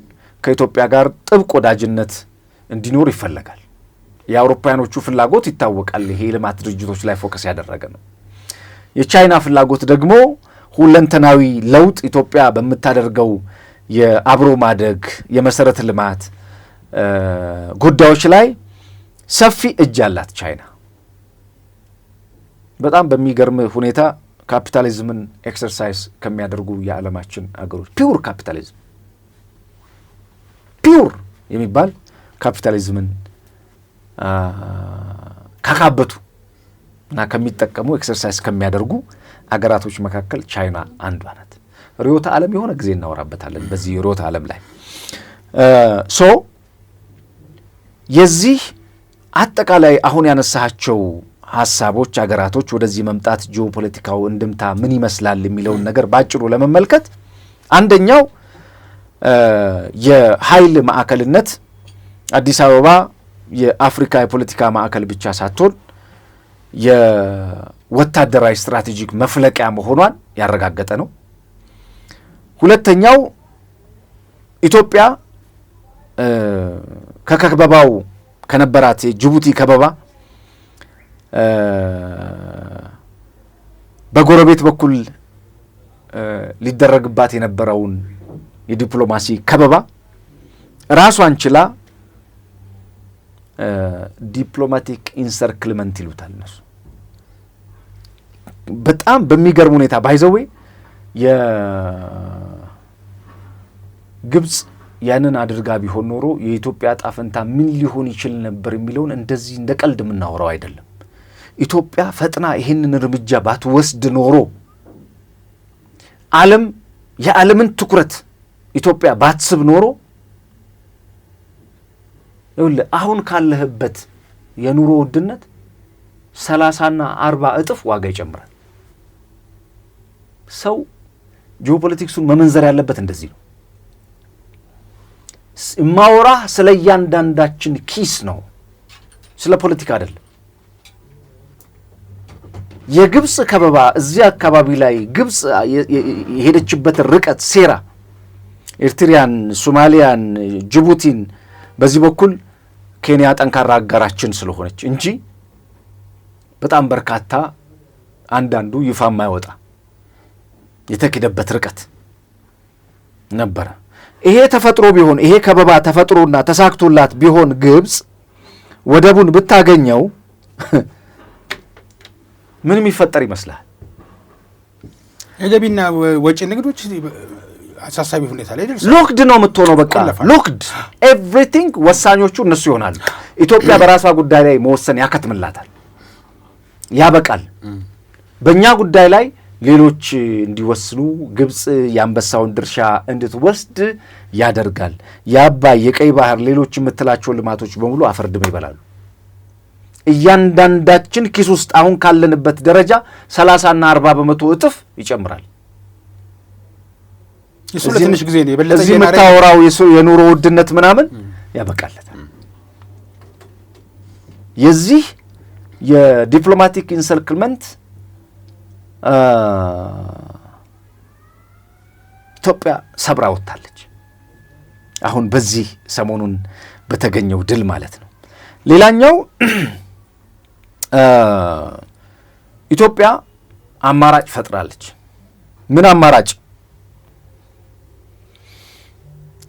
ከኢትዮጵያ ጋር ጥብቅ ወዳጅነት እንዲኖር ይፈለጋል። የአውሮፓውያኖቹ ፍላጎት ይታወቃል። ይሄ የልማት ድርጅቶች ላይ ፎከስ ያደረገ ነው። የቻይና ፍላጎት ደግሞ ሁለንተናዊ ለውጥ ኢትዮጵያ በምታደርገው የአብሮ ማደግ የመሰረተ ልማት ጉዳዮች ላይ ሰፊ እጅ አላት ቻይና። በጣም በሚገርም ሁኔታ ካፒታሊዝምን ኤክሰርሳይዝ ከሚያደርጉ የዓለማችን አገሮች ፒውር ካፒታሊዝም ፒውር የሚባል ካፒታሊዝምን ካካበቱ እና ከሚጠቀሙ ኤክሰርሳይዝ ከሚያደርጉ አገራቶች መካከል ቻይና አንዷ ናት። ርዕዮተ ዓለም የሆነ ጊዜ እናወራበታለን በዚህ ርዕዮተ ዓለም ላይ የዚህ አጠቃላይ አሁን ያነሳቸው ሀሳቦች አገራቶች ወደዚህ መምጣት ጂኦፖለቲካው እንድምታ ምን ይመስላል የሚለውን ነገር ባጭሩ ለመመልከት አንደኛው የኃይል ማዕከልነት አዲስ አበባ የአፍሪካ የፖለቲካ ማዕከል ብቻ ሳትሆን የወታደራዊ ስትራቴጂክ መፍለቂያ መሆኗን ያረጋገጠ ነው። ሁለተኛው ኢትዮጵያ ከከበባው ከነበራት የጅቡቲ ከበባ በጎረቤት በኩል ሊደረግባት የነበረውን የዲፕሎማሲ ከበባ ራሷን ችላ ዲፕሎማቲክ ኢንሰርክልመንት ይሉታል እነሱ። በጣም በሚገርም ሁኔታ ባይዘዌ የግብፅ ያንን አድርጋ ቢሆን ኖሮ የኢትዮጵያ ዕጣ ፈንታ ምን ሊሆን ይችል ነበር የሚለውን እንደዚህ እንደ ቀልድ የምናወራው አይደለም። ኢትዮጵያ ፈጥና ይህንን እርምጃ ባትወስድ ኖሮ የዓለምን ትኩረት ኢትዮጵያ ባትስብ ኖሮ አሁን ካለህበት የኑሮ ውድነት 30ና 40 እጥፍ ዋጋ ይጨምራል። ሰው ጂኦፖለቲክሱን መመንዘር ያለበት እንደዚህ ነው። ማውራ ስለ እያንዳንዳችን ኪስ ነው፣ ስለ ፖለቲካ አይደለም። የግብፅ ከበባ እዚህ አካባቢ ላይ ግብፅ የሄደችበት ርቀት ሴራ ኤርትሪያን፣ ሶማሊያን፣ ጅቡቲን በዚህ በኩል ኬንያ ጠንካራ አጋራችን ስለሆነች እንጂ በጣም በርካታ አንዳንዱ ይፋ የማይወጣ የተኪደበት ርቀት ነበረ። ይሄ ተፈጥሮ ቢሆን ይሄ ከበባ ተፈጥሮና ተሳክቶላት ቢሆን ግብፅ ወደቡን ብታገኘው ምን የሚፈጠር ይመስላል? የገቢና ወጪ ንግዶች አሳሳቢ ሁኔታ ላይ ደርሰዋል። ሎክድ ነው የምትሆነው። በቃ ሎክድ ኤቭሪቲንግ። ወሳኞቹ እነሱ ይሆናሉ። ኢትዮጵያ በራሷ ጉዳይ ላይ መወሰን ያከትምላታል፣ ያበቃል። በእኛ ጉዳይ ላይ ሌሎች እንዲወስኑ ግብፅ የአንበሳውን ድርሻ እንድትወስድ ያደርጋል። የአባይ የቀይ ባህር ሌሎች የምትላቸው ልማቶች በሙሉ አፈርድም ይበላሉ። እያንዳንዳችን ኪስ ውስጥ አሁን ካለንበት ደረጃ 30ና 40 በመቶ እጥፍ ይጨምራል። ትንሽ ጊዜ ነው የበለጠ እዚህ የምታወራው የኑሮ ውድነት ምናምን ያበቃለታል። የዚህ የዲፕሎማቲክ ኢንሰርክልመንት ኢትዮጵያ ሰብራ ወጥታለች። አሁን በዚህ ሰሞኑን በተገኘው ድል ማለት ነው። ሌላኛው ኢትዮጵያ አማራጭ ፈጥራለች። ምን አማራጭ?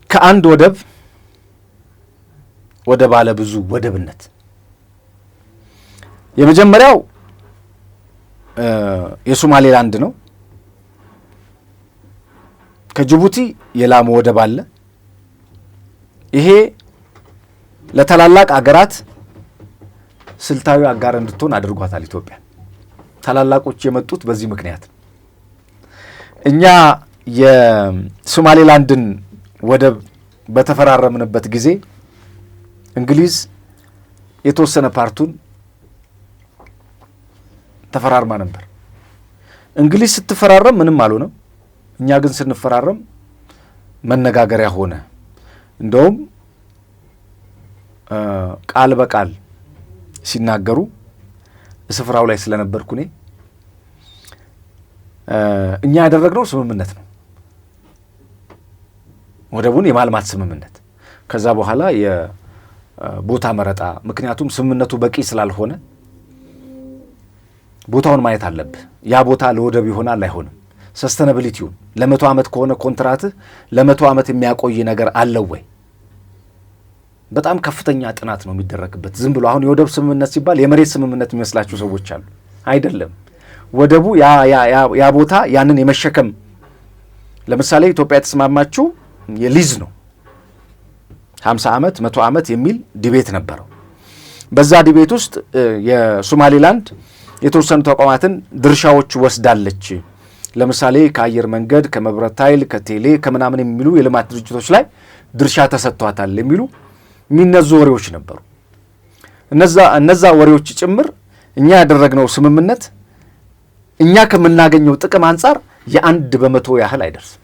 ከአንድ ወደብ ወደ ባለ ብዙ ወደብነት። የመጀመሪያው የሶማሌላንድ ነው። ከጅቡቲ የላሙ ወደብ አለ። ይሄ ለታላላቅ አገራት ስልታዊ አጋር እንድትሆን አድርጓታል ኢትዮጵያ። ታላላቆች የመጡት በዚህ ምክንያት። እኛ የሶማሌላንድን ወደብ በተፈራረምንበት ጊዜ እንግሊዝ የተወሰነ ፓርቱን ተፈራርማ ነበር። እንግሊዝ ስትፈራረም ምንም አልሆነም። እኛ ግን ስንፈራረም መነጋገሪያ ሆነ። እንደውም ቃል በቃል ሲናገሩ ስፍራው ላይ ስለነበርኩ እኛ ያደረግነው ስምምነት ነው፣ ወደቡን የማልማት ስምምነት። ከዛ በኋላ የቦታ መረጣ፣ ምክንያቱም ስምምነቱ በቂ ስላልሆነ ቦታውን ማየት አለብህ። ያ ቦታ ለወደብ ይሆናል አይሆንም፣ ሰስተናቢሊቲውን ለ100 ዓመት ከሆነ ኮንትራትህ ለ100 ዓመት የሚያቆይ ነገር አለው ወይ? በጣም ከፍተኛ ጥናት ነው የሚደረግበት። ዝም ብሎ አሁን የወደብ ስምምነት ሲባል የመሬት ስምምነት የሚመስላችሁ ሰዎች አሉ። አይደለም። ወደቡ ያ ቦታ ያንን የመሸከም ለምሳሌ ኢትዮጵያ የተስማማችው የሊዝ ነው። 50 ዓመት 100 ዓመት የሚል ዲቤት ነበረው። በዛ ዲቤት ውስጥ የሶማሌላንድ የተወሰኑ ተቋማትን ድርሻዎች ወስዳለች። ለምሳሌ ከአየር መንገድ፣ ከመብራት ኃይል፣ ከቴሌ ከምናምን የሚሉ የልማት ድርጅቶች ላይ ድርሻ ተሰጥቷታል የሚሉ የሚነዙ ወሬዎች ነበሩ። እነዛ ወሬዎች ጭምር እኛ ያደረግነው ስምምነት እኛ ከምናገኘው ጥቅም አንጻር የ1% ያህል አይደርስም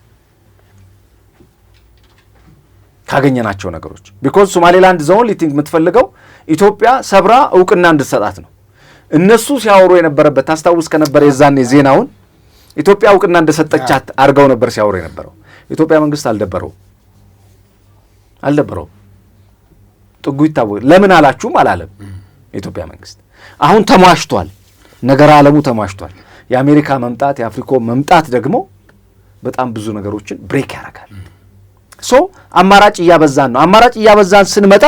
ካገኘናቸው ነገሮች። ቢኮዝ ሶማሌላንድ ዞን ሊቲንግ የምትፈልገው ኢትዮጵያ ሰብራ እውቅና እንድትሰጣት ነው። እነሱ ሲያወሩ የነበረበት ታስታውስ ከነበረ የዛኔ ዜናውን ኢትዮጵያ እውቅና እንደሰጠቻት አድርገው ነበር ሲያወሩ የነበረው። ኢትዮጵያ መንግስት አልደበረው። አልነበረውም። ጥጉ ይታወቅ። ለምን አላችሁም አላለም የኢትዮጵያ መንግስት። አሁን ተሟሽቷል፣ ነገር ዓለሙ ተሟሽቷል። የአሜሪካ መምጣት የአፍሪካ መምጣት ደግሞ በጣም ብዙ ነገሮችን ብሬክ ያደርጋል። ሶ አማራጭ እያበዛን ነው። አማራጭ እያበዛን ስንመጣ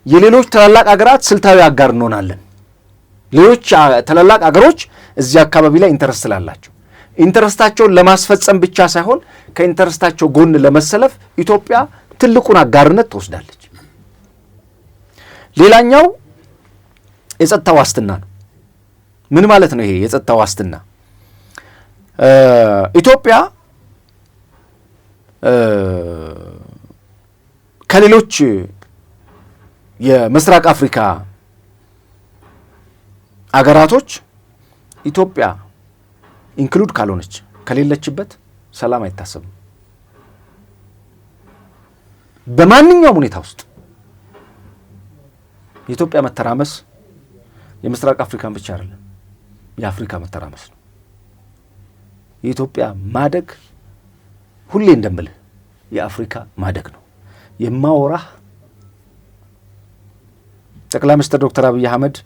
የሌሎች ታላላቅ አገራት ስልታዊ አጋር እንሆናለን። ሌሎች ታላላቅ አገሮች እዚህ አካባቢ ላይ ኢንተረስት ስላላቸው ኢንተረስታቸውን ለማስፈጸም ብቻ ሳይሆን ከኢንተረስታቸው ጎን ለመሰለፍ ኢትዮጵያ ትልቁን አጋርነት ትወስዳለች። ሌላኛው የጸጥታ ዋስትና ነው። ምን ማለት ነው ይሄ የጸጥታ ዋስትና? ኢትዮጵያ ከሌሎች የምስራቅ አፍሪካ አገራቶች ኢትዮጵያ ኢንክሉድ ካልሆነች ከሌለችበት ሰላም አይታሰብም። በማንኛውም ሁኔታ ውስጥ የኢትዮጵያ መተራመስ የምስራቅ አፍሪካን ብቻ አይደለም፣ የአፍሪካ መተራመስ ነው። የኢትዮጵያ ማደግ ሁሌ እንደምልህ የአፍሪካ ማደግ ነው። የማወራህ ጠቅላይ ሚኒስትር ዶክተር አብይ አህመድ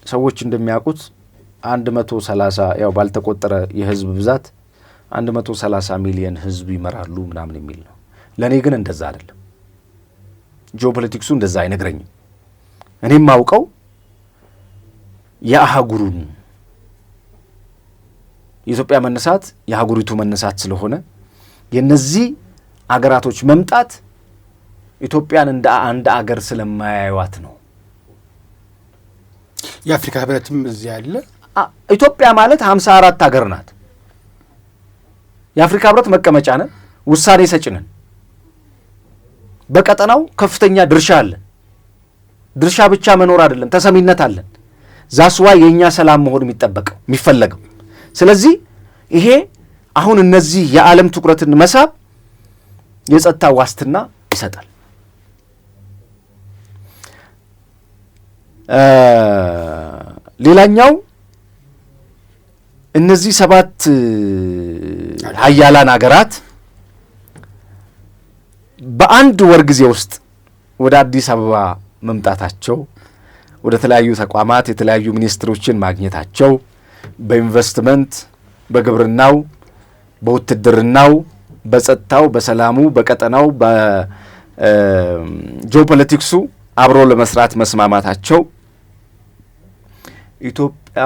ሰዎች እንደሚያውቁት 130 ያው ባልተቆጠረ የህዝብ ብዛት 130 ሚሊዮን ህዝብ ይመራሉ ምናምን የሚል ነው። ለእኔ ግን እንደዛ አይደለም። ጂኦፖለቲክሱ እንደዛ አይነግረኝም። እኔም ማውቀው የአህጉሩን የኢትዮጵያ መነሳት የአህጉሪቱ መነሳት ስለሆነ የነዚህ አገራቶች መምጣት ኢትዮጵያን እንደ አንድ አገር ስለማያዩዋት ነው። የአፍሪካ ህብረትም እዚህ አለ። ኢትዮጵያ ማለት 54 አገር ናት። የአፍሪካ ህብረት መቀመጫ ነን፣ ውሳኔ ሰጪ ነን። በቀጠናው ከፍተኛ ድርሻ አለን። ድርሻ ብቻ መኖር አይደለም፣ ተሰሚነት አለን። ዛስዋ የኛ ሰላም መሆን የሚጠበቀው የሚፈለገው። ስለዚህ ይሄ አሁን እነዚህ የዓለም ትኩረትን መሳብ የጸጥታ ዋስትና ይሰጣል። ሌላኛው እነዚህ 7 ሀያላን ሀገራት በአንድ ወር ጊዜ ውስጥ ወደ አዲስ አበባ መምጣታቸው፣ ወደ ተለያዩ ተቋማት የተለያዩ ሚኒስትሮችን ማግኘታቸው በኢንቨስትመንት፣ በግብርናው፣ በውትድርናው፣ በጸጥታው፣ በሰላሙ፣ በቀጠናው፣ በጂኦፖለቲክሱ አብሮ ለመስራት መስማማታቸው ኢትዮጵያ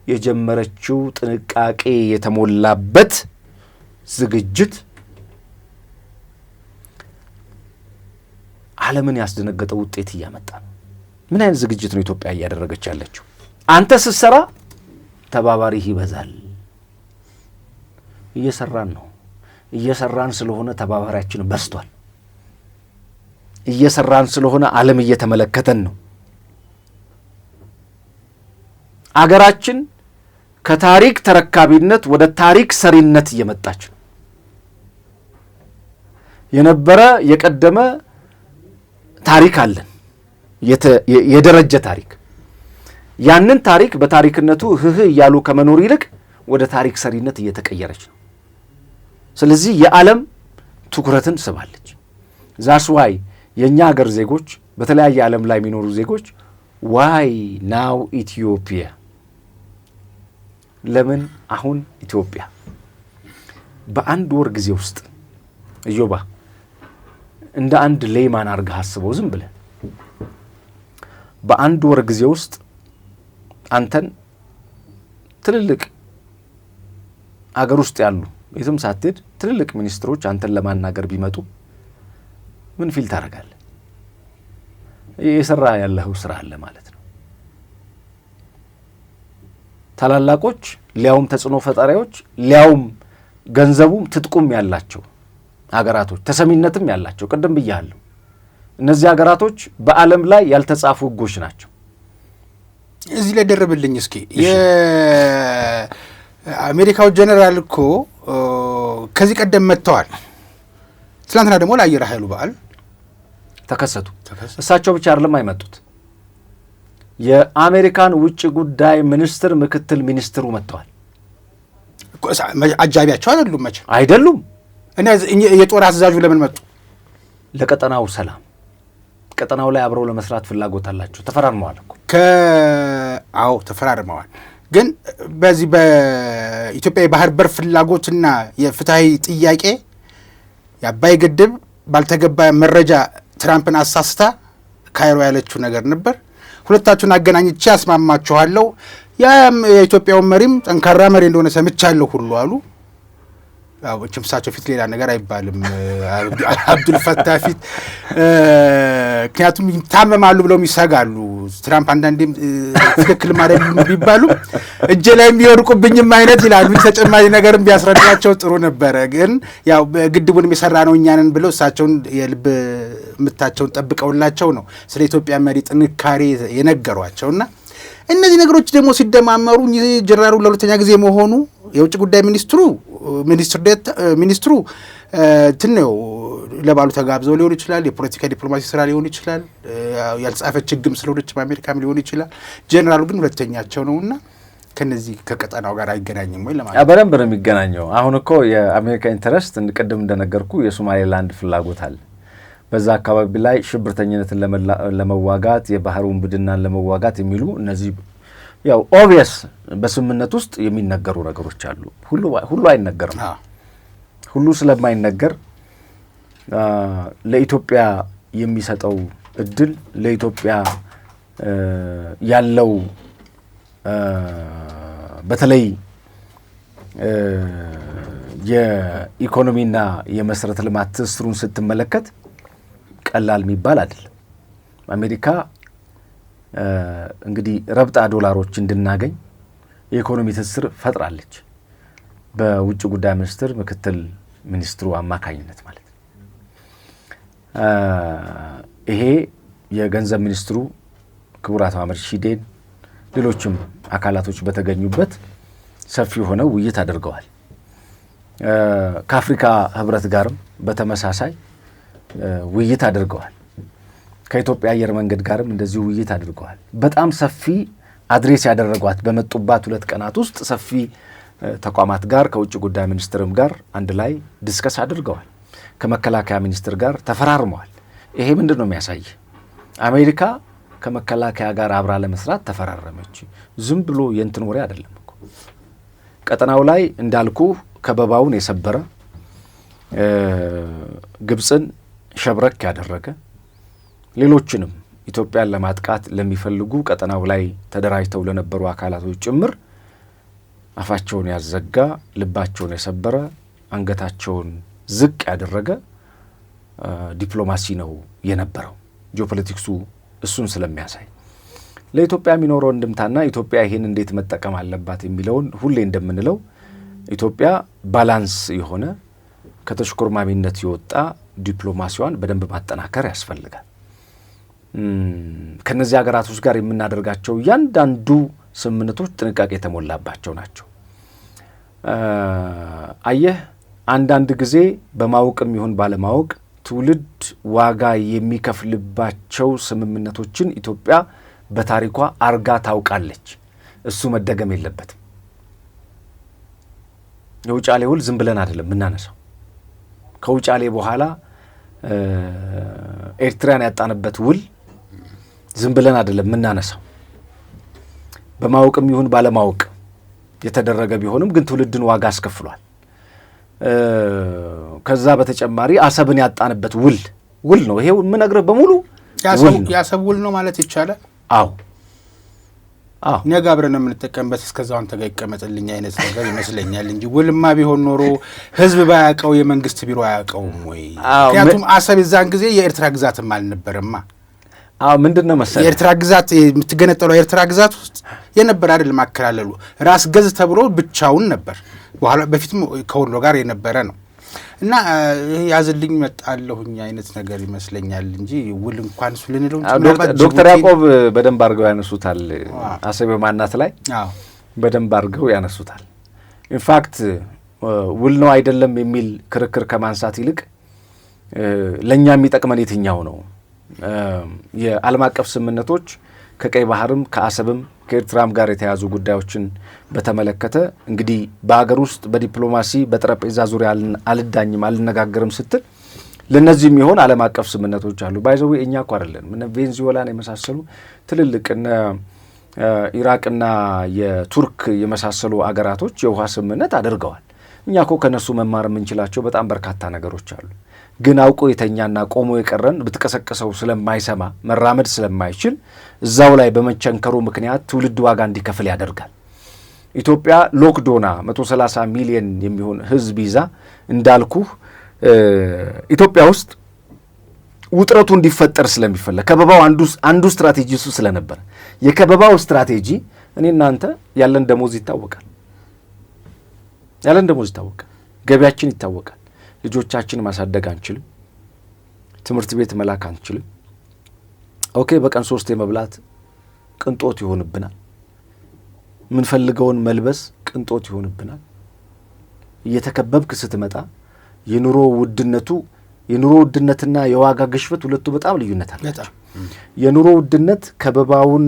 የጀመረችው ጥንቃቄ የተሞላበት ዝግጅት ዓለምን ያስደነገጠ ውጤት እያመጣ ነው። ምን አይነት ዝግጅት ነው ኢትዮጵያ እያደረገች ያለችው? አንተ ስትሰራ ተባባሪህ ይበዛል። እየሰራን ነው። እየሰራን ስለሆነ ተባባሪያችን በዝቷል። እየሰራን ስለሆነ ዓለም እየተመለከተን ነው። አገራችን ከታሪክ ተረካቢነት ወደ ታሪክ ሰሪነት እየመጣች ነው። የነበረ የቀደመ ታሪክ አለን፣ የደረጀ ታሪክ። ያንን ታሪክ በታሪክነቱ እያሉ ከመኖር ይልቅ ወደ ታሪክ ሰሪነት እየተቀየረች ነው። ስለዚህ የዓለም ትኩረትን ስባለች። ዛስዋይ የእኛ ሀገር ዜጎች በተለያየ ዓለም ላይ የሚኖሩ ዜጎች ዋይ ናው ኢትዮጵያ፣ ለምን አሁን ኢትዮጵያ በአንድ ወር ጊዜ ውስጥ እዮባ እንደ አንድ ሌማን አድርገህ አስበው። ዝም ብለህ በአንድ ወር ጊዜ ውስጥ አንተን ትልልቅ አገር ውስጥ ያሉ የትም ሳትሄድ ትልልቅ ሚኒስትሮች አንተን ለማናገር ቢመጡ ምን ፊል ታደርጋለህ? የሰራ ያለው ስራ አለ ማለት ነው። ታላላቆች ሊያውም ተጽዕኖ ፈጣሪዎች ሊያውም ገንዘቡም ትጥቁም ያላቸው ሀገራቶች ተሰሚነትም ያላቸው ቅድም ብያለሁ። እነዚህ ሀገራቶች በዓለም ላይ ያልተጻፉ ሕጎች ናቸው። እዚህ ላይ ደረብልኝ እስኪ የአሜሪካው ጀነራል እኮ ከዚህ ቀደም መጥተዋል። ትናንትና ደግሞ ለአየር ኃይሉ በዓል ተከሰቱ። እሳቸው ብቻ አይደለም አይመጡት። የአሜሪካን ውጭ ጉዳይ ሚኒስትር ምክትል ሚኒስትሩ መጥተዋል። አጃቢያቸው አይደሉም መቼም አይደሉም። እና የጦር አዛዡ ለምን መጡ? ለቀጠናው ሰላም ቀጠናው ላይ አብረው ለመስራት ፍላጎት አላቸው። ተፈራርመዋል እኮ አዎ ተፈራርመዋል። ግን በዚህ በኢትዮጵያ የባህር በር ፍላጎትና የፍትሐዊ ጥያቄ የአባይ ግድብ ባልተገባ መረጃ ትራምፕን አሳስታ ካይሮ ያለችው ነገር ነበር። ሁለታችሁን አገናኝቼ አስማማችኋለሁ፣ የኢትዮጵያውን መሪም ጠንካራ መሪ እንደሆነ ሰምቻለሁ ሁሉ አሉ። ያው እሳቸው ፊት ሌላ ነገር አይባልም፣ አብዱል ፈታህ ፊት። ምክንያቱም ይታመማሉ ብለው ይሰጋሉ። ትራምፕ አንዳንዴም ትክክል ማለት ቢባሉ እጄ ላይ የሚወድቁብኝም አይነት ይላሉ። ተጨማሪ ነገርም ቢያስረዳቸው ጥሩ ነበረ። ግን ያው ግድቡንም የሰራ ነው እኛንን ብለው እሳቸውን የልብ ምታቸውን ጠብቀውላቸው ነው ስለ ኢትዮጵያ መሪ ጥንካሬ የነገሯቸውና እነዚህ ነገሮች ደግሞ ሲደማመሩ ጀነራሉ ለሁለተኛ ጊዜ መሆኑ የውጭ ጉዳይ ሚኒስትሩ ትነው ለባሉ ተጋብዘው ሊሆን ይችላል። የፖለቲካ ዲፕሎማሲ ስራ ሊሆን ይችላል። ያልጻፈች ህግም ስለሆነች በአሜሪካም ሊሆን ይችላል። ጀነራሉ ግን ሁለተኛቸው ነውና ከነዚህ ከቀጠናው ጋር አይገናኝም ወይ ለማለት? በደንብ ነው የሚገናኘው። አሁን እኮ የአሜሪካ ኢንተረስት ቅድም እንደነገርኩ የሶማሌላንድ ፍላጎት አለ። በዛ አካባቢ ላይ ሽብርተኝነትን ለመዋጋት የባህር ውንብድናን ለመዋጋት የሚሉ እነዚህ ያው ኦብቪየስ በስምምነት ውስጥ የሚነገሩ ነገሮች አሉ። ሁሉ አይነገርም። ሁሉ ስለማይነገር ለኢትዮጵያ የሚሰጠው እድል ለኢትዮጵያ ያለው በተለይ የኢኮኖሚና የመሰረተ ልማት ትስስሩን ስትመለከት ቀላል የሚባል አይደለም። አሜሪካ እንግዲህ ረብጣ ዶላሮች እንድናገኝ የኢኮኖሚ ትስስር ፈጥራለች በውጭ ጉዳይ ሚኒስትር ምክትል ሚኒስትሩ አማካኝነት ማለት ነው። ይሄ የገንዘብ ሚኒስትሩ ክቡር አቶ አህመድ ሺዴን ሌሎችም አካላቶች በተገኙበት ሰፊ ሆነው ውይይት አድርገዋል። ከአፍሪካ ህብረት ጋርም በተመሳሳይ ውይይት አድርገዋል። ከኢትዮጵያ አየር መንገድ ጋርም እንደዚሁ ውይይት አድርገዋል። በጣም ሰፊ አድሬስ ያደረጓት በመጡባት 2 ቀናት ውስጥ ሰፊ ተቋማት ጋር ከውጭ ጉዳይ ሚኒስትርም ጋር አንድ ላይ ዲስከስ አድርገዋል። ከመከላከያ ሚኒስትር ጋር ተፈራርመዋል። ይሄ ምንድን ነው የሚያሳይ? አሜሪካ ከመከላከያ ጋር አብራ ለመስራት ተፈራረመች። ዝም ብሎ የእንትን ወሬ አይደለም እኮ። ቀጠናው ላይ እንዳልኩ ከበባውን የሰበረ ግብፅን ሸብረክ ያደረገ ሌሎችንም ኢትዮጵያን ለማጥቃት ለሚፈልጉ ቀጠናው ላይ ተደራጅተው ለነበሩ አካላቶች ጭምር አፋቸውን ያዘጋ፣ ልባቸውን የሰበረ፣ አንገታቸውን ዝቅ ያደረገ ዲፕሎማሲ ነው የነበረው። ጂኦፖለቲክሱ እሱን ስለሚያሳይ ለኢትዮጵያ የሚኖረው እንድምታና ኢትዮጵያ ይሄን እንዴት መጠቀም አለባት የሚለውን ሁሌ እንደምንለው ኢትዮጵያ ባላንስ የሆነ ከተሽኮርማሚነት የወጣ ዲፕሎማሲዋን በደንብ ማጠናከር ያስፈልጋል። ከነዚህ ሀገራቶች ጋር የምናደርጋቸው እያንዳንዱ ስምምነቶች ጥንቃቄ የተሞላባቸው ናቸው። አየህ አንዳንድ ጊዜ በማወቅም ይሁን ባለማወቅ ትውልድ ዋጋ የሚከፍልባቸው ስምምነቶችን ኢትዮጵያ በታሪኳ አርጋ ታውቃለች። እሱ መደገም የለበትም። የውጫሌ ውል ዝም ብለን አይደለም የምናነሳው። ከውጫሌ በኋላ ኤርትራን ያጣንበት ውል ዝም ብለን አይደለም የምናነሳው። በማወቅም ይሁን ባለማወቅ የተደረገ ቢሆንም ግን ትውልድን ዋጋ አስከፍሏል። ከዛ በተጨማሪ አሰብን ያጣንበት ውል ነው። ይሄው የምነግርህ በሙሉ የአሰብ ውል ነው ማለት ይቻላል። አዎ ነገ አብረን የምንጠቀምበት እስከዛው አንተ ጋር ይቀመጥልኝ አይነት ነገር ይመስለኛል እንጂ ውልማ ቢሆን ኖሮ ህዝብ ባያውቀው የመንግስት ቢሮ አያውቀውም ወይ? ምክንያቱም አሰብ የዛን ጊዜ የኤርትራ ግዛትም አልነበረማ። ምንድን ነው መሰለህ የኤርትራ ግዛት የምትገነጠለው የኤርትራ ግዛት ውስጥ የነበረ አይደለም። አከላለሉ ራስ ገዝ ተብሎ ብቻውን ነበር። በኋላ በፊትም ከወሎ ጋር የነበረ ነው እና ያዝልኝ መጣለሁኝ አይነት ነገር ይመስለኛል እንጂ ውል እንኳን እሱ ልንለው ዶክተር ያዕቆብ በደንብ አድርገው ያነሱታል። አሰብ ማናት ላይ በደንብ አድርገው ያነሱታል። ኢንፋክት ውል ነው አይደለም የሚል ክርክር ከማንሳት ይልቅ ለእኛ የሚጠቅመን የትኛው ነው? የዓለም አቀፍ ስምምነቶች ከቀይ ባህርም ከአሰብም ከኤርትራም ጋር የተያዙ ጉዳዮችን በተመለከተ እንግዲህ በሀገር ውስጥ በዲፕሎማሲ በጠረጴዛ ዙሪያ አልዳኝም አልነጋገርም ስትል ለነዚህ የሚሆን ዓለም አቀፍ ስምምነቶች አሉ። ባይዘው እኛ እኮ አይደለም እነ ቬንዙዌላን የመሳሰሉ ትልልቅ እነ ኢራቅና የቱርክ የመሳሰሉ አገራቶች የውሃ ስምምነት አድርገዋል። እኛ እኮ ከነሱ መማር የምንችላቸው በጣም በርካታ ነገሮች አሉ። ግን አውቆ የተኛና ቆሞ የቀረን ብትቀሰቅሰው ስለማይሰማ መራመድ ስለማይችል እዛው ላይ በመቸንከሩ ምክንያት ትውልድ ዋጋ እንዲከፍል ያደርጋል። ኢትዮጵያ ሎክዶና 130 ሚሊዮን የሚሆን ህዝብ ይዛ እንዳልኩህ ኢትዮጵያ ውስጥ ውጥረቱ እንዲፈጠር ስለሚፈለግ ከበባው አንዱ ስትራቴጂ እሱ ስለነበር የከበባው ስትራቴጂ እኔ እናንተ ያለን ደሞዝ ይታወቃል፣ ገቢያችን ይታወቃል። ልጆቻችን ማሳደግ አንችልም፣ ትምህርት ቤት መላክ አንችልም። ኦኬ በቀን 3 መብላት ቅንጦት ይሆንብናል። ምንፈልገውን መልበስ ቅንጦት ይሆንብናል። እየተከበብክ ስትመጣ የኑሮ ውድነትና የዋጋ ግሽበት ሁለቱ በጣም ልዩነት አላቸው። የኑሮ ውድነት ከበባውን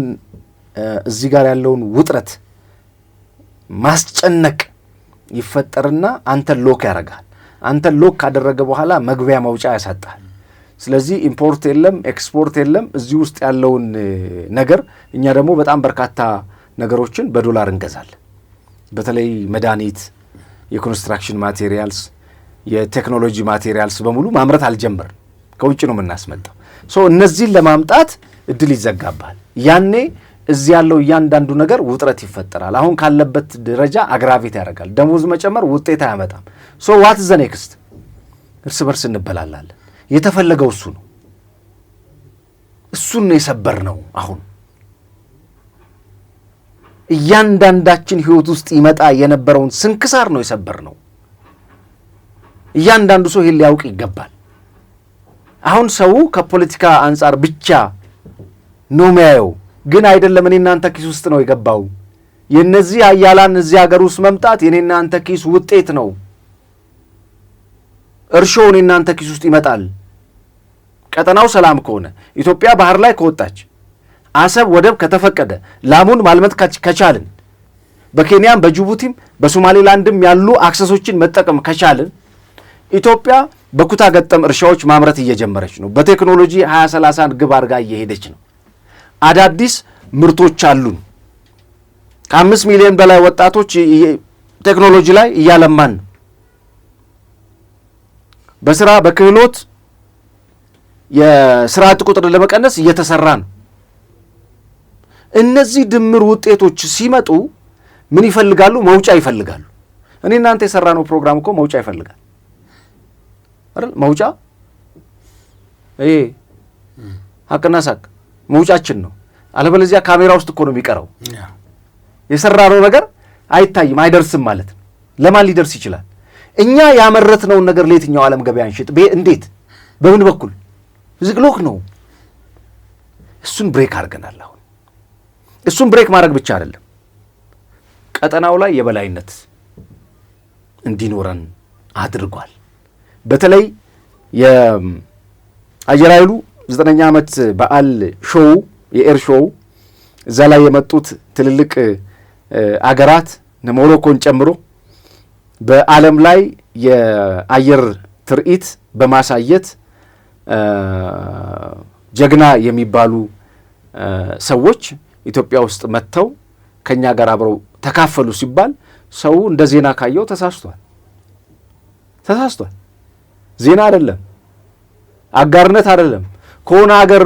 እዚህ ጋር ያለውን ውጥረት ማስጨነቅ ይፈጠርና አንተን ሎክ ያደርጋል። አንተን ሎክ ካደረገ በኋላ መግቢያ መውጫ ያሳጣል። ስለዚህ ኢምፖርት የለም ኤክስፖርት የለም። እዚህ ውስጥ ያለውን ነገር እኛ ደግሞ በጣም በርካታ ነገሮችን በዶላር እንገዛለን። በተለይ መድኃኒት፣ የኮንስትራክሽን ማቴሪያልስ፣ የቴክኖሎጂ ማቴሪያልስ በሙሉ ማምረት አልጀመርም፣ ከውጭ ነው የምናስመጣው። እነዚህን ለማምጣት እድል ይዘጋባል። ያኔ እዚህ ያለው እያንዳንዱ ነገር ውጥረት ይፈጠራል። አሁን ካለበት ደረጃ አግራቬት ያደርጋል። ደሞዝ መጨመር ውጤት አያመጣም። ዋት ዘ ኔክስት? እርስ በርስ እንበላላለን። የተፈለገው እሱ ነው። እሱን ነው የሰበር ነው። አሁን እያንዳንዳችን ህይወት ውስጥ ይመጣ የነበረውን ስንክሳር ነው የሰበር ነው። እያንዳንዱ ሰው ይሄን ሊያውቅ ይገባል። አሁን ሰው ከፖለቲካ አንጻር ብቻ ነው የሚያየው፣ ግን አይደለም። እኔ እናንተ ኪስ ውስጥ ነው የገባው። የነዚህ አያላን እዚህ ሀገር ውስጥ መምጣት የኔ እናንተ ኪስ ውጤት ነው። እርሾው እኔ እናንተ ኪስ ውስጥ ይመጣል። ቀጠናው ሰላም ከሆነ፣ ኢትዮጵያ ባህር ላይ ከወጣች፣ አሰብ ወደብ ከተፈቀደ፣ ላሙን ማልመት ከቻልን፣ በኬንያም በጅቡቲም በሶማሌላንድም ያሉ አክሰሶችን መጠቀም ከቻልን፣ ኢትዮጵያ በኩታ ገጠም እርሻዎች ማምረት እየጀመረች ነው። በቴክኖሎጂ 2030 ግብ አድርጋ እየሄደች ነው። አዳዲስ ምርቶች አሉን። ከ5 ሚሊዮን በላይ ወጣቶች ቴክኖሎጂ ላይ እያለማን ነው። በስራ በክህሎት የስራ አጥ ቁጥር ለመቀነስ እየተሰራ ነው። እነዚህ ድምር ውጤቶች ሲመጡ ምን ይፈልጋሉ? መውጫ ይፈልጋሉ። እኔ እናንተ የሰራነው ፕሮግራም እኮ መውጫ ይፈልጋል አይደል? መውጫ ይሄ ሀቅና ሳቅ መውጫችን ነው። አለበለዚያ ካሜራ ውስጥ እኮ ነው የሚቀረው። የሰራነው ነገር አይታይም፣ አይደርስም ማለት ነው። ለማን ሊደርስ ይችላል? እኛ ያመረትነውን ነገር ለየትኛው ዓለም ገበያ እንሽጥ? እንዴት? በምን በኩል? ዝግሎክ ነው። እሱን ብሬክ አድርገናል። አሁን እሱን ብሬክ ማድረግ ብቻ አይደለም፣ ቀጠናው ላይ የበላይነት እንዲኖረን አድርጓል። በተለይ የአየር ኃይሉ 9ኛ ዓመት በዓል ሾው፣ የኤር ሾው እዛ ላይ የመጡት ትልልቅ አገራት ሞሮኮን ጨምሮ በዓለም ላይ የአየር ትርኢት በማሳየት ጀግና የሚባሉ ሰዎች ኢትዮጵያ ውስጥ መጥተው ከኛ ጋር አብረው ተካፈሉ ሲባል ሰው እንደ ዜና ካየው ተሳስቷል። ዜና አይደለም፣ አጋርነት አይደለም፣ ከሆነ ሀገር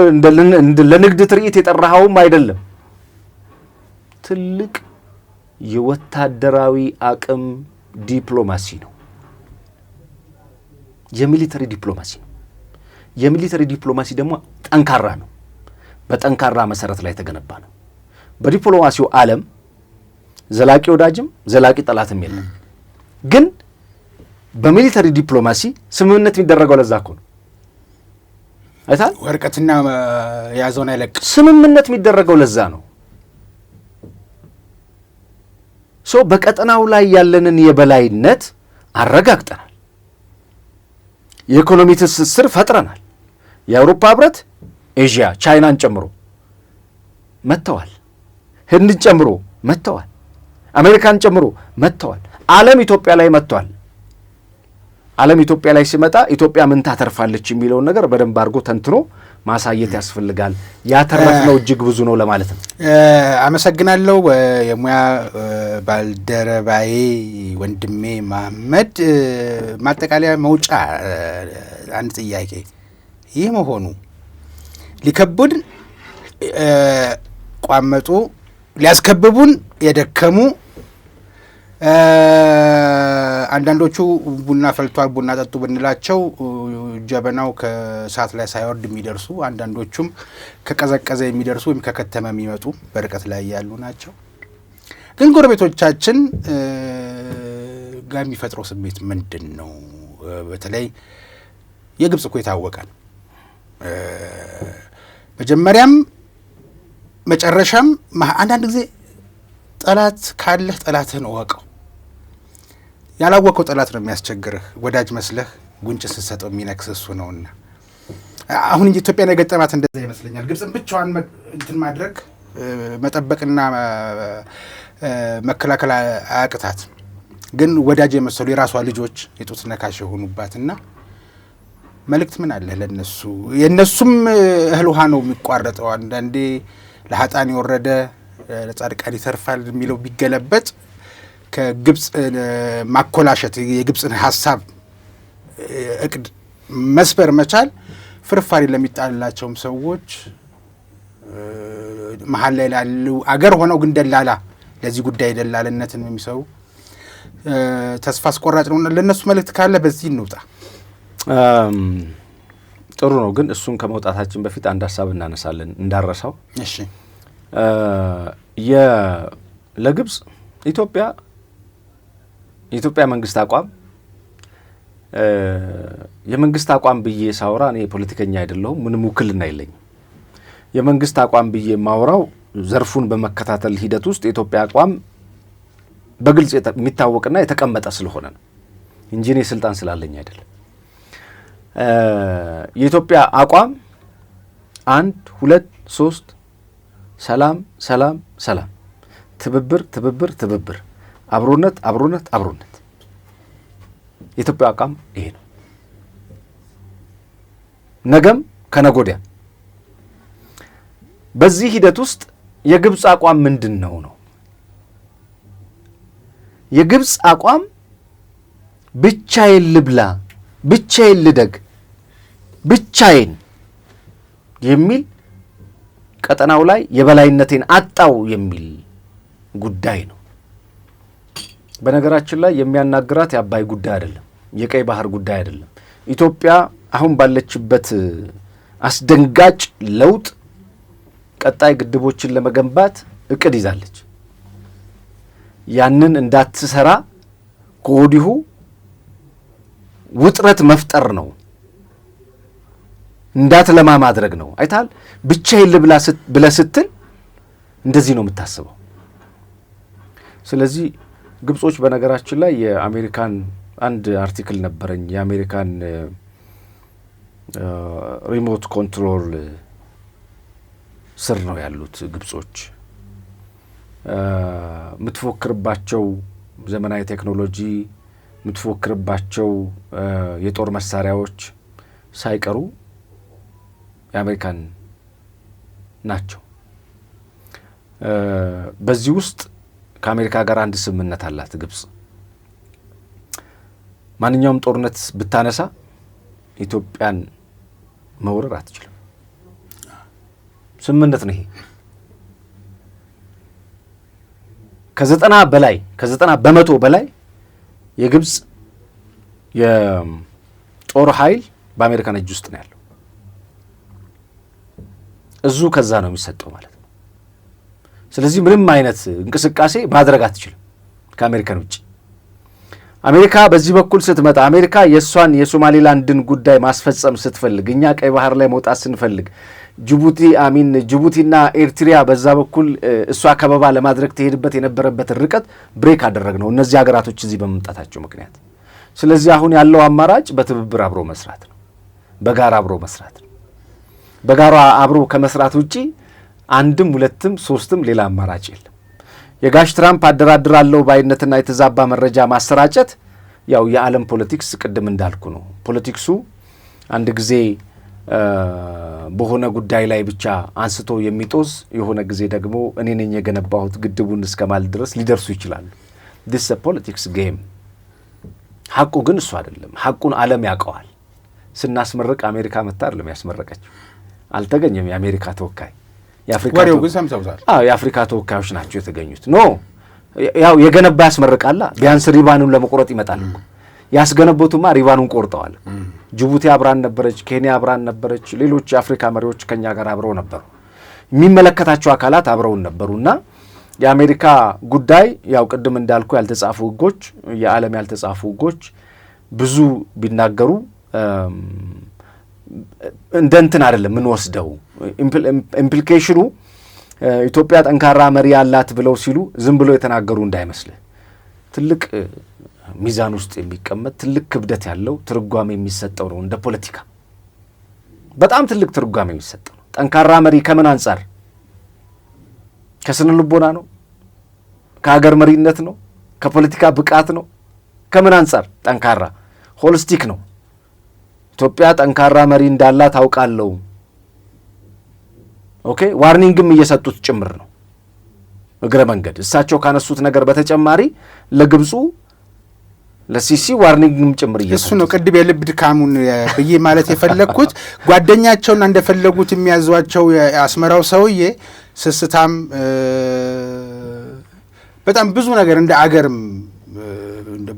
ለንግድ ትርኢት የጠራኸውም አይደለም። ትልቅ የወታደራዊ አቅም ዲፕሎማሲ ነው። የሚሊተሪ ዲፕሎማሲ ነው። የሚሊተሪ ዲፕሎማሲ ደግሞ ጠንካራ ነው። በጠንካራ መሰረት ላይ የተገነባ ነው። በዲፕሎማሲው ዓለም ዘላቂ ወዳጅም ዘላቂ ጠላትም የለም። ግን በሚሊተሪ ዲፕሎማሲ ስምምነት የሚደረገው ለዛ እኮ ነው። አይታል ወርቀትና ያዘውን አይለቅ ስምምነት የሚደረገው ለዛ ነው። በቀጠናው ላይ ያለንን የበላይነት አረጋግጠናል። የኢኮኖሚ ትስስር ፈጥረናል። የአውሮፓ ህብረት ኤዥያ ቻይናን ጨምሮ መጥተዋል። ህንድን ጨምሮ መጥተዋል። አሜሪካን ጨምሮ መጥተዋል። ዓለም ኢትዮጵያ ላይ መጥቷል። ዓለም ኢትዮጵያ ላይ ሲመጣ ኢትዮጵያ ምን ታተርፋለች የሚለውን ነገር በደንብ አድርጎ ተንትኖ ማሳየት ያስፈልጋል። ያተረፍነው እጅግ ብዙ ነው ለማለት ነው። አመሰግናለሁ። የሙያ ባልደረባዬ ወንድሜ መሐመድ፣ ማጠቃለያ መውጫ አንድ ጥያቄ ይህ መሆኑ ሊከቡን ቋመጡ፣ ሊያስከብቡን የደከሙ አንዳንዶቹ ቡና ፈልቷል ቡና ጠጡ ብንላቸው ጀበናው ከእሳት ላይ ሳይወርድ የሚደርሱ፣ አንዳንዶቹም ከቀዘቀዘ የሚደርሱ ወይም ከከተማ የሚመጡ በርቀት ላይ ያሉ ናቸው። ግን ጎረቤቶቻችን ጋር የሚፈጥረው ስሜት ምንድን ነው? በተለይ የግብፅ እኮ የታወቀ ነው። መጀመሪያም መጨረሻም አንዳንድ ጊዜ ጠላት ካለህ ጠላትህን እወቀው። ያላወቀው ጠላት ነው የሚያስቸግርህ። ወዳጅ መስለህ ጉንጭ ስትሰጠው የሚነክስ እሱ ነውና አሁን እንጂ ኢትዮጵያን የገጠማት እንደዛ ይመስለኛል። ግብፅን ብቻዋን እንትን ማድረግ መጠበቅና መከላከል አያቅታት፣ ግን ወዳጅ የመሰሉ የራሷ ልጆች የጡት ነካሽ የሆኑባትና መልእክት ምን አለ ለነሱ? የነሱም እህል ውሃ ነው የሚቋረጠው። አንዳንዴ ለሀጣን የወረደ ለጻድቃን ይተርፋል የሚለው ቢገለበጥ ከግብፅ ማኮላሸት የግብፅን ሀሳብ እቅድ መስበር መቻል ፍርፋሪ ለሚጣልላቸውም ሰዎች መሀል ላይ ላሉ አገር ሆነው ግን ደላላ ለዚህ ጉዳይ ደላልነትን የሚሰሩ ተስፋ አስቆራጭ ነው። ለእነሱ መልእክት ካለ በዚህ እንውጣ። ጥሩ ነው። ግን እሱን ከመውጣታችን በፊት አንድ ሀሳብ እናነሳለን እንዳረሳው። እሺ፣ ለግብፅ የኢትዮጵያ መንግስት አቋም የመንግስት አቋም ብዬ ሳወራ እኔ ፖለቲከኛ አይደለሁም፣ ምንም ውክልና የለኝም። የመንግስት አቋም ብዬ ማውራው ዘርፉን በመከታተል ሂደት ውስጥ የኢትዮጵያ አቋም በግልጽ የሚታወቅና የተቀመጠ ስለሆነ ነው እንጂ እኔ ስልጣን ስላለኝ አይደለም። የኢትዮጵያ አቋም 1 2 3 ሰላም ሰላም ሰላም፣ ትብብር ትብብር ትብብር፣ አብሮነት አብሮነት አብሮነት። የኢትዮጵያ አቋም ይሄ ነው። ነገም ከነገ ወዲያ በዚህ ሂደት ውስጥ የግብፅ አቋም ምንድን ነው? የግብፅ አቋም ብቻዬን ልብላ፣ ብቻዬን ልደግ፣ ብቻዬን የሚል ቀጠናው ላይ የበላይነቴን አጣው የሚል ጉዳይ ነው። በነገራችን ላይ የሚያናግራት የአባይ ጉዳይ አይደለም፣ የቀይ ባህር ጉዳይ አይደለም። ኢትዮጵያ አሁን ባለችበት አስደንጋጭ ለውጥ ቀጣይ ግድቦችን ለመገንባት እቅድ ይዛለች። ያንን እንዳትሰራ ከወዲሁ ውጥረት መፍጠር ነው፣ እንዳትለማ ማድረግ ነው። አይታል ብቻዬን ልብላ ብለህ ስትል እንደዚህ ነው የምታስበው። ስለዚህ ግብጾች በነገራችን ላይ የአሜሪካን አንድ አርቲክል ነበረኝ፣ የአሜሪካን ሪሞት ኮንትሮል ስር ነው ያሉት ግብጾች። የምትፎክርባቸው ዘመናዊ ቴክኖሎጂ፣ የምትፎክርባቸው የጦር መሳሪያዎች ሳይቀሩ የአሜሪካን ናቸው። በዚህ ውስጥ ከአሜሪካ ጋር አንድ ስምምነት አላት ግብጽ። ማንኛውም ጦርነት ብታነሳ ኢትዮጵያን መውረር አትችልም። ስምምነት ነው ይሄ። ከ90 በመቶ በላይ የግብጽ የጦር ኃይል በአሜሪካን እጅ ውስጥ ነው ያለው። እዙ ከዛ ነው የሚሰጠው ማለት ነው። ስለዚህ ምንም አይነት እንቅስቃሴ ማድረግ አትችልም ከአሜሪካን ውጭ። አሜሪካ በዚህ በኩል ስትመጣ፣ አሜሪካ የእሷን የሶማሌላንድን ጉዳይ ማስፈጸም ስትፈልግ፣ እኛ ቀይ ባህር ላይ መውጣት ስንፈልግ ጅቡቲና ኤርትሪያ በዛ በኩል እሷ ከበባ ለማድረግ ትሄድበት የነበረበትን ርቀት ብሬክ አደረግ ነው እነዚህ ሀገራቶች እዚህ በመምጣታቸው ምክንያት። ስለዚህ አሁን ያለው አማራጭ በትብብር አብሮ መስራት ነው፣ በጋራ አብሮ መስራት ነው። በጋራ አብሮ ከመስራት ውጪ አንድም ሁለትም ሶስትም ሌላ አማራጭ የለም። የጋሽ ትራምፕ አደራድራለሁ ባይነትና የተዛባ መረጃ ማሰራጨት ያው የዓለም ፖለቲክስ ቅድም እንዳልኩ ነው። ፖለቲክሱ አንድ ጊዜ በሆነ ጉዳይ ላይ ብቻ አንስቶ የሚጦዝ የሆነ ጊዜ ደግሞ እኔ ነኝ የገነባሁት ግድቡን እስከማለት ድረስ ሊደርሱ ይችላሉ። this a politics game። ሐቁ ግን እሱ አይደለም። ሐቁን ዓለም ያውቀዋል። ስናስመረቅ አሜሪካ መጣ አይደለም ያስመረቀችው፣ አልተገኘም የአሜሪካ ተወካይ። ወሬው ግን ሰምተውታል። የአፍሪካ ተወካዮች ናቸው የተገኙት። ኖ ያው የገነባ ያስመርቃላ። ቢያንስ ሪባኑን ለመቆረጥ ይመጣል እኮ። ያስገነቡትማ ሪባኑን ቆርጠዋል። ጅቡቲ አብራን ነበረች፣ ኬንያ አብራን ነበረች፣ ሌሎች የአፍሪካ መሪዎች ከኛ ጋር አብረው ነበሩ፣ የሚመለከታቸው አካላት አብረውን ነበሩና የአሜሪካ ጉዳይ ያው ቅድም እንዳልኩ ያልተጻፉ ሕጎች የዓለም ያልተጻፉ ሕጎች ብዙ ቢናገሩ እንደ እንትን አይደለም ምን ወስደው ኢምፕሊኬሽኑ ኢትዮጵያ ጠንካራ መሪ ያላት ብለው ሲሉ ዝም ብሎ የተናገሩ እንዳይመስልህ። ትልቅ ሚዛን ውስጥ የሚቀመጥ ትልቅ ክብደት ያለው ትርጓሜ የሚሰጠው ነው። እንደ ፖለቲካ በጣም ትልቅ ትርጓሜ የሚሰጠው ነው። ጠንካራ መሪ ከምን አንጻር? ከስነ ልቦና ነው? ከሀገር መሪነት ነው? ከፖለቲካ ብቃት ነው? ከምን አንጻር? ጠንካራ ሆሊስቲክ ነው። ኢትዮጵያ ጠንካራ መሪ እንዳላት አውቃለሁ። ኦኬ ዋርኒንግም እየሰጡት ጭምር ነው እግረ መንገድ እሳቸው ካነሱት ነገር በተጨማሪ ለግብፁ ለሲሲ ዋርኒንግም ጭምር እየሰጡት እሱ ነው። ቅድም የልብ ድካሙን ብዬ ማለት የፈለግኩት ጓደኛቸውና እንደፈለጉት የሚያዟቸው የአስመራው ሰውዬ ስስታም በጣም ብዙ ነገር እንደ አገርም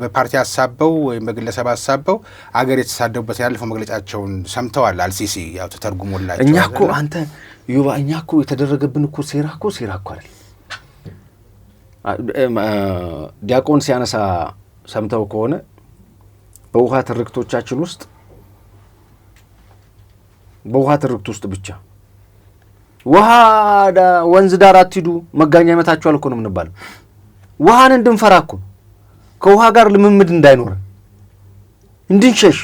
በፓርቲ አሳበው ወይም በግለሰብ አሳበው አገር የተሳደቡበት ያለፈው መግለጫቸውን ሰምተዋል። አልሲሲ ያው ተተርጉሞላቸው እኛ እኮ አንተ ዩባ እኛ እኮ የተደረገብን እኮ ሴራ እኮ አይደል። ዲያቆን ሲያነሳ ሰምተው ከሆነ በውሃ ትርክቶቻችን ውስጥ በውሃ ትርክት ውስጥ ብቻ ውሃ ወንዝ ዳር አትሂዱ መጋኛ ይመታችኋል እኮ ነው የምንባለው። ውሃን እንድንፈራ እኮ ከውሃ ጋር ልምምድ እንዳይኖር እንድንሸሽ።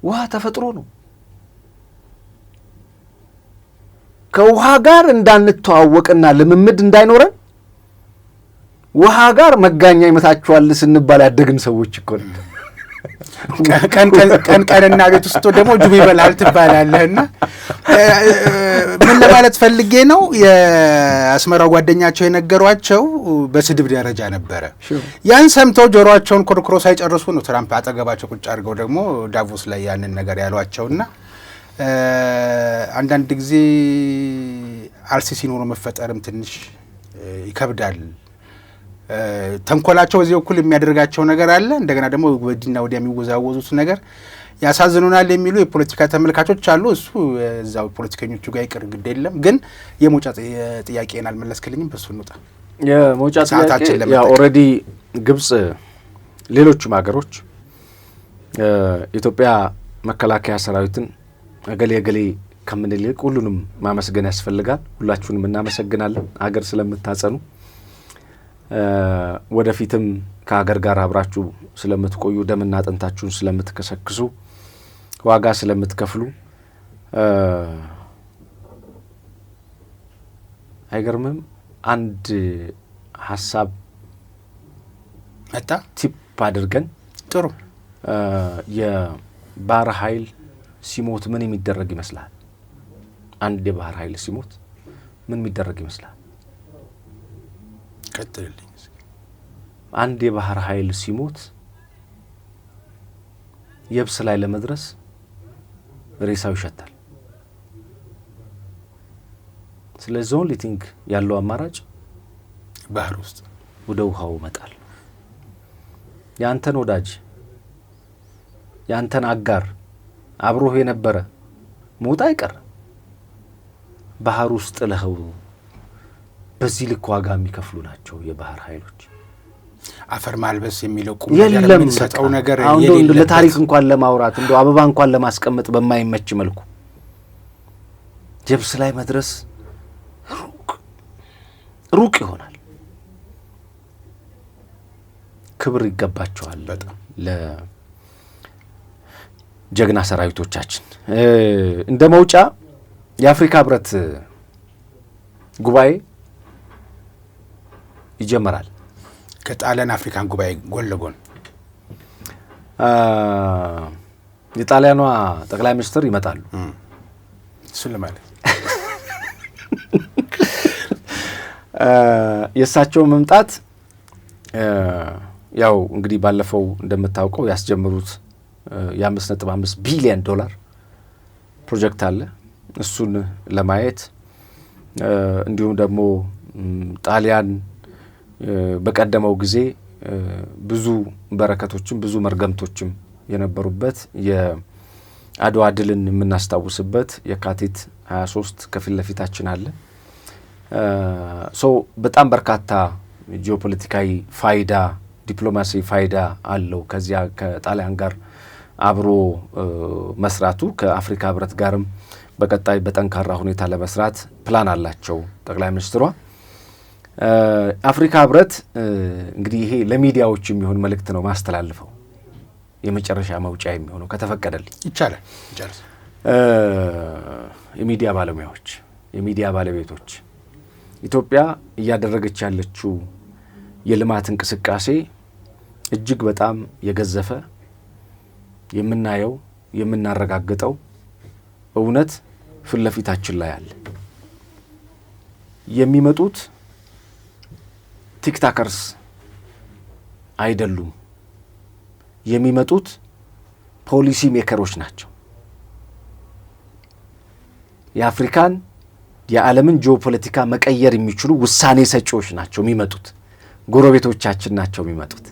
ውሃ ተፈጥሮ ነው። ከውሃ ጋር እንዳንተዋወቅና ልምምድ እንዳይኖረን ውሃ ጋር መጋኛ ይመታችኋል ስንባል ያደግን ሰዎች እኮ ነን። ቀንና ቤት ውስጥ ደግሞ ጁብ ይበላል ትባላለህና ምን ለማለት ፈልጌ ነው፣ የአስመራው ጓደኛቸው የነገሯቸው በስድብ ደረጃ ነበረ። ያን ሰምተው ጆሮአቸውን ኮርኩሮ ሳይጨርሱ ነው ትራምፕ አጠገባቸው ቁጭ አድርገው ደግሞ ዳቮስ ላይ ያንን ነገር ያሏቸውና አንዳንድ ጊዜ አልሲሲ ኖሮ መፈጠርም ትንሽ ይከብዳል። ተንኮላቸው በዚህ በኩል የሚያደርጋቸው ነገር አለ። እንደገና ደግሞ ወዲና ወዲያ የሚወዛወዙት ነገር ያሳዝኑናል የሚሉ የፖለቲካ ተመልካቾች አሉ። እሱ እዛው ፖለቲከኞቹ ጋር ይቅር ግድ የለም። ግን የመውጫ ጥያቄን አልመለስክልኝም። በሱ እንውጣ። የመውጫ ጥያቄ ያ ኦልሬዲ ግብጽ፣ ሌሎችም ሀገሮች ኢትዮጵያ መከላከያ ሰራዊትን እገሌ ከምንል ይልቅ ሁሉንም ማመስገን ያስፈልጋል። ሁላችሁንም እናመሰግናለን ሀገር ስለምታጸኑ፣ ወደፊትም ከሀገር ጋር አብራችሁ ስለምትቆዩ፣ ደምና አጥንታችሁን ስለምትከሰክሱ፣ ዋጋ ስለምትከፍሉ። አይገርምም? አንድ ሀሳብ መጣ ቲፕ አድርገን ጥሩ የባህር ኃይል ሲሞት ምን የሚደረግ ይመስላል? አንድ የባህር ኃይል ሲሞት ምን የሚደረግ ይመስላል? ቀጥልልኝ። አንድ የባህር ኃይል ሲሞት የብስ ላይ ለመድረስ ሬሳው ይሸታል። ስለዚህ ኦንሊ ቲንግ ያለው አማራጭ ባህር ውስጥ ወደ ውሃው መጣል። ያንተን ወዳጅ ያንተን አጋር አብሮህ የነበረ ሞት አይቀርም። ባህር ውስጥ ለኸው በዚህ ልክ ዋጋ የሚከፍሉ ናቸው የባህር ኃይሎች። አፈር ማልበስ የሚለው ቁም ነገር የምንሰጠው ነገር የሌለ ለታሪክ እንኳን ለማውራት እንደው አበባ እንኳን ለማስቀመጥ በማይመች መልኩ የብስ ላይ መድረስ ሩቅ ይሆናል። ክብር ይገባቸዋል በጣም ለጀግና ሰራዊቶቻችን። እንደ መውጫ የአፍሪካ ህብረት ጉባኤ ይጀመራል። ከጣሊያን አፍሪካን ጉባኤ ጎን ለጎን የጣሊያኗ ጠቅላይ ሚኒስትር ይመጣሉ። እሱን ለማለት የእሳቸው መምጣት ያው እንግዲህ ባለፈው እንደምታውቀው ያስጀምሩት የ5.5 ቢሊዮን ዶላር ፕሮጀክት አለ። እሱን ለማየት እንዲሁም ደግሞ ጣሊያን በቀደመው ጊዜ ብዙ በረከቶችም ብዙ መርገምቶችም የነበሩበት የአድዋ ድልን የምናስታውስበት የካቲት 23 ከፊት ለፊታችን አለ። በጣም በርካታ ጂኦፖለቲካዊ ፋይዳ ዲፕሎማሲ ፋይዳ አለው። ከዚያ ከጣሊያን ጋር አብሮ መስራቱ ከአፍሪካ ህብረት ጋርም በቀጣይ በጠንካራ ሁኔታ ለመስራት ፕላን አላቸው ጠቅላይ ሚኒስትሯ። አፍሪካ ህብረት እንግዲህ ይሄ ለሚዲያዎች የሚሆን መልእክት ነው ማስተላልፈው፣ የመጨረሻ መውጫ የሚሆነው ከተፈቀደልኝ ይቻላል። የሚዲያ ባለሙያዎች፣ የሚዲያ ባለቤቶች ኢትዮጵያ እያደረገች ያለችው የልማት እንቅስቃሴ እጅግ በጣም የገዘፈ የምናየው የምናረጋግጠው እውነት ፊት ለፊታችን ላይ አለ። የሚመጡት ቲክታከርስ አይደሉም። የሚመጡት ፖሊሲ ሜከሮች ናቸው። የአፍሪካን የዓለምን ጂኦፖለቲካ መቀየር የሚችሉ ውሳኔ ሰጪዎች ናቸው የሚመጡት። ጎረቤቶቻችን ናቸው የሚመጡት።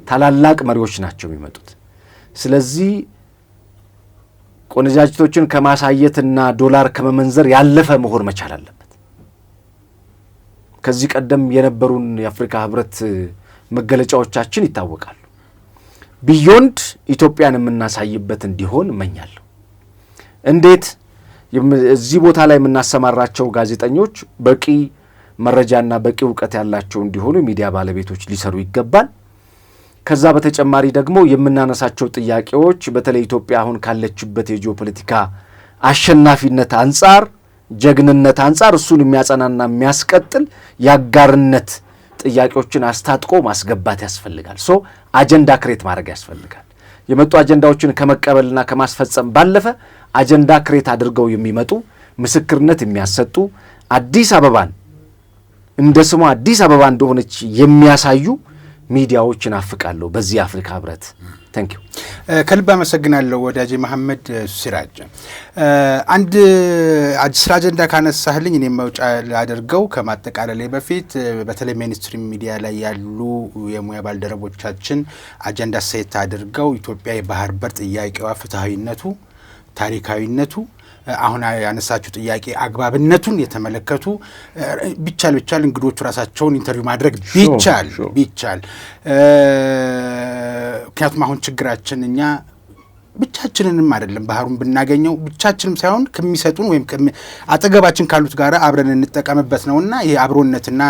ታላላቅ መሪዎች ናቸው የሚመጡት። ስለዚህ ቆነጃጅቶችን ከማሳየትና ዶላር ከመመንዘር ያለፈ መሆን መቻል አለበት። ከዚህ ቀደም የነበሩን የአፍሪካ ህብረት መገለጫዎቻችን ይታወቃሉ። ቢዮንድ ኢትዮጵያን የምናሳይበት እንዲሆን እመኛለሁ። እንዴት እዚህ ቦታ ላይ የምናሰማራቸው ጋዜጠኞች በቂ መረጃና በቂ እውቀት ያላቸው እንዲሆኑ የሚዲያ ባለቤቶች ሊሰሩ ይገባል። ከዛ በተጨማሪ ደግሞ የምናነሳቸው ጥያቄዎች በተለይ ኢትዮጵያ አሁን ካለችበት የጂኦፖለቲካ አሸናፊነት አንጻር፣ ጀግንነት አንጻር እሱን የሚያጸናና የሚያስቀጥል የአጋርነት ጥያቄዎችን አስታጥቆ ማስገባት ያስፈልጋል። አጀንዳ ክሬት ማድረግ ያስፈልጋል። የመጡ አጀንዳዎችን ከመቀበልና ከማስፈጸም ባለፈ አጀንዳ ክሬት አድርገው የሚመጡ ምስክርነት የሚያሰጡ አዲስ አበባን እንደ ስሟ አዲስ አበባ እንደሆነች የሚያሳዩ ሚዲያዎች እናፍቃለሁ በዚህ አፍሪካ ህብረት። ታንኪዩ ከልብ አመሰግናለሁ ወዳጄ መሐመድ ሲራጅ። አንድ ስለ አጀንዳ ካነሳህልኝ እኔም መውጫ ላደርገው ከማጠቃለላይ በፊት በተለይ ሜንስትሪም ሚዲያ ላይ ያሉ የሙያ ባልደረቦቻችን አጀንዳ ሴት አድርገው ኢትዮጵያ የባህር በር ጥያቄዋ ፍትሐዊነቱ፣ ታሪካዊነቱ፣ አሁን ያነሳችሁ ጥያቄ አግባብነቱን የተመለከቱ ቢቻል እንግዶቹ ራሳቸውን ኢንተርቪው ማድረግ ቢቻል ምክንያቱም አሁን ችግራችን እኛ ብቻችንንም አይደለም ባህሩን ብናገኘው ብቻችንም ሳይሆን ከሚሰጡን ወይም አጠገባችን ካሉት ጋር አብረን እንጠቀምበት ነውና ይሄ አብሮነትና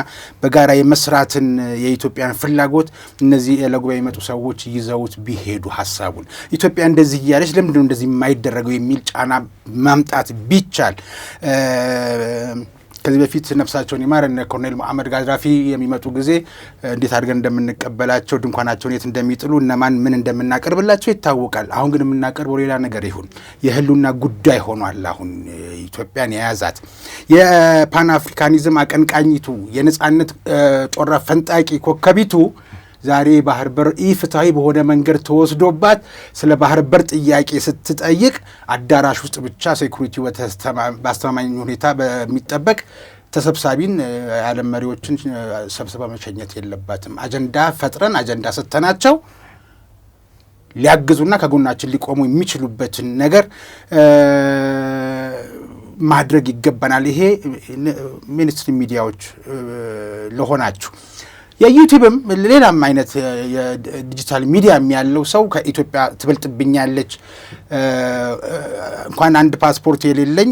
በጋራ የመስራትን የኢትዮጵያን ፍላጎት እነዚህ ለጉባኤ የመጡ ሰዎች ይዘውት ቢሄዱ ሐሳቡን ኢትዮጵያ እንደዚህ እያለች ለምንድን ነው እንደዚህ የማይደረገው የሚል ጫና ማምጣት ቢቻል ከዚህ በፊት ነፍሳቸውን ይማር እነ ኮሎኔል መሐመድ ጋድራፊ የሚመጡ ጊዜ እንዴት አድርገን እንደምንቀበላቸው ድንኳናቸውን የት እንደሚጥሉ እነማን ምን እንደምናቀርብላቸው ይታወቃል። አሁን ግን የምናቀርበው ሌላ ነገር ይሁን የህሉና ጉዳይ ሆኗል። አሁን ኢትዮጵያን የያዛት የፓን አፍሪካኒዝም አቀንቃኝቱ የነጻነት ጦር ፈንጣቂ ኮከቢቱ ዛሬ ባህር በር ኢፍትሐዊ በሆነ መንገድ ተወስዶባት ስለ ባህር በር ጥያቄ ስትጠይቅ አዳራሽ ውስጥ ብቻ ሴኩሪቲ በአስተማማኝ ሁኔታ በሚጠበቅ ተሰብሳቢን የዓለም መሪዎችን ሰብስባ መሸኘት የለባትም። አጀንዳ ፈጥረን አጀንዳ ሰጥተናቸው ሊያግዙና ከጎናችን ሊቆሙ የሚችሉበትን ነገር ማድረግ ይገባናል። ይሄ ሚኒስትሪ ሚዲያዎች ለሆናችሁ የዩቲዩብም ሌላም አይነት የዲጂታል ሚዲያ ያለው ሰው ከኢትዮጵያ ትበልጥብኛለች እንኳን አንድ ፓስፖርት የሌለኝ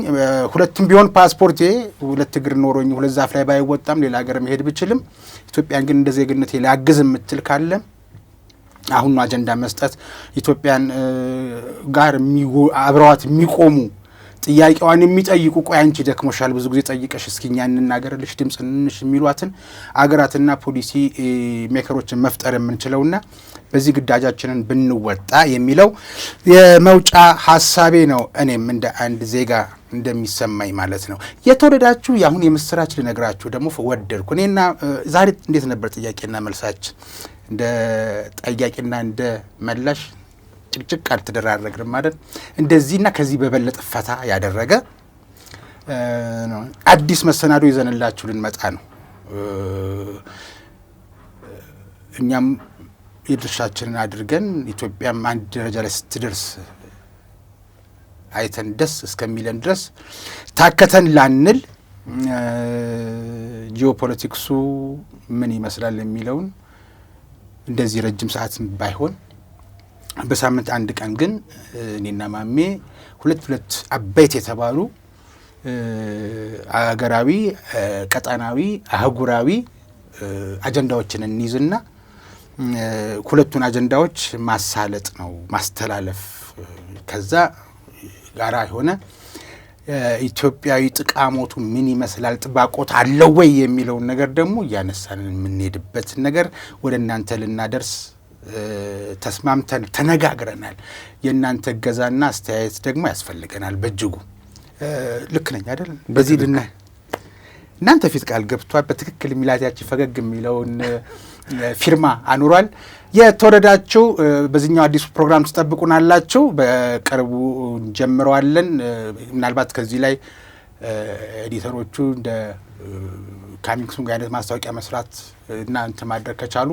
ሁለትም ቢሆን ፓስፖርቴ ሁለት እግር ኖሮኝ ሁለት ዛፍ ላይ ባይወጣም ሌላ ሀገር መሄድ ብችልም ኢትዮጵያን ግን እንደ ዜግነቴ ሊያግዝ የምትል ካለ አሁን አጀንዳ መስጠት ኢትዮጵያን ጋር አብረዋት የሚቆሙ ጥያቄዋን የሚጠይቁ ቆይ አንቺ ደክሞሻል ብዙ ጊዜ ጠይቀሽ እስኪኛ እንናገርልሽ ድምፅ እንሽ የሚሏትን አገራትና ፖሊሲ ሜከሮችን መፍጠር የምንችለውና በዚህ ግዳጃችንን ብንወጣ የሚለው የመውጫ ሐሳቤ ነው። እኔም እንደ አንድ ዜጋ እንደሚሰማኝ ማለት ነው። የተወደዳችሁ የአሁን የምስራች ልነግራችሁ ደግሞ ወደድኩ። እኔና ዛሬ እንዴት ነበር ጥያቄና መልሳችን? እንደ ጠያቂና እንደ መላሽ ጭቅጭቅ አልተደራረግንም አይደል? እንደዚህና ከዚህ በበለጠ ፈታ ያደረገ አዲስ መሰናዶ ይዘንላችሁ ልንመጣ ነው። እኛም የድርሻችንን አድርገን ኢትዮጵያም አንድ ደረጃ ላይ ስትደርስ አይተን ደስ እስከሚለን ድረስ ታከተን ላንል ጂኦፖለቲክሱ ምን ይመስላል የሚለውን እንደዚህ ረጅም ሰዓት ባይሆን በሳምንት አንድ ቀን ግን እኔና ማሜ ሁለት አበይት የተባሉ አገራዊ፣ ቀጣናዊ፣ አህጉራዊ አጀንዳዎችን እንይዝና ሁለቱን አጀንዳዎች ማሳለጥ ነው ማስተላለፍ። ከዛ ጋራ የሆነ ኢትዮጵያዊ ጥቃሞቱ ምን ይመስላል ጥባቆት አለው ወይ የሚለውን ነገር ደግሞ እያነሳን የምንሄድበትን ነገር ወደ እናንተ ልናደርስ ተስማምተን ተነጋግረናል። የእናንተ እገዛና አስተያየት ደግሞ ያስፈልገናል በእጅጉ። ልክ ነኝ አይደል? በዚህ እናንተ ፊት ቃል ገብቷል። በትክክል ሚላቲያችን ፈገግ የሚለውን ፊርማ አኑሯል። የተወደዳችሁ በዚህኛው አዲሱ ፕሮግራም ትጠብቁናላችሁ። በቅርቡ እንጀምረዋለን። ምናልባት ከዚህ ላይ ኤዲተሮቹ እንደ ካሚንግሱን ጋር አይነት ማስታወቂያ መስራት እና እንትን ማድረግ ከቻሉ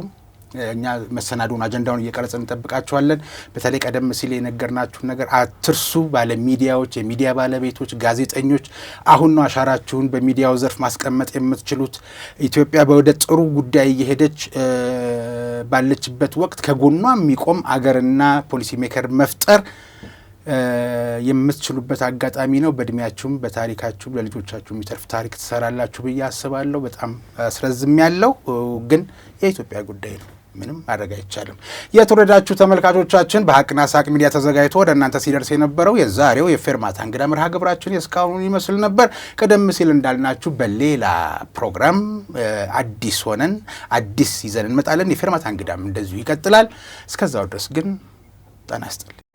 እኛ መሰናዶውን አጀንዳውን እየቀረጽን እንጠብቃችኋለን። በተለይ ቀደም ሲል የነገርናችሁን ነገር አትርሱ። ባለ ሚዲያዎች፣ የሚዲያ ባለቤቶች፣ ጋዜጠኞች አሁን ነው አሻራችሁን በሚዲያው ዘርፍ ማስቀመጥ የምትችሉት። ኢትዮጵያ ወደ ጥሩ ጉዳይ እየሄደች ባለችበት ወቅት ከጎኗ የሚቆም አገርና ፖሊሲ ሜከር መፍጠር የምትችሉበት አጋጣሚ ነው። በእድሜያችሁም በታሪካችሁም ለልጆቻችሁ የሚተርፍ ታሪክ ትሰራላችሁ ብዬ አስባለሁ። በጣም አስረዝም ያለው ግን የኢትዮጵያ ጉዳይ ነው። ምንም ማድረግ አይቻልም። የተወደዳችሁ ተመልካቾቻችን በሀቅና ሳቅ ሚዲያ ተዘጋጅቶ ወደ እናንተ ሲደርስ የነበረው የዛሬው የፌርማታ እንግዳ መርሃ ግብራችን የእስካሁኑ ይመስል ነበር። ቀደም ሲል እንዳልናችሁ በሌላ ፕሮግራም አዲስ ሆነን አዲስ ይዘን እንመጣለን። የፌርማታ እንግዳም እንደዚሁ ይቀጥላል። እስከዛው ድረስ ግን ጤና ይስጥልኝ።